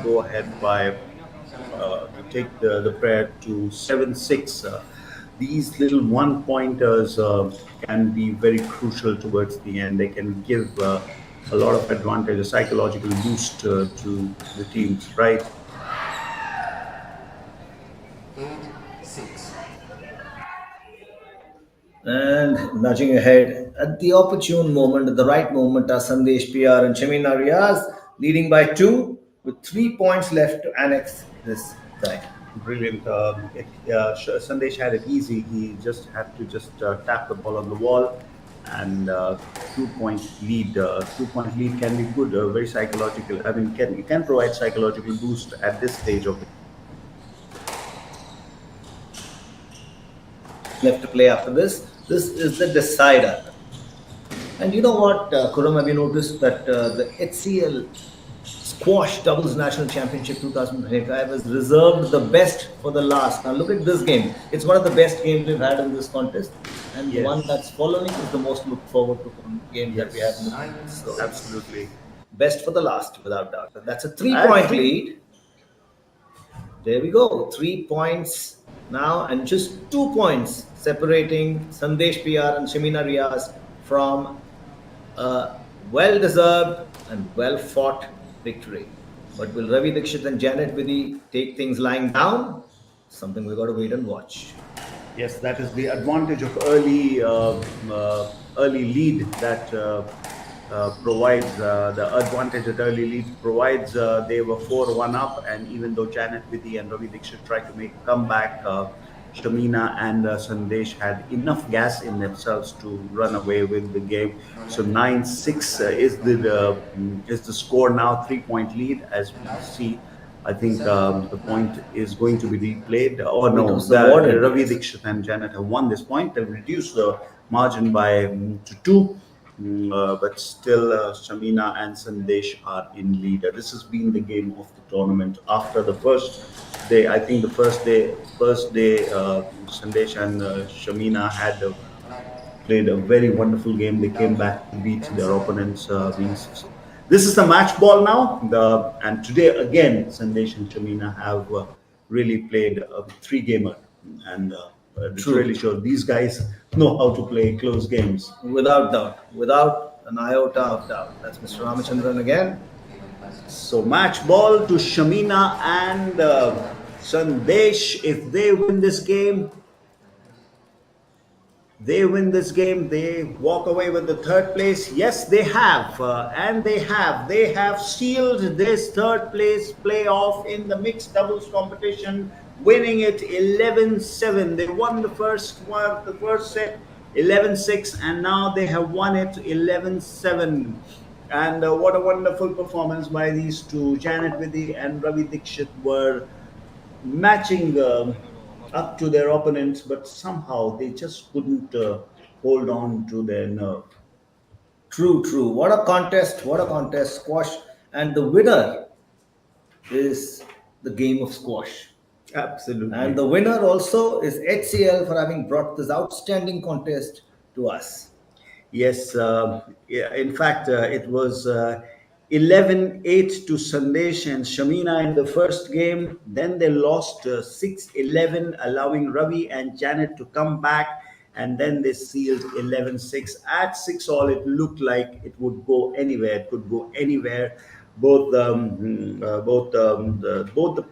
go ahead by to take the pair to 7-6. These little one pointers can be very crucial towards the end. They can give a lot of advantage, a psychological boost to the teams, right? 8-6. And nudging ahead at the opportune moment, at the right moment, are Sandesh PR and Shamina Riaz leading by 2 with 3 points left to annex this tie. Brilliant. Sandesh had it easy. He just had to tap the ball on the wall, and 2 point lead. 2 point lead can be good. Very psychological. I mean, can provide psychological boost at this stage of the. Left to play after this. This is the decider. And you know what, Kuram, have you noticed that the HCL Squash Doubles National Championship 2025 has reserved the best for the last. Now look at this game. It's one of the best games we've had in this contest. And the Yes. one that's following is the most looked forward to game that we have in the Yes. contest. So Absolutely. best for the last, without doubt. And that's a I 3 point think- lead. There we go. 3 points now, and just 2 points separating Sandesh PR and Shamina Riaz from a well deserved and well fought victory. But will Ravi Dixit and Janet Vidhi take things lying down? Something we've got to wait and watch. Yes, that is the advantage of early lead that provides the advantage that early lead provides. They were 4-1 up, and even though Janet Vidhi and Ravi Dixit tried to make a comeback, Shamina and Sandesh had enough gas in themselves to run away with the game. So 9-6 is the score now. 3 point lead, as we see. I think the point is going to be replayed. Oh no, was awarded. Ravi Dixit and Janet have won this point. They've reduced the margin by to 2. But still, Shamina and Sandesh are in lead. This has been the game of the tournament. After the first day, I think the first day, Sandesh and Shamina had played a very wonderful game. They came back to beat their opponents. This is the match ball now. And today again, Sandesh and Shamina have really played a 3-gamer, and it True. really shows these guys know how to play close games. Without doubt. Without an iota of doubt. That's Mr. Ramachandran again. So match ball to Shamina and Sandesh. If they win this game, they walk away with the third place. Yes, they have, and they have sealed this third place playoff in the mixed doubles competition, winning it 11-7. They won the first set 11-6, and now they have won it 11-7. And what a wonderful performance by these two. Janet Vidhi and Ravi Dikshit were matching up to their opponents, but somehow they just couldn't hold on to their nerve. True, true. What a contest! What a contest! Squash, and the winner is the game of squash. And Absolutely. the winner also is HCL for having brought this outstanding contest to us. Yes, yeah, in fact, it was 11-8 to Sandesh and Shamina in the first game. Then they lost 6-11, allowing Ravi and Janet to come back. And then they sealed 11-6. At 6 all, it looked like it would go anywhere. It could go anywhere. Both the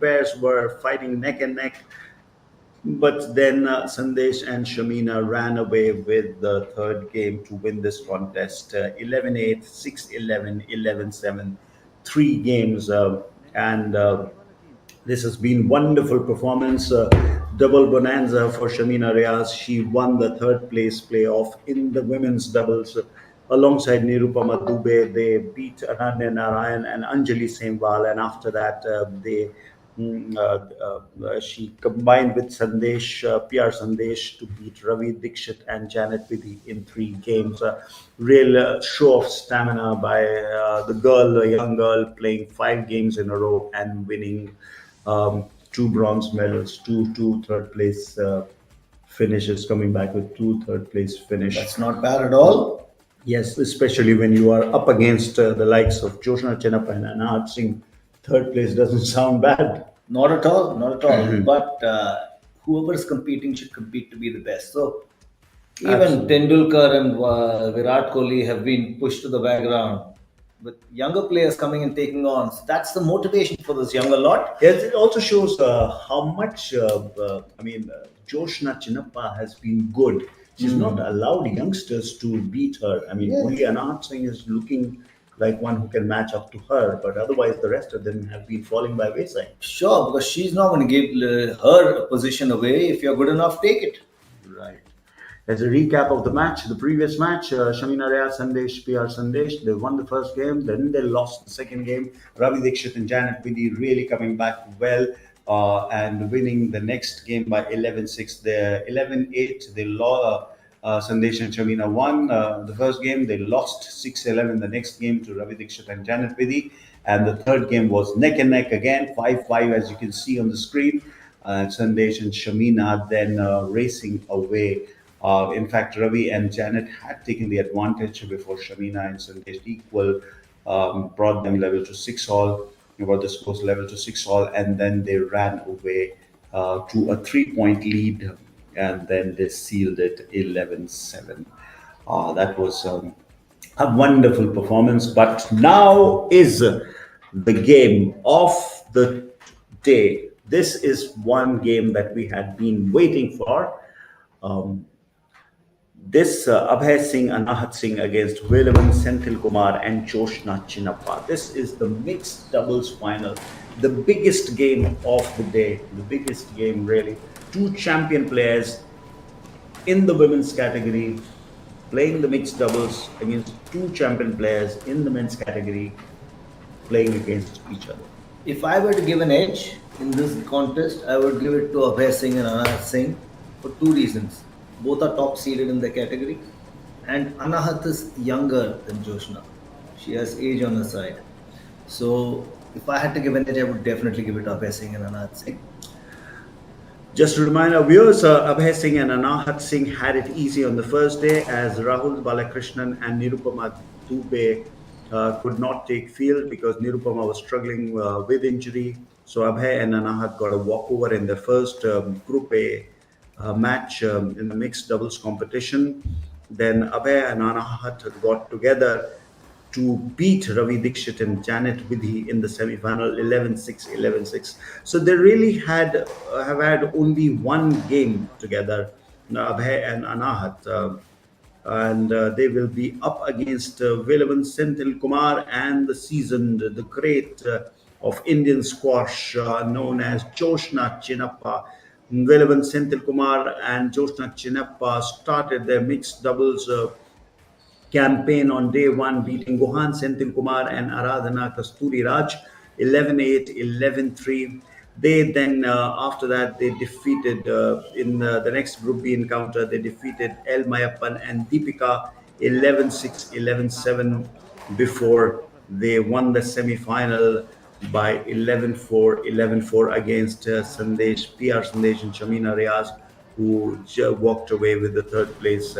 pairs were fighting neck and neck, but then Sandesh and Shamina ran away with the third game to win this contest 11-8, 6-11, 11-7, three games. And This has been wonderful performance. Double bonanza for Shamina Riaz. She won the third place playoff in the women's doubles alongside Nirupama Dubey. They beat Ananya Narayan and Anjali Sembal, and after that she combined with Sandesh, PR Sandesh, to beat Ravi Dikshit and Janet Vidhi in three games. Real show of stamina by the girl, a young girl, playing 5 games in a row and winning two bronze medals, two third place finishes, coming back with two third place finish. That's not bad at all. Yes, especially when you are up against the likes of Joshna Chenappa and Anand Singh. Third place doesn't sound bad. Not at all, not at all. But whoever is competing should compete to be the best. So even Absolutely. Tendulkar and Virat Kohli have been pushed to the background, with younger players coming and taking on. So that's the motivation for this younger lot. Yes, it also shows how much, Joshna Chinappa has been good. She's not allowed youngsters to beat her. I mean, Yes. only Anand Singh is looking like one who can match up to her, but otherwise the rest of them have been falling by wayside. Sure, because she's not going to give her position away. If you're good enough, take it. Right. As a recap of the match, the previous match, Shamina Raya, Sandesh, PR Sandesh, they won the first game, then they lost the second game. Ravi Dikshit and Janet Vidhi really coming back well and winning the next game by 11-6. The 11-8, they lost. Sandesh and Shamina won the first game. They lost 6-11 the next game to Ravi Dikshit and Janet Vidhi. And the third game was neck and neck again, 5-5, as you can see on the screen. Sandesh and Shamina then racing away. In fact, Ravi and Janet had taken the advantage before Shamina and Sandesh equal, brought them level to 6 all, brought the scores level to 6 all, and then they ran away to a 3 point lead, and then they sealed it 11-7. That was a wonderful performance. But now is the game of the day. This is one game that we had been waiting for. This Abhay Singh, Anahat Singh against Velavan Senthil Kumar and Joshna Chinappa. This is the mixed doubles final, the biggest game of the day, the biggest game really. Two champion players in the women's category playing the mixed doubles against two champion players in the men's category playing against each other. If I were to give an edge in this contest, I would give it to Abhay Singh and Anahat Singh for two reasons. Both are top seeded in the category, and Anahat is younger than Joshna. She has age on her side. So, if I had to give an edge, I would definitely give it to Abhay Singh and Anahat Singh. Just to remind our viewers, Abhay Singh and Anahat Singh had it easy on the first day as Rahul Balakrishnan and Nirupama Dubey could not take field because Nirupama was struggling with injury. So Abhay and Anahat got a walkover in their first Group A match in the mixed doubles competition. Then Abhay and Anahat got together to beat Ravi Dikshit and Janet Vidhi in the semi-final 11-6, 11-6. So they really have had only one game together, Abhay and Anahat. They will be up against Velavan Senthil Kumar and the seasoned, the great of Indian squash known as Joshna Chinappa. Velavan Senthil Kumar and Joshna Chinappa started their mixed doubles campaign on day one, beating Gohan Senthil Kumar and Aradhana Kasturi Raj 11-8, 11-3. They then, after that, they defeated, in the next Group B encounter, they defeated El Mayappan and Deepika 11-6, 11-7 before they won the semi-final by 11-4, 11-4 against Sandesh, PR Sandesh and Shamina Riaz, who walked away with the third place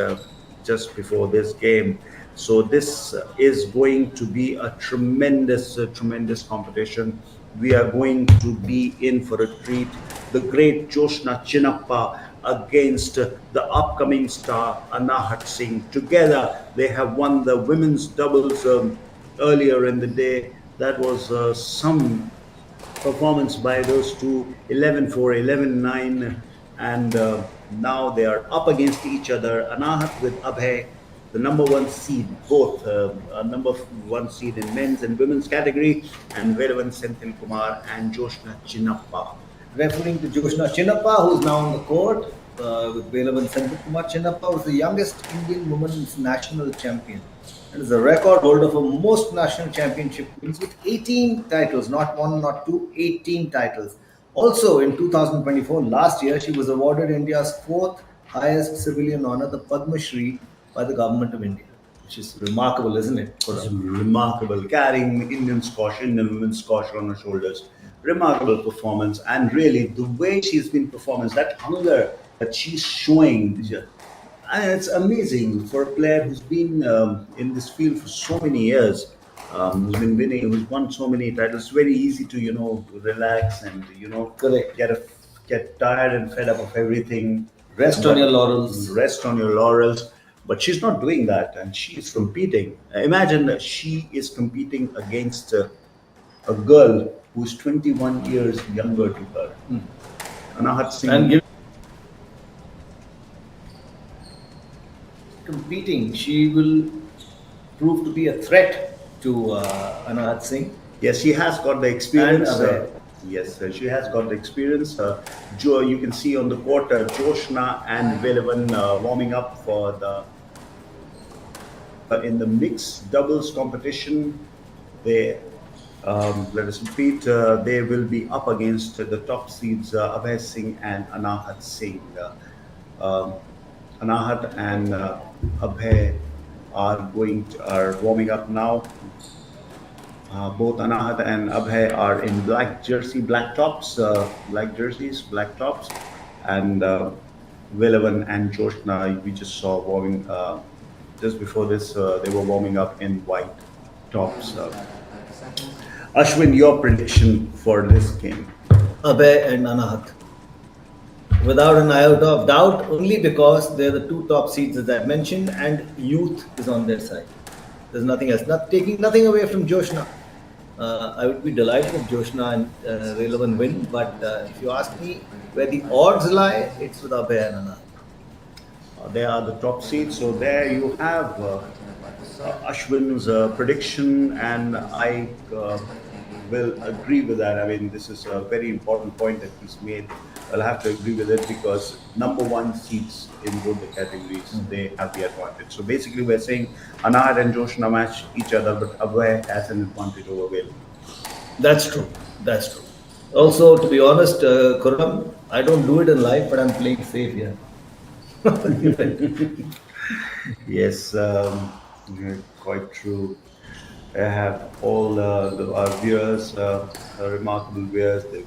just before this game. So this is going to be a tremendous, tremendous competition. We are going to be in for a treat. The great Joshna Chinnappa against the upcoming star Anahat Singh. Together, they have won the women's doubles earlier in the day. That was some performance by those two, 11-4, 11-9, and now they are up against each other. Anahat with Abhay, the number one seed, both number one seed in men's and women's category, and Velavan Senthil Kumar and Joshna Chinnappa. Referring to Joshna Chinnappa, who's now on the court with Velavan Senthil Kumar. Chinnappa was the youngest Indian women's national champion and is the record holder for most national championship wins with 18 titles, not one, not two, 18 titles. Also in 2024, last year, she was awarded India's fourth highest civilian honor, the Padma Shri, by the government of India, which is remarkable, isn't it? It's remarkable, carrying Indian squash, Indian women's squash on her shoulders. Remarkable performance, and really the way she's been performing, that hunger that she's showing, and it's amazing for a player who's been in this field for so many years, who's been winning, who's won so many titles. It's very easy to relax and Correct. get tired and fed up of everything. Rest on your laurels. Rest on your laurels. But she's not doing that, and she's competing. Imagine that she is competing against a girl who's 21 years younger to her. Anahat Singh. And competing, she will prove to be a threat to Anahat Singh. Yes, she has got the experience. And Abhay. Yes, she has got the experience. Joe, you can see on the court, Joshna and Velavan warming up for the in the mixed doubles competition. They let us repeat. They will be up against the top seeds Abhay Singh and Anahat Singh. Anahat and Abhay are warming up now. Both Anahat and Abhay are in black tops, black tops, and Velavan and Joshna, we just saw warming. Just before this, they were warming up in white tops. Ashwin, your prediction for this game? Abhay and Anahat. Without an iota of doubt, only because they're the two top seeds as I mentioned, and youth is on their side. There's nothing else. Taking nothing away from Joshna. I would be delighted if Joshna and Velavan win, but if you ask me where the odds lie, it's with Abhay and Anahat. They are the top seeds. So there you have Ashwin's prediction, and I will agree with that. I mean, this is a very important point that he's made. I'll have to agree with it because number one seeds in both the categories, they have the advantage. So basically, we're saying Anahat and Joshna match each other, but Abhay has an advantage over Velavan. That's true. Also, to be honest, Khurram, I don't do it in life, but I'm playing safe here. Yes, quite true. I have all our viewers, remarkable viewers. They've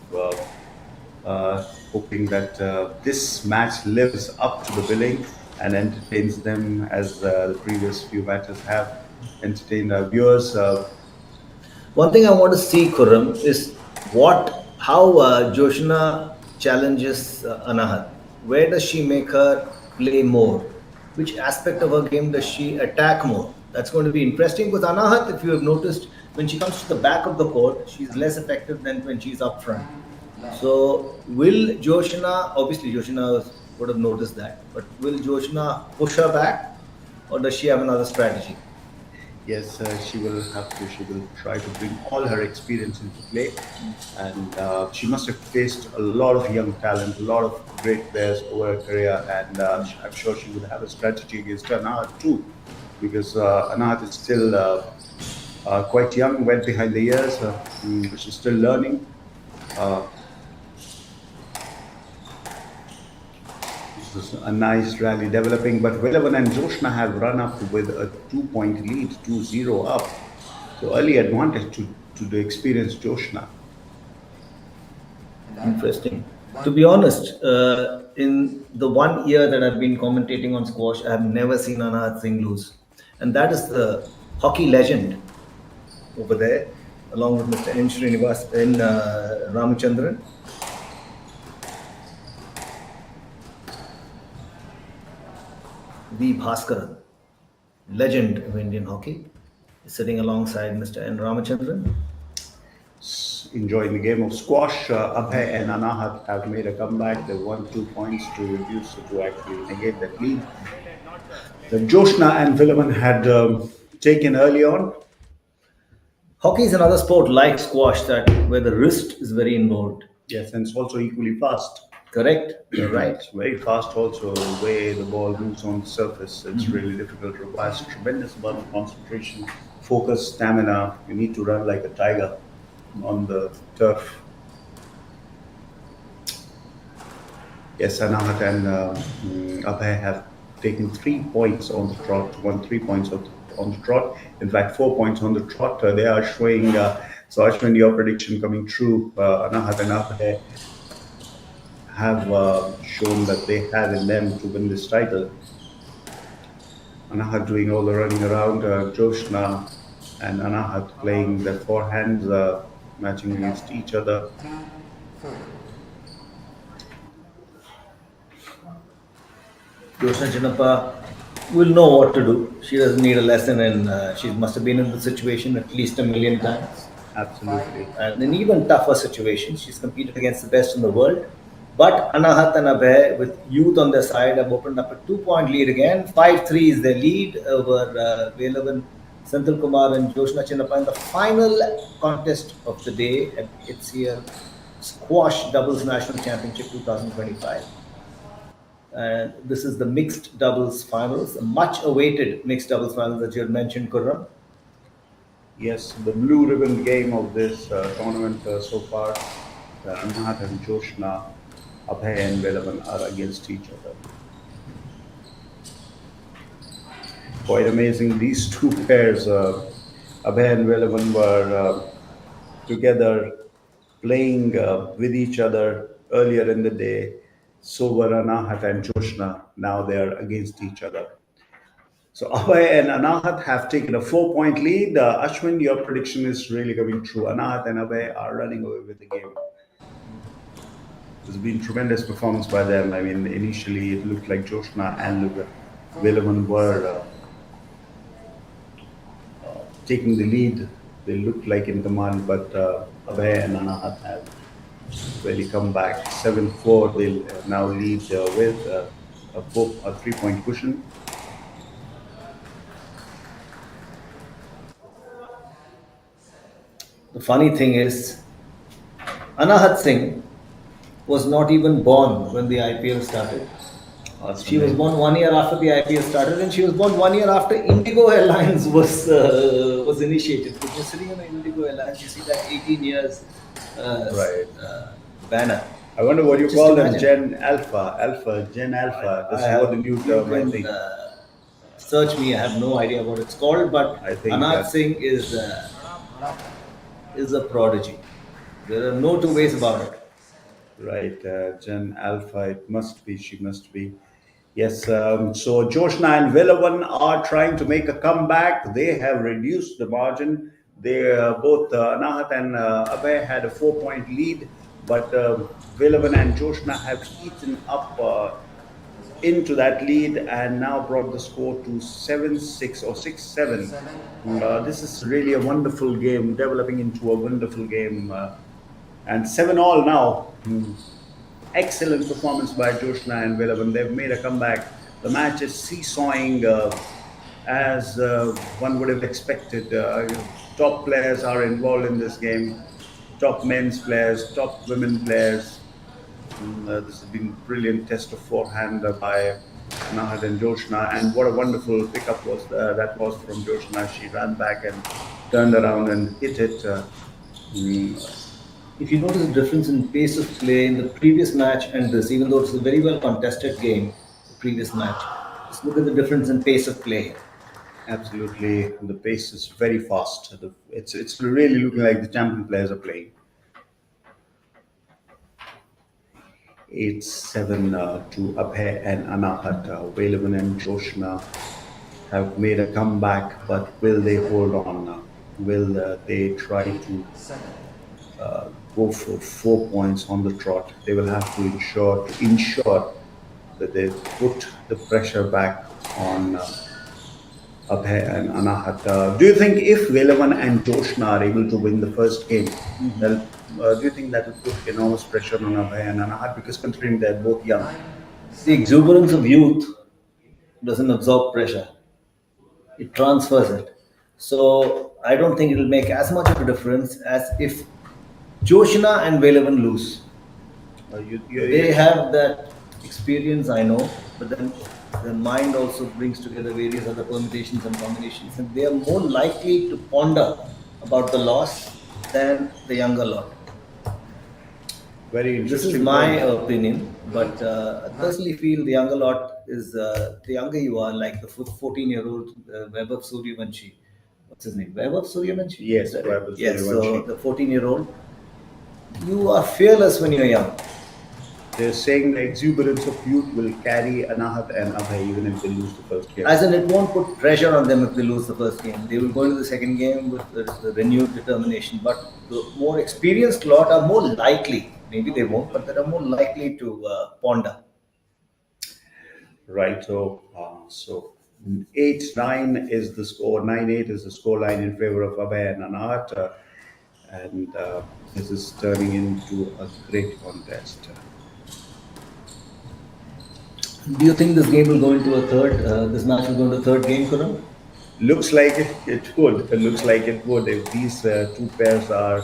hoping that this match lives up to the billing and entertains them as the previous few matches have entertained our viewers. One thing I want to see, Khurram, is how Joshna challenges Anahat. Where does she make her play more? Which aspect of her game does she attack more? That's going to be interesting because Anahat, if you have noticed, when she comes to the back of the court, she's less effective than when she's up front. So, will Joshna, obviously Joshna would have noticed that, but will Joshna push her back or does she have another strategy? Yes, she will try to bring all her experience into play, and she must have faced a lot of young talent, a lot of great players over her career, and I'm sure she would have a strategy against her now too. because Anahat is still quite young, went behind the years. She's still learning. This is a nice rally developing, but Villavan and Joshna have run up with a 2-point lead, 2-0 up. So early advantage to the experienced Joshna. Interesting. To be honest, in the 1 year that I've been commentating on squash, I have never seen Anahat Singh lose. And that is the hockey legend over there, along with Mr. N. Srinivas N. Ramachandran. V. Bhaskaran, legend of Indian hockey, is sitting alongside Mr. N. Ramachandran. Enjoying the game of squash. Abhay and Anahat have made a comeback. They won 2 points to reduce to actually negate that lead. The Joshna and Villaman had taken early on. Hockey is another sport like squash that where the wrist is very involved. Yes, and it's also equally fast. Correct? You're right. It's very fast also, the way the ball moves on the surface. It's really difficult. It requires tremendous amount of concentration, focus, stamina. You need to run like a tiger on the turf. Yes, Anahat and Abhay have taken 3 points on the trot, won 3 points on the trot. In fact, 4 points on the trot. They are showing, so Ashwin, your prediction coming true. Anahat and Abhay have shown that they have in them to win this title. Anahat doing all the running around, Joshna and Anahat playing their forehands, matching against each other. Jyotsna Chinnappa will know what to do. She doesn't need a lesson, and she must have been in the situation at least a million times. Absolutely. And in even tougher situations, she's competed against the best in the world. But Anahat and Abhay, with youth on their side, have opened up a 2-point lead again. 5-3 is their lead over Velavan, Senthil Kumar, and Jyotsna Chinnappa in the final contest of the day at HCL Squash Doubles National Championship 2025. This is the mixed doubles finals, a much awaited mixed doubles finals that you had mentioned, Kurram. Yes, the blue ribbon game of this tournament so far, Anahat and Joshna, Abhay and Velavan are against each other. Quite amazing. These two pairs, Abhay and Velavan, were together playing with each other earlier in the day. So were Anahat and Joshna. Now they are against each other. So Abhay and Anahat have taken a 4-point lead. Ashwin, your prediction is really coming true. Anahat and Abhay are running away with the game. There's been tremendous performance by them. I mean, initially it looked like Joshna and Velavan were taking the lead. They looked like in command, but Abhay and Anahat have really come back. 7-4, they'll now lead with a 3-point cushion. The funny thing is, Anahat Singh was not even born when the IPL started. She was born 1 year after the IPL started, and she was born 1 year after Indigo Airlines was initiated. If you're sitting on an Indigo Airlines, you see that 18 years banner. I wonder what you Just call them, imagine. Gen Alpha. This is what the new term, I think. Search me, I have no idea what it's called, but I think Anahat that- Singh is a prodigy. There are no two ways about it. Right, Gen Alpha, it must be, she must be. Yes, so Joshna and Velavan are trying to make a comeback. They have reduced the margin. They both Anahat and Abhay had a 4-point lead, but Velavan and Joshna have eaten up into that lead and now brought the score to 7-6 or 6-7. This is really a wonderful game, developing into a wonderful game. And 7-all now. Excellent performance by Joshna and Velavan. They've made a comeback. The match is seesawing as one would have expected. Top players are involved in this game. Top men's players, top women players. This has been a brilliant test of forehand by Anahat and Joshna, and what a wonderful pickup was that was from Joshna. She ran back and turned around and hit it. Mm, If you notice the difference in pace of play in the previous match and this, even though it's a very well contested game, the previous match, just look at the difference in pace of play. Absolutely, the pace is very fast. It's really looking like the champion players are playing. 8-7 to Abhay and Anahat. Velavan and Joshna have made a comeback, but will they hold on? Will they try to go for 4 points on the trot? They will have to ensure that they put the pressure back on Abhay and Anahat. Do you think if Velavan and Joshna are able to win the first game, do you think that will put enormous pressure on Abhay and Anahat? Because considering they're both young, The exuberance of youth doesn't absorb pressure, it transfers it. So I don't think it'll make as much of a difference as if Joshna and Velavan lose. They have that experience, I know, but then the mind also brings together various other permutations and combinations, and they are more likely to ponder about the loss than the younger lot. very This interesting. is my point. opinion, but I personally feel the younger lot is the younger you are, like the 14-year-old Vaibhav Suryavanshi. What's his name? Vaibhav Suryavanshi? Yes, Is that it? Vaibhav Yes, so Suryavanshi. the 14-year-old, you are fearless when you're young. They're saying the exuberance of youth will carry Anahat and Abhay even if they lose the first game. As in, it won't put pressure on them if they lose the first game. They will go into the second game with the renewed determination. But the more experienced lot are more likely, maybe they won't, but they are more likely to ponder. Right. So 8-9 is the score. 9-8 is the score line in favor of Abhay and Anahat, and this is turning into a great contest. Do you think this game will go into a third? This match will go into a third game, Kunal? Looks like it would. It looks like it would if these two pairs are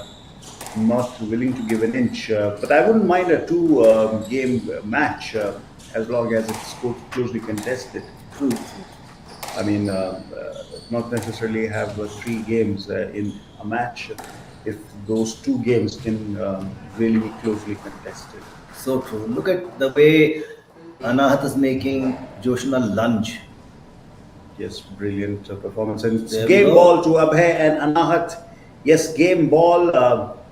not willing to give an inch. But I wouldn't mind a two-game match as long as it's closely contested. True. I mean, not necessarily have three games in a match if those two games can really be closely contested. So true. Look at the way Anahat is making Joshna lunge. Yes, brilliant performance. And it's There we game go. ball to Abhay and Anahat. Yes, game ball.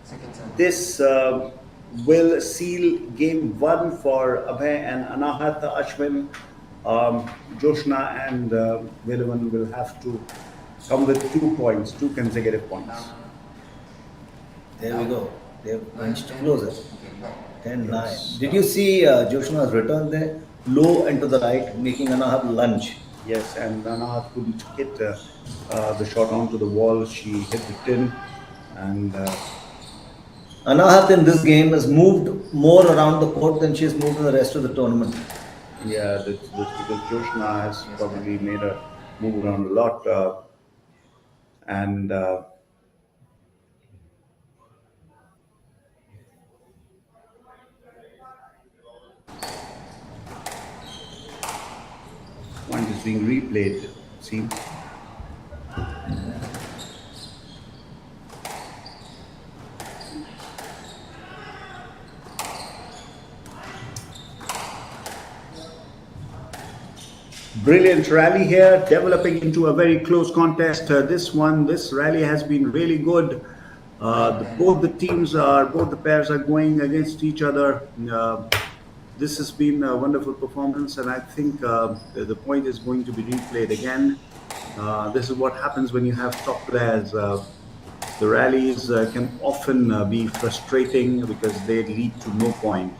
Second serve. This will seal game one for Abhay and Anahat. Ashwin, Joshna, and Velavan will have to come with 2 points, two consecutive points. There we go. They've inched closer. Okay, go. 10-9. Yes. Did you see Joshna's return there? Low and to the right, making Anahat lunge. Yes, and Anahat couldn't hit the shot onto the wall. She hit the tin, and Anahat in this game has moved more around the court than she has moved in the rest of the tournament. yeah, that's because Joshna has probably made her move around a lot, and point is being replayed. It seems. Brilliant rally here, developing into a very close contest. This rally has been really good. Both the pairs are going against each other. This has been a wonderful performance, and I think the point is going to be replayed again. This is what happens when you have top players. The rallies can often be frustrating because they lead to no point.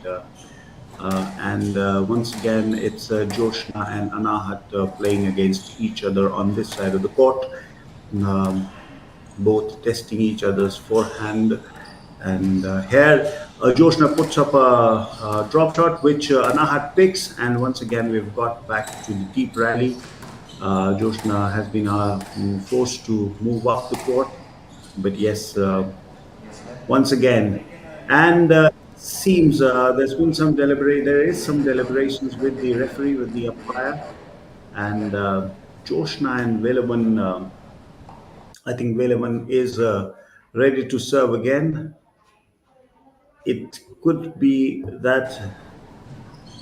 And once again, it's Joshna and Anahat playing against each other on this side of the court, both testing each other's forehand. And here, Joshna puts up a drop shot, which Anahat picks, and once again, we've got back to the deep rally. Joshna has been forced to move up the court, but yes, once again, and seems there is some deliberations with the referee, with the umpire, and Joshna and Velavan. I think Velavan is ready to serve again. It could be that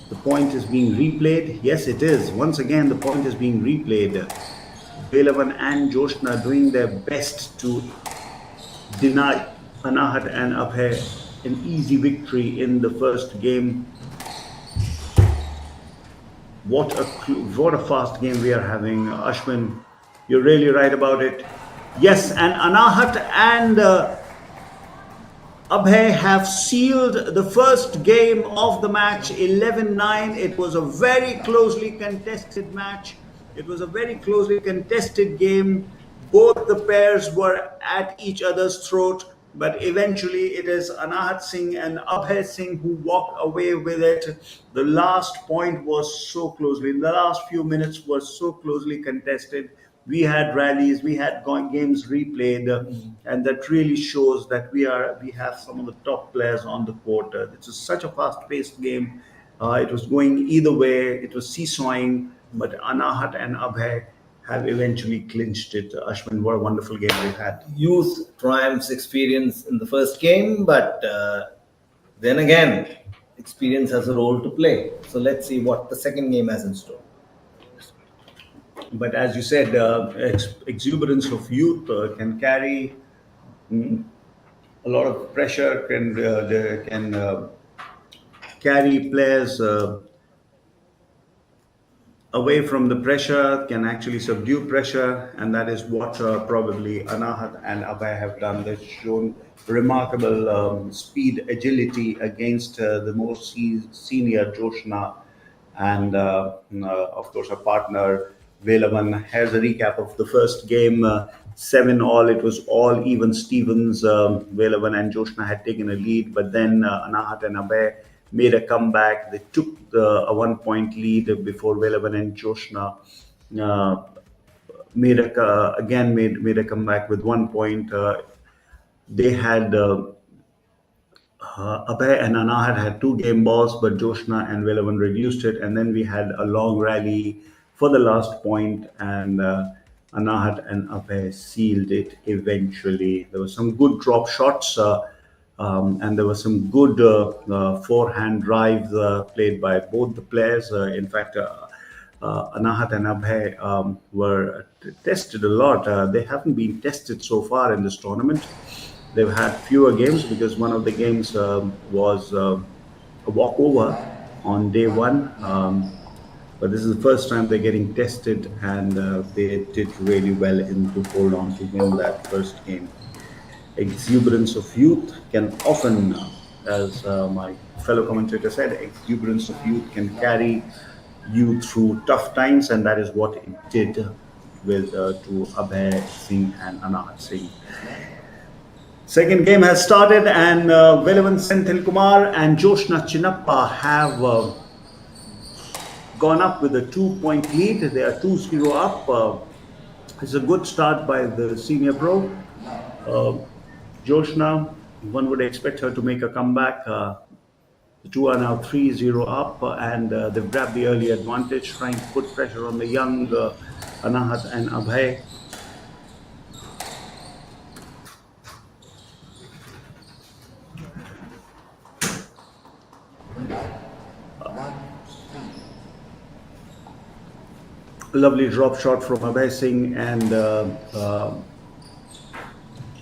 the point is being replayed. Yes, it is. Once again, the point is being replayed. Velavan and Joshna doing their best to deny Anahat and Abhay an easy victory in the first game. What a fast game we are having, Ashwin. You're really right about it. Yes, and Anahat and Abhay have sealed the first game of the match 11-9. It was a very closely contested match. It was a very closely contested game. Both the pairs were at each other's throat, but eventually it is Anahat Singh and Abhay Singh who walked away with it. The last point was so closely, the last few minutes were so closely contested. We had rallies, we had games replayed, and that really shows that we have some of the top players on the court. It's such a fast-paced game. It was going either way. It was seesawing, but Anahat and Abhay have eventually clinched it. Ashwin, what a wonderful game we've had. Youth triumphs experience in the first game, but then again, experience has a role to play. So let's see what the second game has in store. But as you said, exuberance of youth can carry a lot of pressure, can carry players away from the pressure, can actually subdue pressure, and that is what probably Anahat and Abhay have done. They've shown remarkable speed, agility against the more senior Joshna, and of course, a partner Velavan. Here's a recap of the first game. 7-all. It was all even Stevens. Velavan and Joshna had taken a lead, but then Anahat and Abhay made a comeback. They took a 1-point lead before Velavan and Joshna made a comeback with 1 point. They had Abhay and Anahat had 2 game balls, but Joshna and Velavan reduced it, and then we had a long rally for the last point, and Anahat and Abhay sealed it eventually. There were some good drop shots, and there were some good forehand drives played by both the players. In fact, Anahat and Abhay were tested a lot. They haven't been tested so far in this tournament. They've had fewer games because one of the games was a walkover on day one. But this is the first time they're getting tested, and they did really well to hold on to win that first game. Exuberance of youth can often, as my fellow commentator said, exuberance of youth can carry you through tough times, and that is what it did with to Abhay Singh and Anahat Singh. Second game has started, and Velavan Senthil Kumar and Joshna Chinnappa have gone up with a 2-point lead. They are 2-0 up. It's a good start by the senior pro. Joshna, one would expect her to make a comeback. The two are now 3-0 up, and they've grabbed the early advantage, trying to put pressure on the young Anahat and Abhay. Lovely drop shot from Abhay Singh, and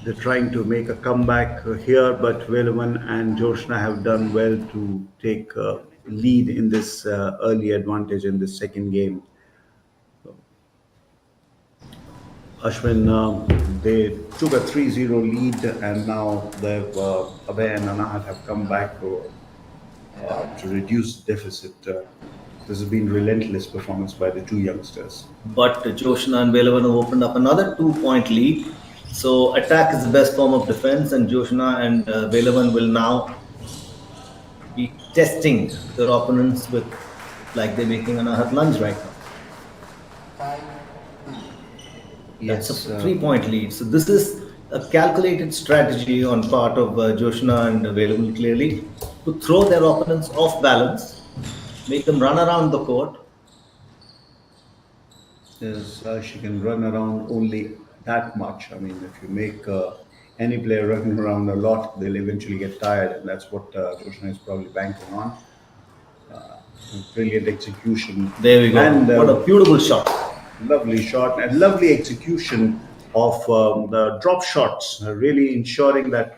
they're trying to make a comeback here, but Velavan and Joshna have done well to take lead in this early advantage in this second game. Ashwin, they took a 3-0 lead, and now Abhay and Anahat have come back to reduce the deficit. This has been relentless performance by the two youngsters. But Joshna and Velavan have opened up another 2-point lead. So attack is the best form of defense, and Joshna and Velavan will now be testing their opponents with, like they're making Anahat lunge right now. Yes, That's a 3-point lead. So this is a calculated strategy on part of Joshna and Velavan, clearly. to throw their opponents off balance, make them run around the court. Yes, she can run around only that much. I mean, if you make any player running around a lot, they'll eventually get tired, and that's what Joshna is probably banking on. Brilliant execution. There we go. And What a beautiful shot. lovely shot and lovely execution of the drop shots, really ensuring that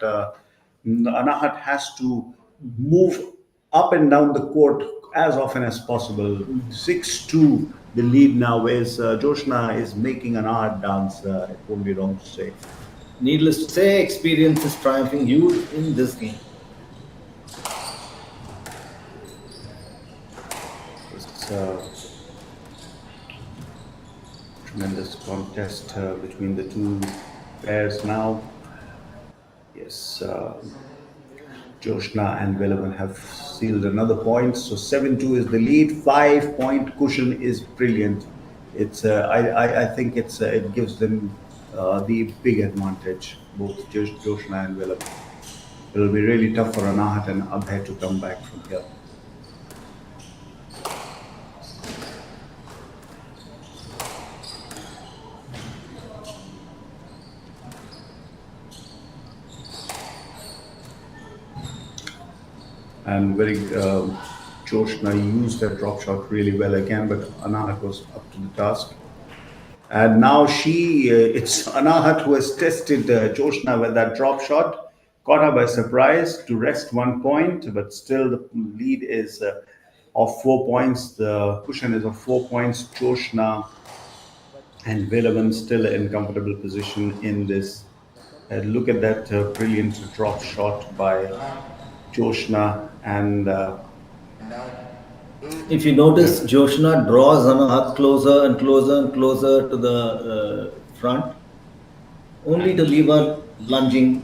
Anahat has to move up and down the court as often as possible. 6-2 the lead now is Joshna is making Anahat dance. It won't be wrong to say. Needless to say, experience is triumphing you in this game. It's tremendous contest between the two pairs now. Yes, Joshna and Velavan have sealed another point. So 7-2 is the lead. 5-point cushion is brilliant. It's I think it gives them the big advantage, both Joshna and Velavan. It will be really tough for Anahat and Abhay to come back from here. And very Joshna used that drop shot really well again, but Anahat was up to the task. And now it's Anahat who has tested Joshna with that drop shot, caught her by surprise to rest 1 point, but still the lead is of 4 points. The cushion is of 4 points. Joshna and Velavan still in comfortable position in this. Look at that brilliant drop shot by Joshna and If you notice, Joshna draws Anahat closer and closer and closer to the front, only to leave her lunging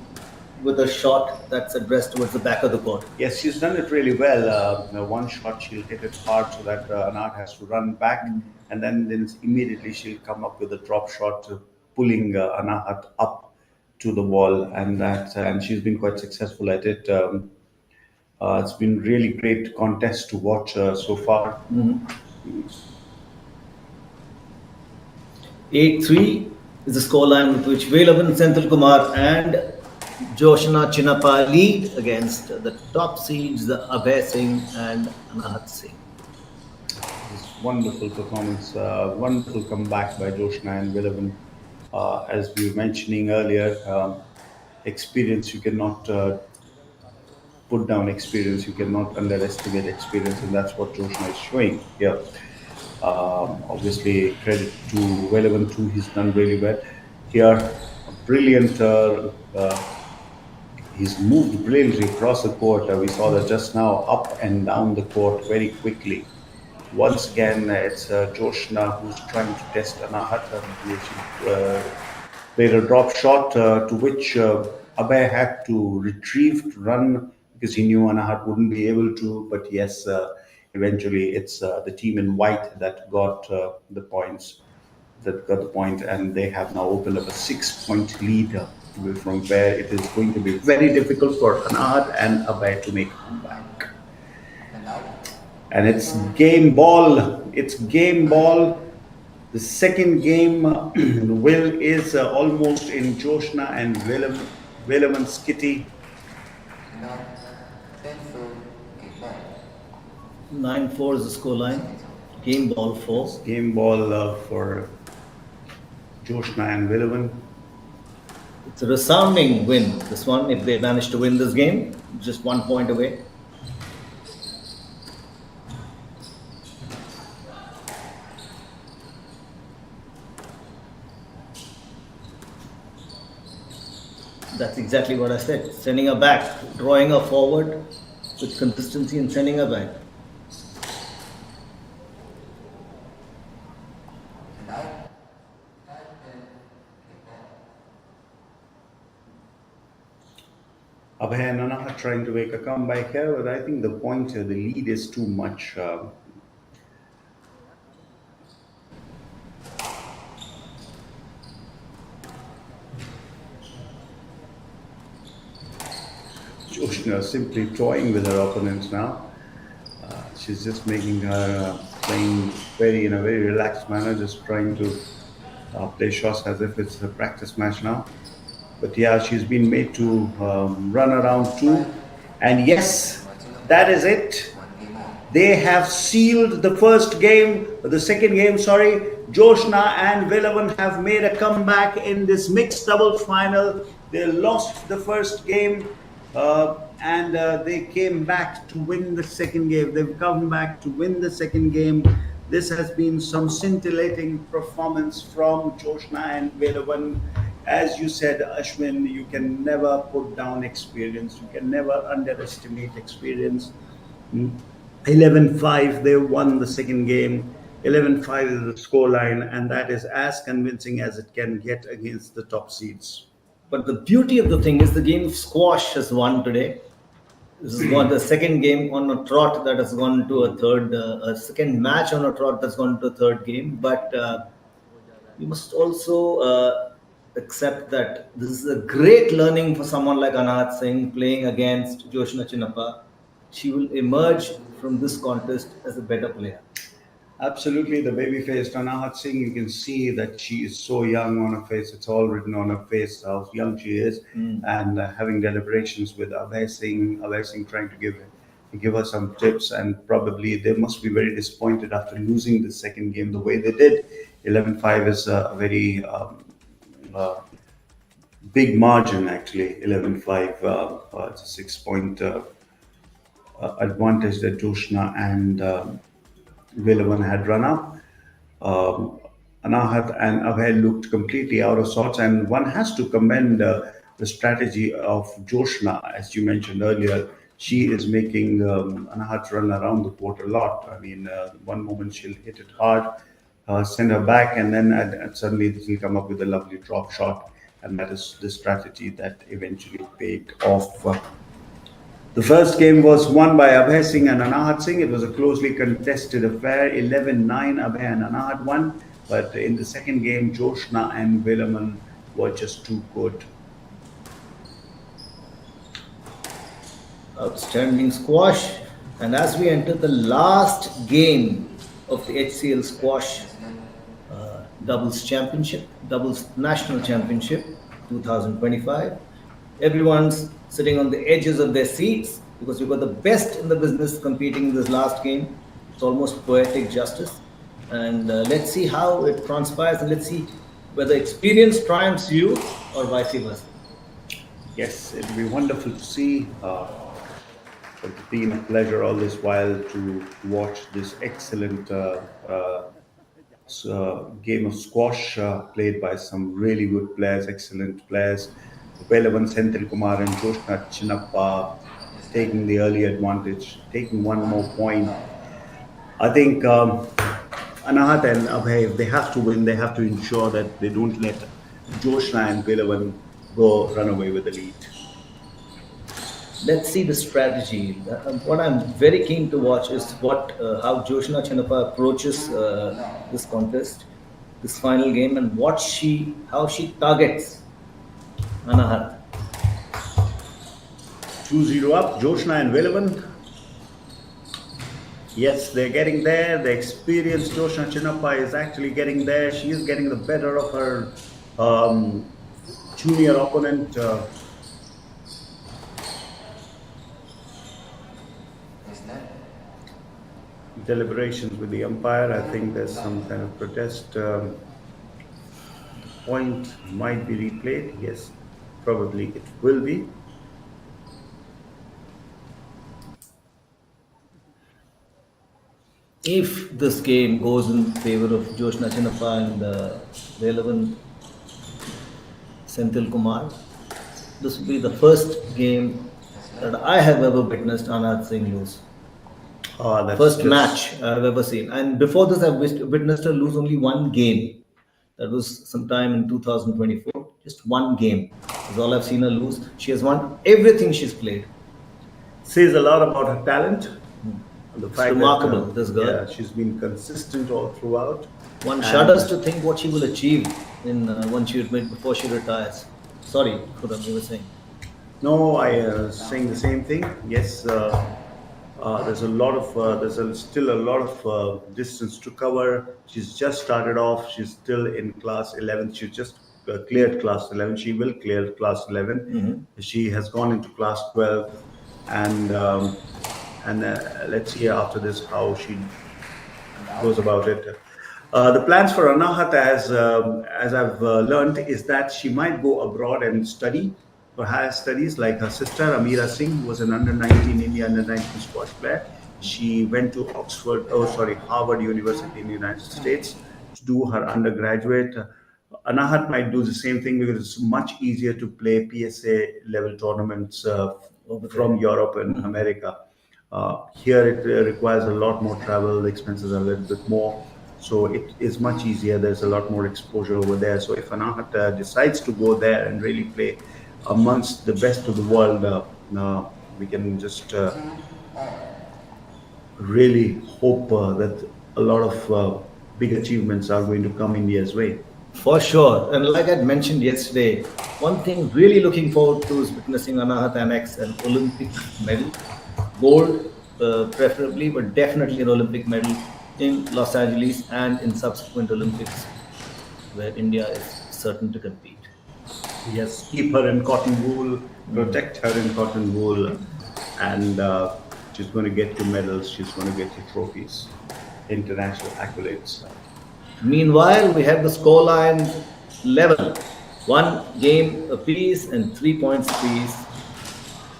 with a shot that's addressed towards the back of the court. yes, she's done it really well. One shot she'll hit it hard so that Anat has to run back, and then immediately she'll come up with a drop shot, pulling Anahat up to the wall, and she's been quite successful at it. It's been really great contest to watch so far. 8-3 is the scoreline with which Velavan Senthil Kumar and Joshna Chinnappa lead against the top seeds, the Abhay Singh and Anahat Singh. Wonderful performance, wonderful comeback by Joshna and Velavan. As we were mentioning earlier, experience you cannot put down experience, you cannot underestimate experience, and that's what Joshna is showing here. Obviously, credit to Velavan too, he's done really well here. Brilliant, he's moved brilliantly across the court. We saw that just now, up and down the court very quickly. Once again, it's Joshna who's trying to test Anahat. Played a drop shot to which Abhay had to retrieve to run because he knew Anahat wouldn't be able to. But yes, eventually it's the team in white that got the points, and they have now opened up a 6-point lead from where it is going to be very difficult for Anahat and Abhay to make a comeback. And it's game ball. It's game ball. The second game is almost in Joshna and Velavan's kitty. 9-4 is the scoreline. Game ball 4. Game ball for Joshna and Velavan. It's a resounding win. This one, if they manage to win this game, just 1 point away. That's exactly what I said. Sending her back, drawing her forward with consistency and sending her back. Abhay and Anahat trying to make a comeback here, but I think the lead is too much. Joshna simply toying with her opponents now. She's just making her playing in a very relaxed manner, just trying to play shots as if it's a practice match now. But yeah, she's been made to run around too. And yes, that is it. They have sealed the second game, sorry. Joshna and Velavan have made a comeback in this mixed doubles final. They lost the first game and they came back to win the second game. They've come back to win the second game. This has been some scintillating performance from Joshna and Velavan. As you said, Ashwin, you can never put down experience. You can never underestimate experience. 11-5, they won the second game. 11-5 is the scoreline, and that is as convincing as it can get against the top seeds. But the beauty of the thing is the game of squash has won today. This is one the second game on a trot that has gone to a second match on a trot that's gone to a third game. But you must also accept that this is a great learning for someone like Anahat Singh playing against Joshna Chinnappa. She will emerge from this contest as a better player. Absolutely, the baby-faced Anahat Singh, you can see that she is so young on her face. It's all written on her face how young she is, and having deliberations with Abhay Singh trying to give her some tips, and probably they must be very disappointed after losing the second game the way they did. 11-5 is a very big margin, actually. 11-5, it's a 6-point advantage that Joshna and Velavan had run up. Anahat and Abhay looked completely out of sorts, and one has to commend the strategy of Joshna, as you mentioned earlier. She is making Anahat run around the court a lot. I mean, one moment she'll hit it hard, send her back, and then suddenly she'll come up with a lovely drop shot, and that is the strategy that eventually paid off. The first game was won by Abhay Singh and Anahat Singh. It was a closely contested affair. 11-9, Abhay and Anahat won. But in the second game, Joshna and Velavan were just too good. Outstanding squash. And as we enter the last game of the HCL squash doubles championship, doubles national championship 2025, everyone's sitting on the edges of their seats because we've got the best in the business competing in this last game. It's almost poetic justice. And let's see how it transpires, and let's see whether experience triumphs you or vice versa. Yes, it'll be wonderful to see. It's been a pleasure all this while to watch this excellent game of squash played by some really good players, excellent players. Velavan, Senthil Kumar and Joshna Chinnappa taking the early advantage, taking one more point. I think Anahat and Abhay, if they have to win, they have to ensure that they don't let Joshna and Velavan run away with the lead. Let's see the strategy. What I'm very keen to watch is how Joshna Chinnappa approaches this contest, this final game, and how she targets Anahat. 2-0 up, Joshna and Velavan. Yes, they're getting there. The experienced Joshna Chinnappa is actually getting there. She is getting the better of her junior opponent. Deliberations with the umpire. I think there's some kind of protest. Point might be replayed. Yes, probably it will be. If this game goes in favor of Joshna Chinnappa and Velavan Senthil Kumar, this will be the first game that I have ever witnessed Anahat Singh lose. First match I've ever seen. And before this, I've witnessed her lose only one game. That was sometime in 2024. Just one game is all I've seen her lose. She has won everything she's played. Says a lot about her talent. The fact remarkable, that, this girl. Yeah, she's been consistent all throughout. One shudders to think what she will achieve before she retires. Sorry, Khurram, you were saying. No, I saying the same thing. Yes, there's a lot of still a lot of distance to cover. She's just started off. She's still in class 11. She just cleared class 11. She will clear class 11. She has gone into class 12, and let's see after this how she goes about it. The plans for Anahat, as I've learned, is that she might go abroad and study for higher studies, like her sister Amira Singh, who was an under 19 India under 19 squash player. She went to Harvard University in the United States to do her undergraduate. Anahat might do the same thing because it's much easier to play PSA level tournaments from Europe and America. Here it requires a lot more travel, the expenses are a little bit more. So it is much easier. There's a lot more exposure over there. So if Anahat decides to go there and really play amongst the best of the world, we can just really hope that a lot of big achievements are going to come India's way. For sure. And like I mentioned yesterday, one thing really looking forward to is witnessing Anahat annex an Olympic medal, gold preferably, but definitely an Olympic medal in Los Angeles and in subsequent Olympics where India is certain to compete. Yes, keep her in cotton wool, protect her in cotton wool, and she's going to get you medals. She's going to get you trophies, international accolades. Meanwhile, we have the scoreline level. One game apiece and 3 points apiece.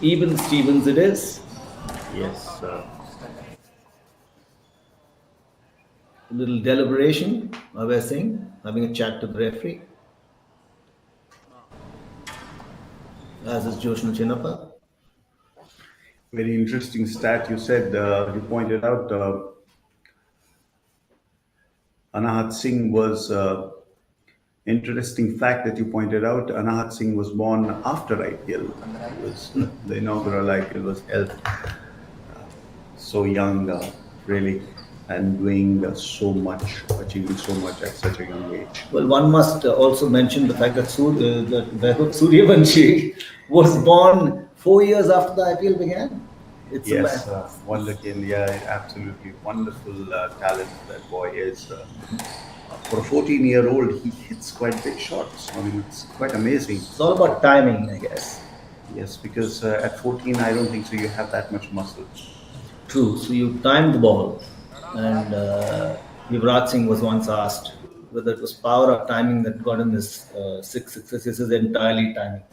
Even Stevens it is. Yes, A little deliberation, I was saying, having a chat to the referee. As is Joshna Chinnappa. very interesting stat. You said you pointed out Anahat Singh was interesting fact that you pointed out. Anahat Singh was born after IPL. It was the inaugural IPL was held so young, really, and doing so much, achieving so much at such a young age. Well, one must also mention the fact that Vaibhav Suryavanshi was born 4 years after the IPL began. It's Yes, wonderful. Yeah, absolutely wonderful talent that boy is. For a 14-year-old, he hits quite big shots. I mean, it's quite amazing. It's all about timing, I guess. Yes, because at 14, I don't think so. You have that much muscle. True. So you timed the ball, and Yuvraj Singh was once asked whether it was power or timing that got him his 6 successes. This is entirely timing.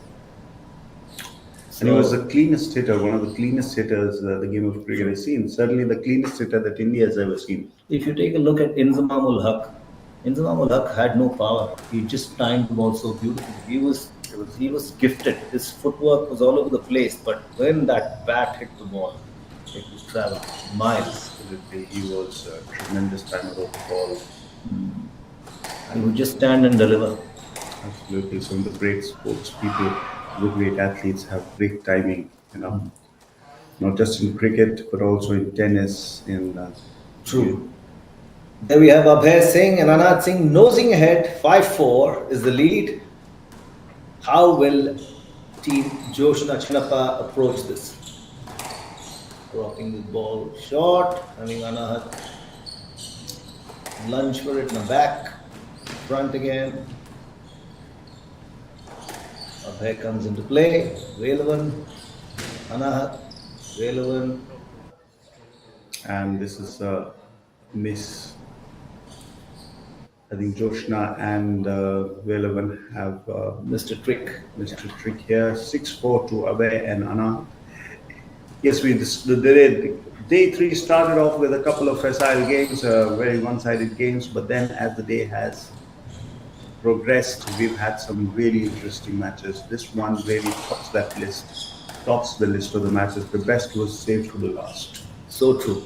And he was the cleanest hitter, one of the cleanest hitters the game of cricket has seen. Certainly the cleanest hitter that India has ever seen. If you take a look at Inzamam ul Haq had no power. He just timed the ball so beautifully. He was gifted. His footwork was all over the place, but when that bat hit the ball, it would travel miles. Absolutely, he was a tremendous timer of the ball. He would just stand and deliver. Absolutely, some of the great sports people, the great athletes have great timing. Not just in cricket, but also in tennis. True. There we have Abhay Singh and Anand Singh nosing ahead. 5-4 is the lead. How will team Joshna Chinnappa approach this? Dropping the ball short, having Anahat lunge for it in the back, front again. Abhay comes into play. Velavan, Anahat, Velavan. And this is a miss. I think Joshna and Velavan have Mr. Trick. Mr. Trick here. 6-4 to Abhay and Anna. Yes, the day 3 started off with a couple of facile games, very one-sided games, but then as the day has progressed, we've had some really interesting matches. This one really tops that list, tops the list of the matches. The best was saved to the last. So true.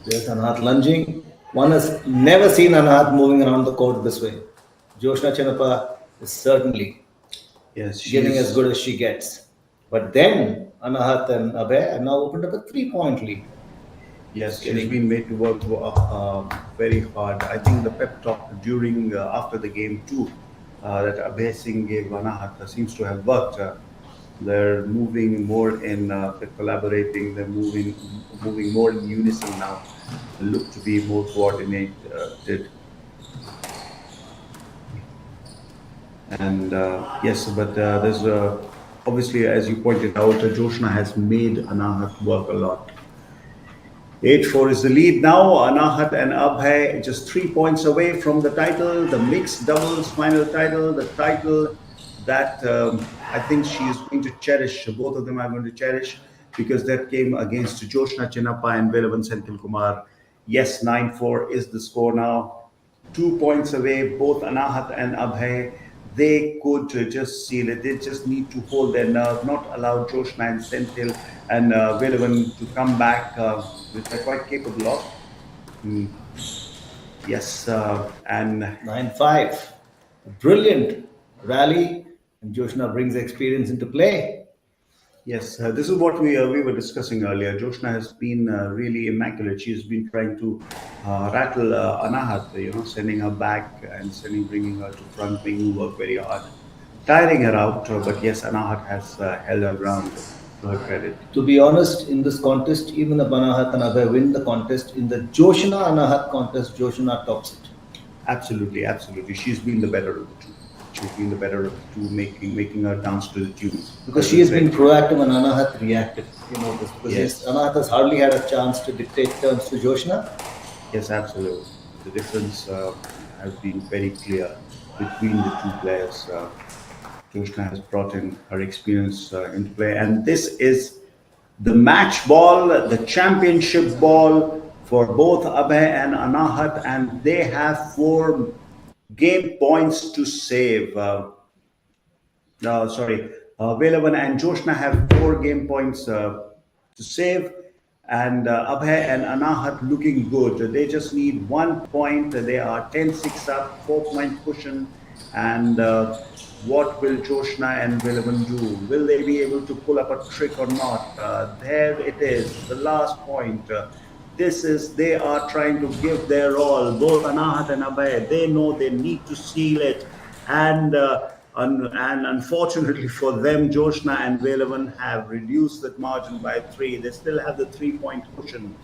There's Anahat lunging. One has never seen Anahat moving around the court this way. Joshna Chinnappa is certainly getting as good as she gets. But then Anahat and Abhay have now opened up a 3-point lead. Yes, she's been made to work very hard. I think the pep talk during after the game too that Abhay Singh gave Anahat seems to have worked. They're moving more in, they're collaborating. They're moving more in unison now. They look to be more coordinated. And yes, but there's obviously, as you pointed out, Joshna has made Anahat work a lot. 8-4 is the lead now. Anahat and Abhay just 3 points away from the title, the mixed doubles final title, the title that I think she is going to cherish. Both of them are going to cherish because that came against Joshna Chinnappa and Velavan Senthil Kumar. Yes, 9-4 is the score now. 2 points away, both Anahat and Abhay. They could just seal it. They just need to hold their nerve, not allow Joshna and Senthil and Velavan to come back, which they're quite capable of. Yes, and 9-5. Brilliant rally, and Joshna brings experience into play. yes, this is what we were discussing earlier. Joshna has been really immaculate. She's been trying to rattle Anahat, sending her back and bringing her to front, making her work very hard, tiring her out. But yes, Anahat has held her ground, to her credit. To be honest, in this contest, even if Anahat and Abhay win the contest, in the Joshna Anahat contest, Joshna tops it. Absolutely, absolutely. She's been the better of the two. She's been the better of the two, making her dance to the tune. Because she has been proactive and Anahat reactive. You know this. Because Yes. Anahat has hardly had a chance to dictate terms to Joshna. Yes, absolutely. The difference has been very clear between the two players. Joshna has brought in her experience into play, and this is the match ball, the championship ball for both Abhay and Anahat, and they have 4 game points to save. Velavan and Joshna have 4 game points to save, and Abhay and Anahat looking good. They just need 1 point. They are 10-6 up, 4-point cushion, and what will Joshna and Velavan do? Will they be able to pull up a trick or not? There it is, the last point. They are trying to give their all. Both Anahat and Abhay, they know they need to seal it. And unfortunately for them, Joshna and Velavan have reduced that margin by 3. They still have the 3-point cushion.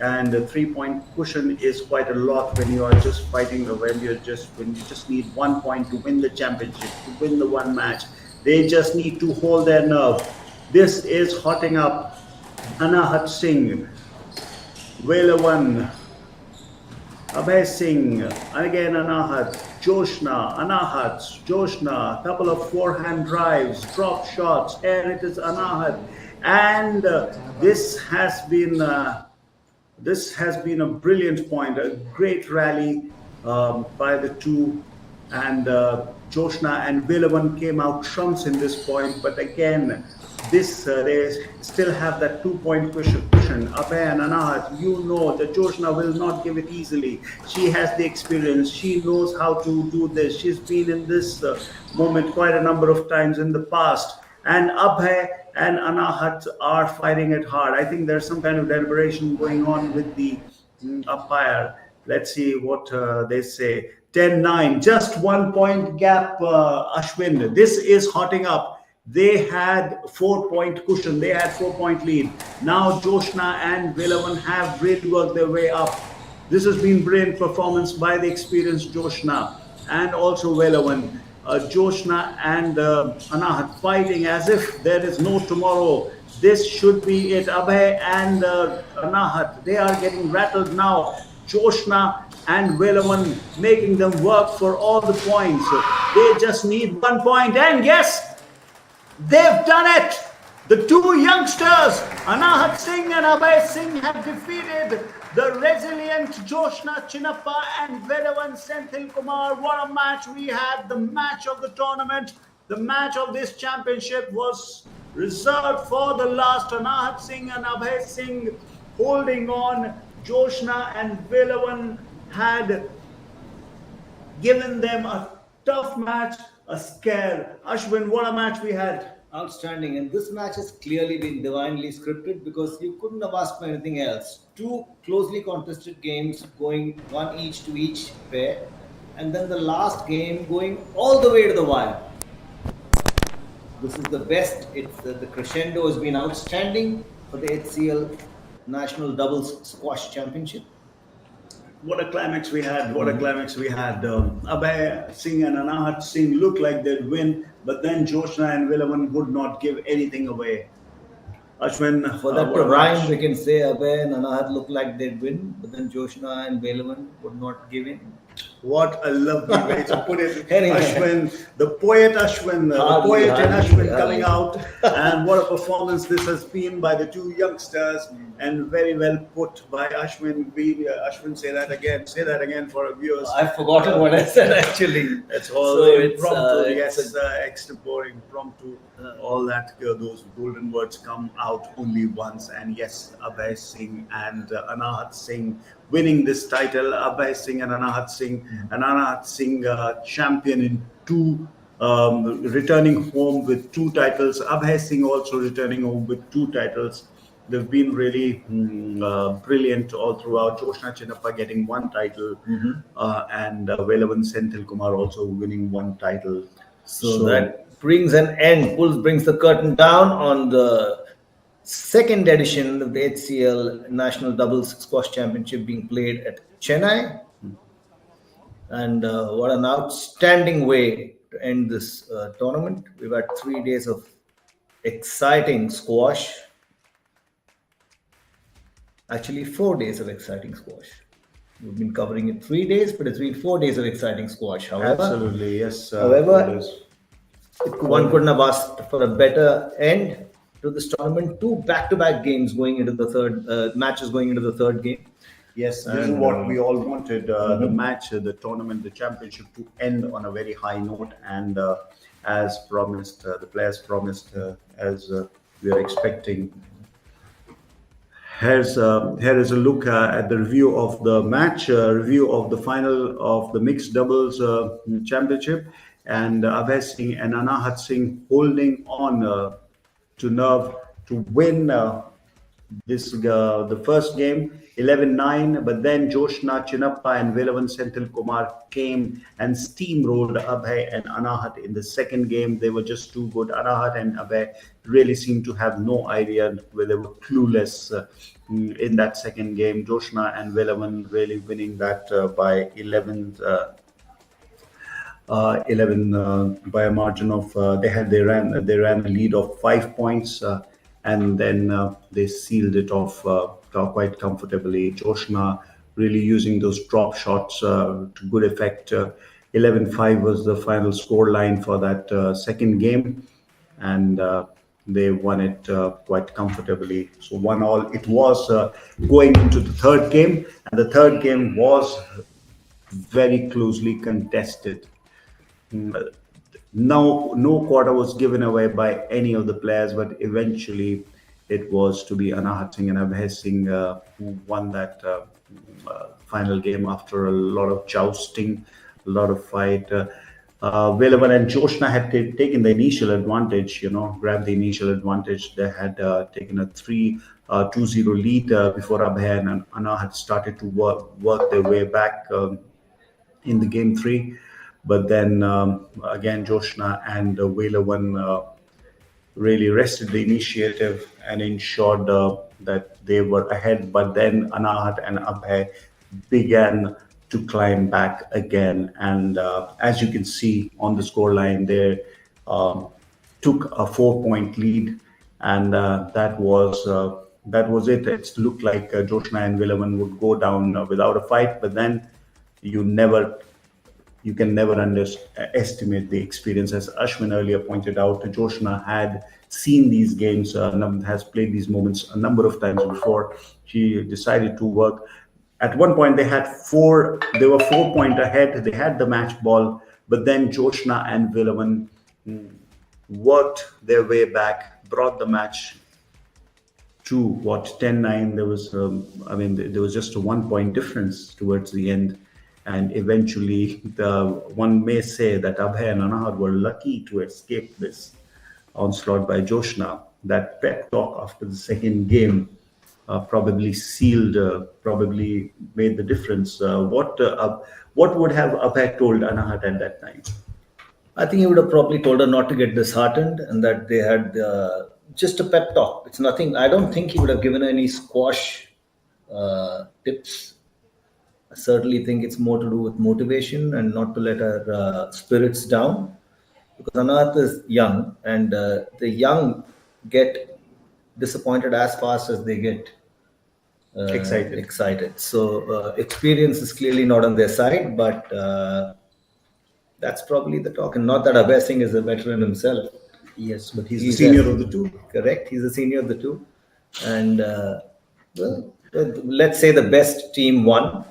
And the 3-point cushion is quite a lot when you are just fighting, when you just need 1 point to win the championship, to win the one match. They just need to hold their nerve. This is hotting up. Anahat Singh, Velavan, Abhay Singh, again Anahat, Joshna, Anahat, Joshna, couple of forehand drives, drop shots, and it is Anahat. And this has been a brilliant point, a great rally by the two, and Joshna and Velavan came out trumps in this point. But again, they still have that 2-point cushion. Abhay and Anahat, you know that Joshna will not give it easily. She has the experience. She knows how to do this. She's been in this moment quite a number of times in the past. And Abhay and Anahat are fighting it hard. I think there's some kind of deliberation going on with the umpire. Let's see what they say. 10-9, just 1-point gap, Ashwin. This is hotting up. They had 4-point cushion. They had 4-point lead. Now Joshna and Velavan have really worked their way up. This has been brilliant performance by the experienced Joshna and also Velavan. Joshna and Anahat fighting as if there is no tomorrow. This should be it. Abhay and Anahat, they are getting rattled now. Joshna and Velavan making them work for all the points. They just need 1 point. And yes, they've done it! The two youngsters, Anahat Singh and Abhay Singh, have defeated the resilient Joshna Chinnappa and Velavan Senthil Kumar. What a match we had! The match of the tournament, the match of this championship was reserved for the last. Anahat Singh and Abhay Singh holding on. Joshna and Velavan had given them a tough match, a scare. Ashwin, what a match we had! Outstanding. And this match has clearly been divinely scripted because you couldn't have asked for anything else. 2 closely contested games going 1 each to each pair, and then the last game going all the way to the wire. This is the best. It's the crescendo has been outstanding for the HCL National Doubles Squash Championship. What a climax we had! What a climax we had! Abhay Singh and Anahat Singh looked like they'd win, but then Joshna and Villaman would not give anything away. Ashwin, For that what to a rhyme, match! we can say Abhay and Anahat looked like they'd win, but then Joshna and Velavan would not give in. What a lovely way to put it. Anyway. Ashwin, the poet Ashwin, the Hardly, poet in hardly, Ashwin hardly. coming out. And what a performance this has been by the two youngsters, and very well put by Ashwin. Ashwin, say that again for our viewers. I've forgotten what I said actually. It's all So it's, impromptu, it's yes, extempore, impromptu, all that, those golden words come out only once. And yes, Abhay Singh and Anahat Singh winning this title. Abhay Singh and Anahat Singh champion in two, returning home with two titles. Abhay Singh also returning home with two titles. They've been really brilliant all throughout. Joshna Chinnappa getting one title, and Velavan Senthil Kumar also winning one title. So that brings the curtain down on the second edition of the HCL National Doubles Squash Championship being played at Chennai. And what an outstanding way to end this tournament. We've had 3 days of exciting squash. Actually, 4 days of exciting squash. We've been covering it 3 days, but it's been 4 days of exciting squash. However, Absolutely, yes. However, one couldn't have asked for a better end to this tournament. 2 back-to-back games going into the third matches going into the third game. Yes, this is what we all wanted, the match, the tournament, the championship to end on a very high note. And as promised, the players promised, as we are expecting. Here is a look at the review of the match, review of the final of the mixed doubles championship, and Abhay Singh and Anahat Singh holding on to nerve to win the first game 11-9, but then Joshna Chinnappa and Velavan Senthil Kumar came and steamrolled Abhay and Anahat in the second game. They were just too good. Anahat and Abhay really seemed to have no idea, where they were clueless in that second game. Joshna and Velavan really winning that by 11 by a margin of they ran a lead of 5 points, and then they sealed it off quite comfortably. Joshna really using those drop shots to good effect. 11-5 was the final score line for that second game, and they won it quite comfortably. So 1-1 it was going into the third game, and the third game was very closely contested. No quarter was given away by any of the players, but eventually it was to be Anahat Singh and Abhay Singh who won that final game after a lot of jousting, a lot of fight. Velavan and Joshna had taken the initial advantage, grabbed the initial advantage. They had taken a 2-0 lead before Abhay and Anahat started to work their way back in the game 3. But then again, Joshna and Velavan really wrested the initiative and ensured that they were ahead. But then Anahat and Abhay began to climb back again. And as you can see on the scoreline, they took a 4-point lead, and that was it. It looked like Joshna and Velavan would go down without a fight, but then you can never underestimate the experience. As Ashwin earlier pointed out, Joshna had seen these games, has played these moments a number of times before. She decided to work. At one point, they were 4-point ahead. They had the match ball, but then Joshna and Velavan worked their way back, brought the match to 10-9. There was just a 1-point difference towards the end. And eventually, one may say that Abhay and Anahat were lucky to escape this onslaught by Joshna. That pep talk after the second game probably made the difference. What would have Abhay told Anahat at that time? I think he would have probably told her not to get disheartened and that they had just a pep talk. It's nothing. I don't think he would have given her any squash tips. I certainly think it's more to do with motivation and not to let her spirits down, because Anath is young, and the young get disappointed as fast as they get Excited. excited. So experience is clearly not on their side, but that's probably the talk. And not that Abhay Singh is a veteran himself. Yes, but he's the He's senior a- of the two. Correct. He's the senior of the two, and well, let's say the best team won.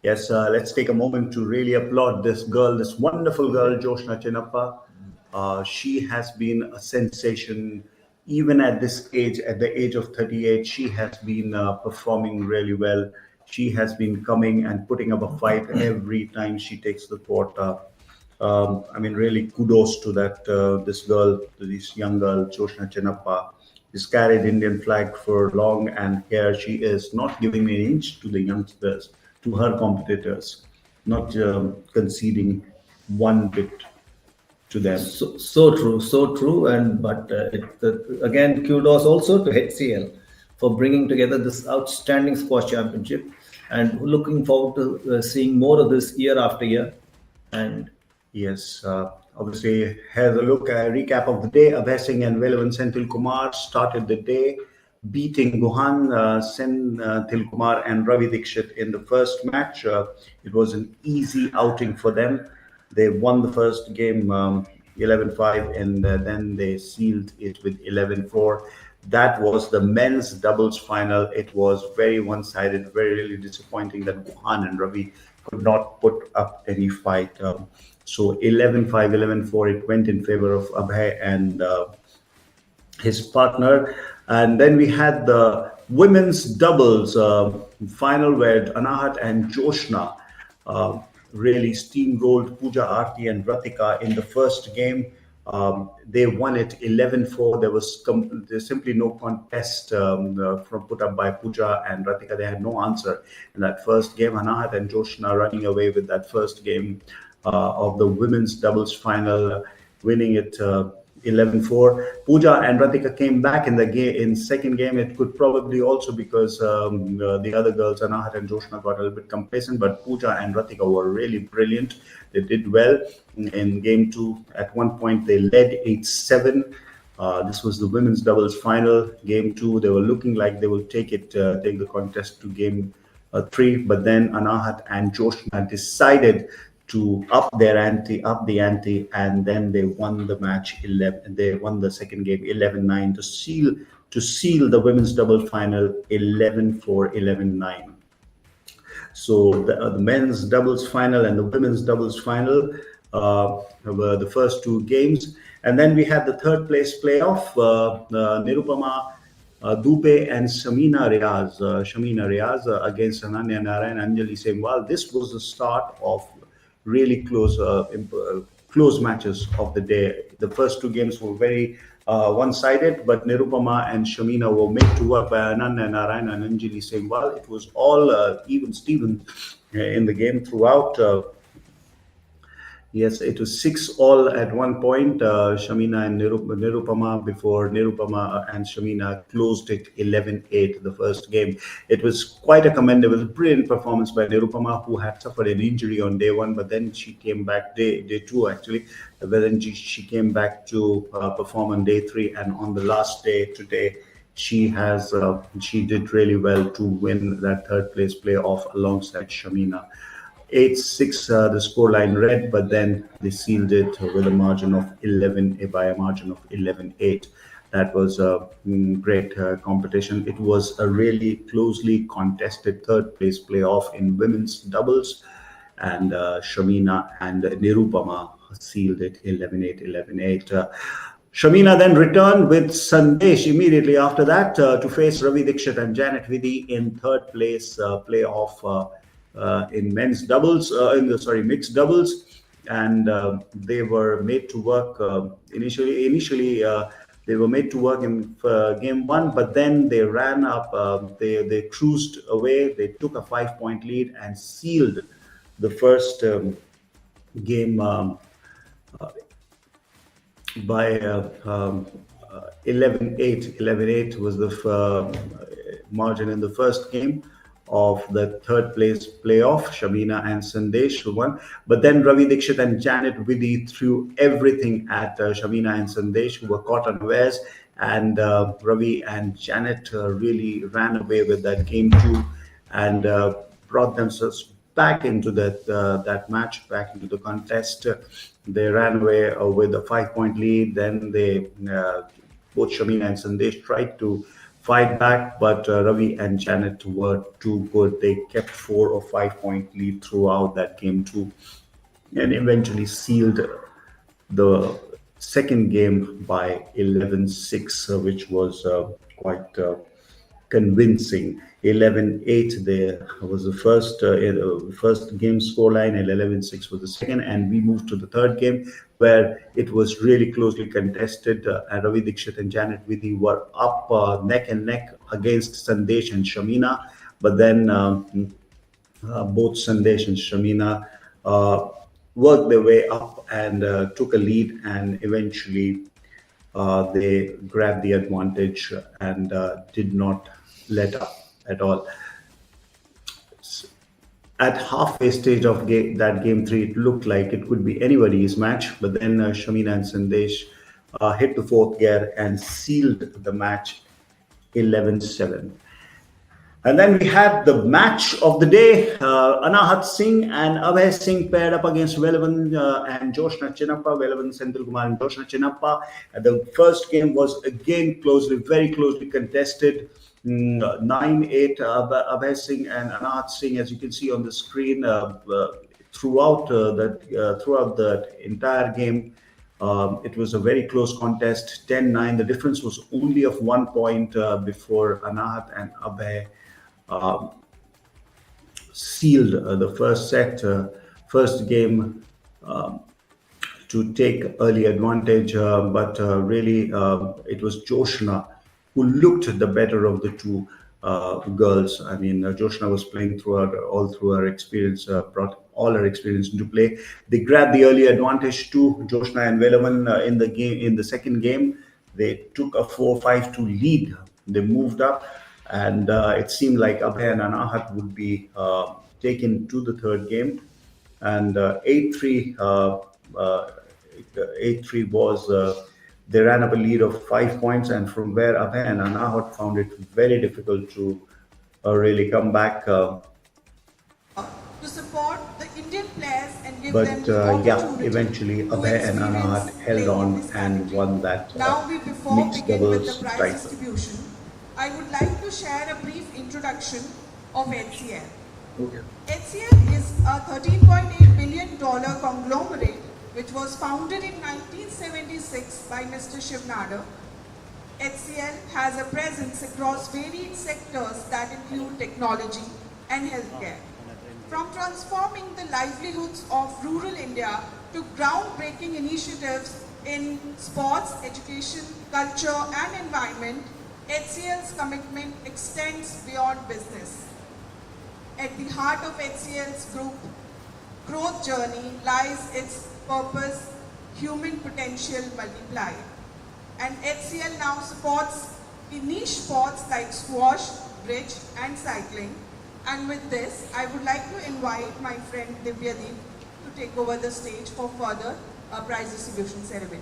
Yes, let's take a moment to really applaud this girl, this wonderful girl, Joshna Chinappa. She has been a sensation even at this age, at the age of 38. She has been performing really well. She has been coming and putting up a fight every time she takes the court. I mean, really kudos to that this girl, to this young girl, Joshna Chinappa. She's carried Indian flag for long, and here she is, not giving an inch to the youngsters, to her competitors, not conceding one bit to them. So true. And but again, kudos also to HCL for bringing together this outstanding squash championship, and looking forward to seeing more of this year after year. And Yes, obviously, here's a look, a recap of the day. Abhay Singh and Velavan Senthil Kumar started the day beating Guhan, Senthil Kumar and Ravi Dikshit in the first match. It was an easy outing for them. They won the first game 11-5, and then they sealed it with 11-4. That was the men's doubles final. It was very one-sided, very really disappointing that Guhan and Ravi could not put up any fight. So 11-5, 11-4, it went in favor of Abhay and his partner. And then we had the women's doubles final where Anahat and Joshna really steamrolled Pooja Aarti and Ratika in the first game. They won it 11-4. There's simply no contest from put up by Pooja and Ratika. They had no answer in that first game. Anahat and Joshna running away with that first game of the women's doubles final, winning it 11-4. Pooja and Ratika came back in the game in second game. It could probably also because the other girls, Anahat and Joshna, got a little bit complacent, but Pooja and Ratika were really brilliant. They did well in game two. At one point, they led 8-7. This was the women's doubles final. Game two, they were looking like they will take the contest to game three, but then Anahat and Joshna decided to up the ante, and then they won the match 11. They won the second game 11-9 to seal the women's double final 11-4, 11-9. So the men's doubles final and the women's doubles final were the first two games, and then we had the third place playoff. Nirupama Dupe and Shamina Riaz against Ananya Narayan, Anjali Sengwal. This was the start of really close matches of the day. The first two games were very one-sided, but Nirupama and Shamina were made to work by Ananya Narayan and Anjali Sengwal. It was all even Steven in the game throughout. Yes, it was 6-all at one point. Shamina and Nirupama, before Nirupama and Shamina closed it 11-8 the first game. It was quite a commendable, brilliant performance by Nirupama, who had suffered an injury on day one, but then she came back, day two actually, but then she came back to perform on day three, and on the last day today, she did really well to win that third place playoff alongside Shamina. 8-6 the scoreline read, but then they sealed it with a margin of 11-8. That was a great competition. It was a really closely contested third place playoff in women's doubles, and Shamina and Nirupama sealed it 11-8, 11-8. Shamina then returned with Sandesh immediately after that to face Ravi Dikshit and Janet Vidhi in third place playoff in men's doubles, mixed doubles, and they were made to work initially. They were made to work in game one, but then they ran up. They cruised away. They took a 5-point lead and sealed the first game by 11-8. 11-8 was the margin in the first game of the third place playoff. Shamina and Sandesh won. But then Ravi Dixit and Janet Vidhi threw everything at Shamina and Sandesh, who were caught unawares. And Ravi and Janet really ran away with that game too, and brought themselves back into that match, back into the contest. They ran away with a 5-point lead. Then they both Shamina and Sandesh tried to fight back, but Ravi and Janet were too good. They kept 4 or 5 point lead throughout that game too, and eventually sealed the second game by 11-6, which was quite convincing. 11-8 there was the first game scoreline, and 11-6 was the second. And we moved to the third game, where it was really closely contested. And Ravi Dixit and Janet Vidhi were up neck and neck against Sandesh and Shamina. But then both Sandesh and Shamina worked their way up and took a lead, and eventually they grabbed the advantage and did not let up at all. At halfway stage of that game three, it looked like it could be anybody's match, but then Shamina and Sandesh hit the fourth gear and sealed the match 11-7. And then we had the match of the day. Anahat Singh and Abhay Singh paired up against Velavan and Joshna Chinnappa. Velavan Senthil Kumar and Joshna Chinnappa. And the first game was again very closely contested. 9-8. Abhay Singh and Anahat Singh, as you can see on the screen, throughout the entire game. It was a very close contest, 10-9. The difference was only of 1 point before Anahat and Abhay sealed the first game to take early advantage. But really, it was Joshna who looked the better of the two girls. I mean, Joshna was playing all through her experience, brought all her experience into play. They grabbed the early advantage too. Joshna and Velavan in the second game, they took a 4-5-2 lead. They moved up, and it seemed like Abhay and Anahat would be taken to the third game. And 8-3 was they ran up a lead of 5 points, and from where Abhay and Anahat found it very difficult to really come back. To support the Indian players and give But them the opportunity eventually to Abhay and Anahat experience held playing in on this and country. won that Now, before we mixed begin with doubles the prize title. distribution, I would like to share a brief introduction of HCL. Okay. HCL is a $13.8 billion conglomerate which was founded in 1976 by Mr. Shiv Nadar. HCL has a presence across varied sectors that include technology and healthcare. From transforming the livelihoods of rural India to groundbreaking initiatives in sports, education, culture and environment, HCL's commitment extends beyond business. At the heart of HCL's growth journey lies its purpose, human potential multiplied. And HCL now supports the niche sports like squash, bridge and cycling. And with this, I would like to invite my friend Divyadeep to take over the stage for further prize distribution ceremony.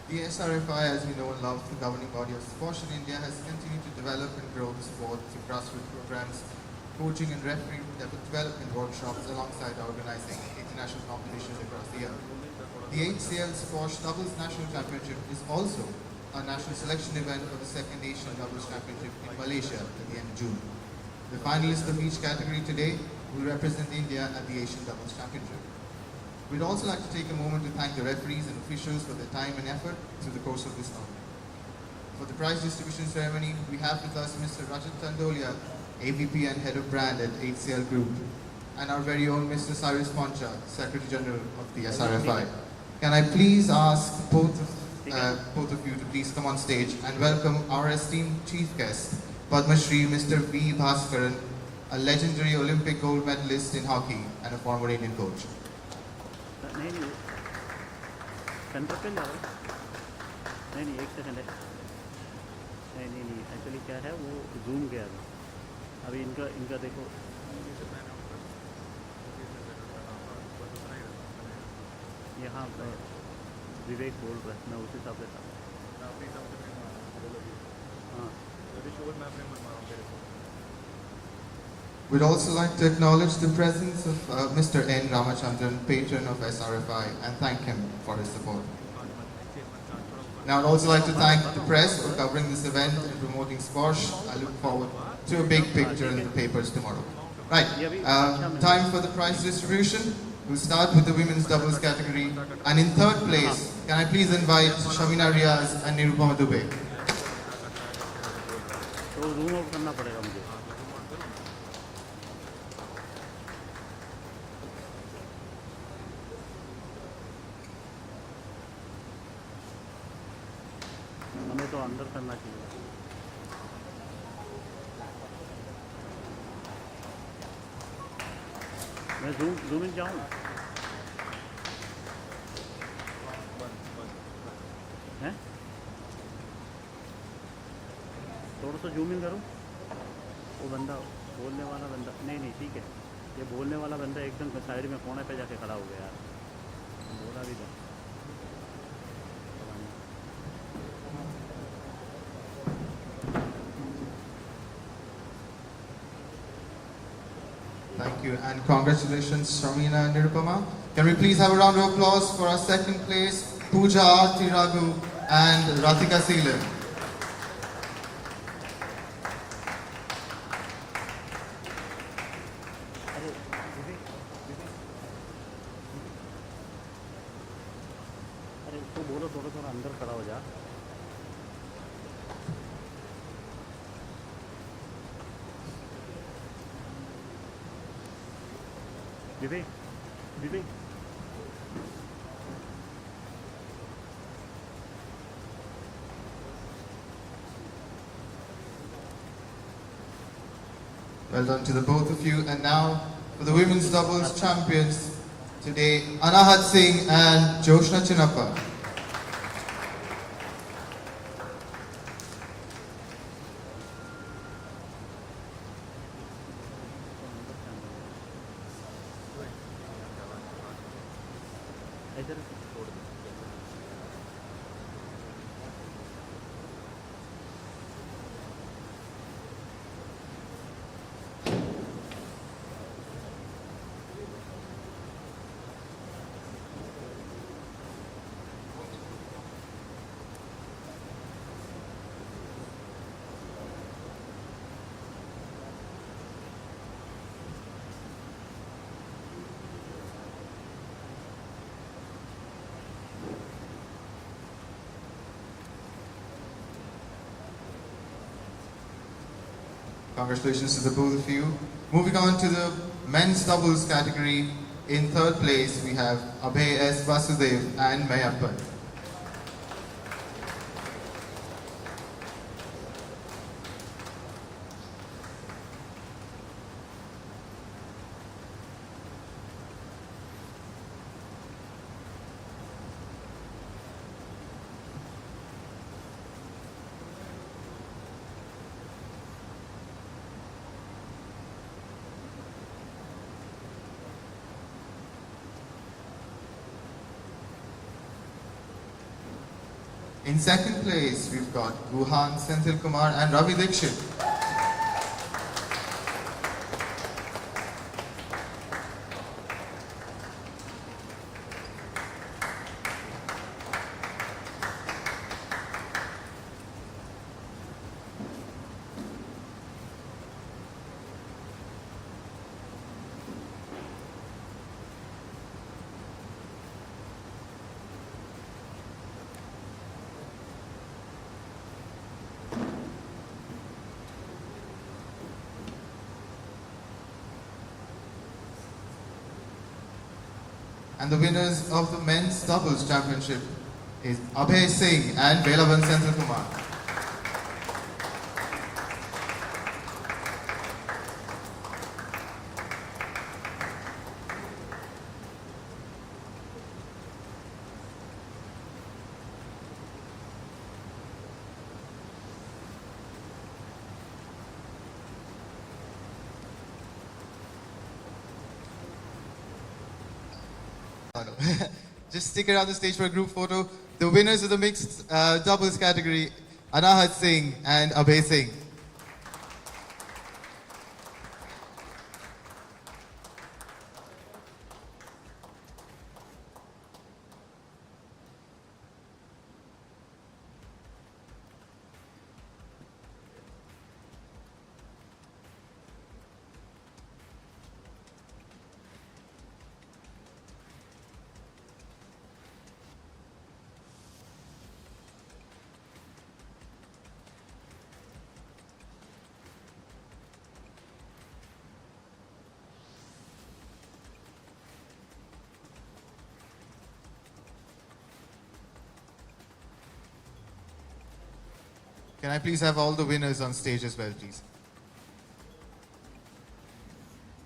The SRFI, as we know and love, the governing body of squash in India, has continued to develop and grow the sport through grassroots programs, coaching and refereeing development workshops alongside organizing international competitions across the year. The HCL Squash Doubles National Championship is also a national selection event for the second Asian Doubles Championship in Malaysia at the end of June. The finalists of each category today will represent India at the Asian Doubles Championship. We'd also like to take a moment to thank the referees and officials for their time and effort through the course of this tournament. For the prize distribution ceremony, we have with us Mr. Rajat Tandolia, ABP and Head of Brand at HCL Group, and our very own Mr. Cyrus Poncha, Secretary General of the SRFI. Can I please ask both of you to please come on stage and welcome our esteemed chief guest, Padma Shri Mr. V. Bhaskaran, a legendary Olympic gold medalist in hockey and a former Indian coach. Centre पे जा रहा है? नहीं नहीं, एक second है। नहीं, actually क्या है, वो जूम गया था अभी। इनका देखो, यहाँ विवेक बोल रहा है, मैं उस हिसाब से था। हाँ, We'd also like to acknowledge the presence of Mr. N. Ramachandran, patron of SRFI, and thank him for his support. Now, I'd also like to thank the press for covering this event and promoting Squash. I look forward to a big picture in the papers tomorrow. Right, time for the prize distribution. We'll start with the women's doubles category. And in third place, can I please invite Shamina Riaz and Nirupama Dubey? तो zoom out करना पड़ेगा मुझे। हमें तो अंदर करना चाहिए। मैं जूम इन जाऊँ? हैं? थोड़ा सा जूम इन करूँ? वो बंदा, बोलने वाला बंदा, नहीं ठीक है। ये बोलने वाला बंदा एकदम साइड में कोने पे जाके खड़ा हो गया यार। बोला भी था। Thank you and congratulations, Shamina and Nirupama. Can we please have a round of applause for our second place, Pooja Aarti Raghu and Ratika Seelan. अरे उसको बोलो थोड़ा अंदर खड़ा हो जा। विवेक Well done to the both of you. And now for the women's doubles champions today, Anahat Singh and Joshna Chinappa. Congratulations to the both of you. Moving on to the men's doubles category. In third place, we have Abhay S. Vasudev and Mayappan. In second place, we've got Guhan Senthil Kumar and Ravi Dixit. And the winners of the men's doubles championship is Abhay Singh and Belavan Senthil Kumar. Just stick around the stage for a group photo. The winners of the mixed doubles category, Anahat Singh and Abhay Singh. Can I please have all the winners on stage as well, please?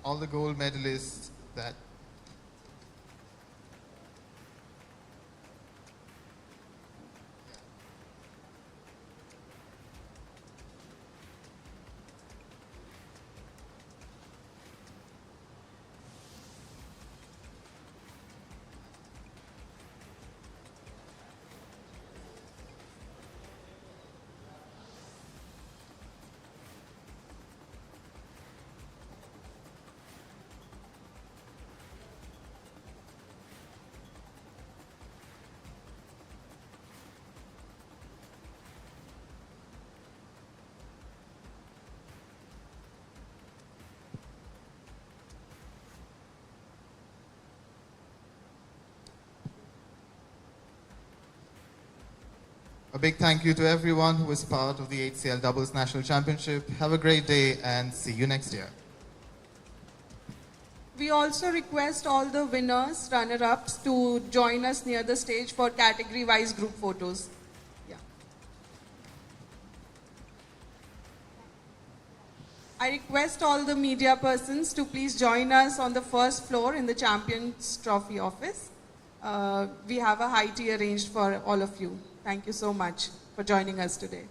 All the gold medalists that... A big thank you to everyone who was part of the HCL Doubles National Championship. Have a great day and see you next year. We also request all the winners, runner-ups to join us near the stage for category-wise group photos. Yeah. I request all the media persons to please join us on the first floor in the Champions Trophy office. We have a high tea arranged for all of you. Thank you so much for joining us today.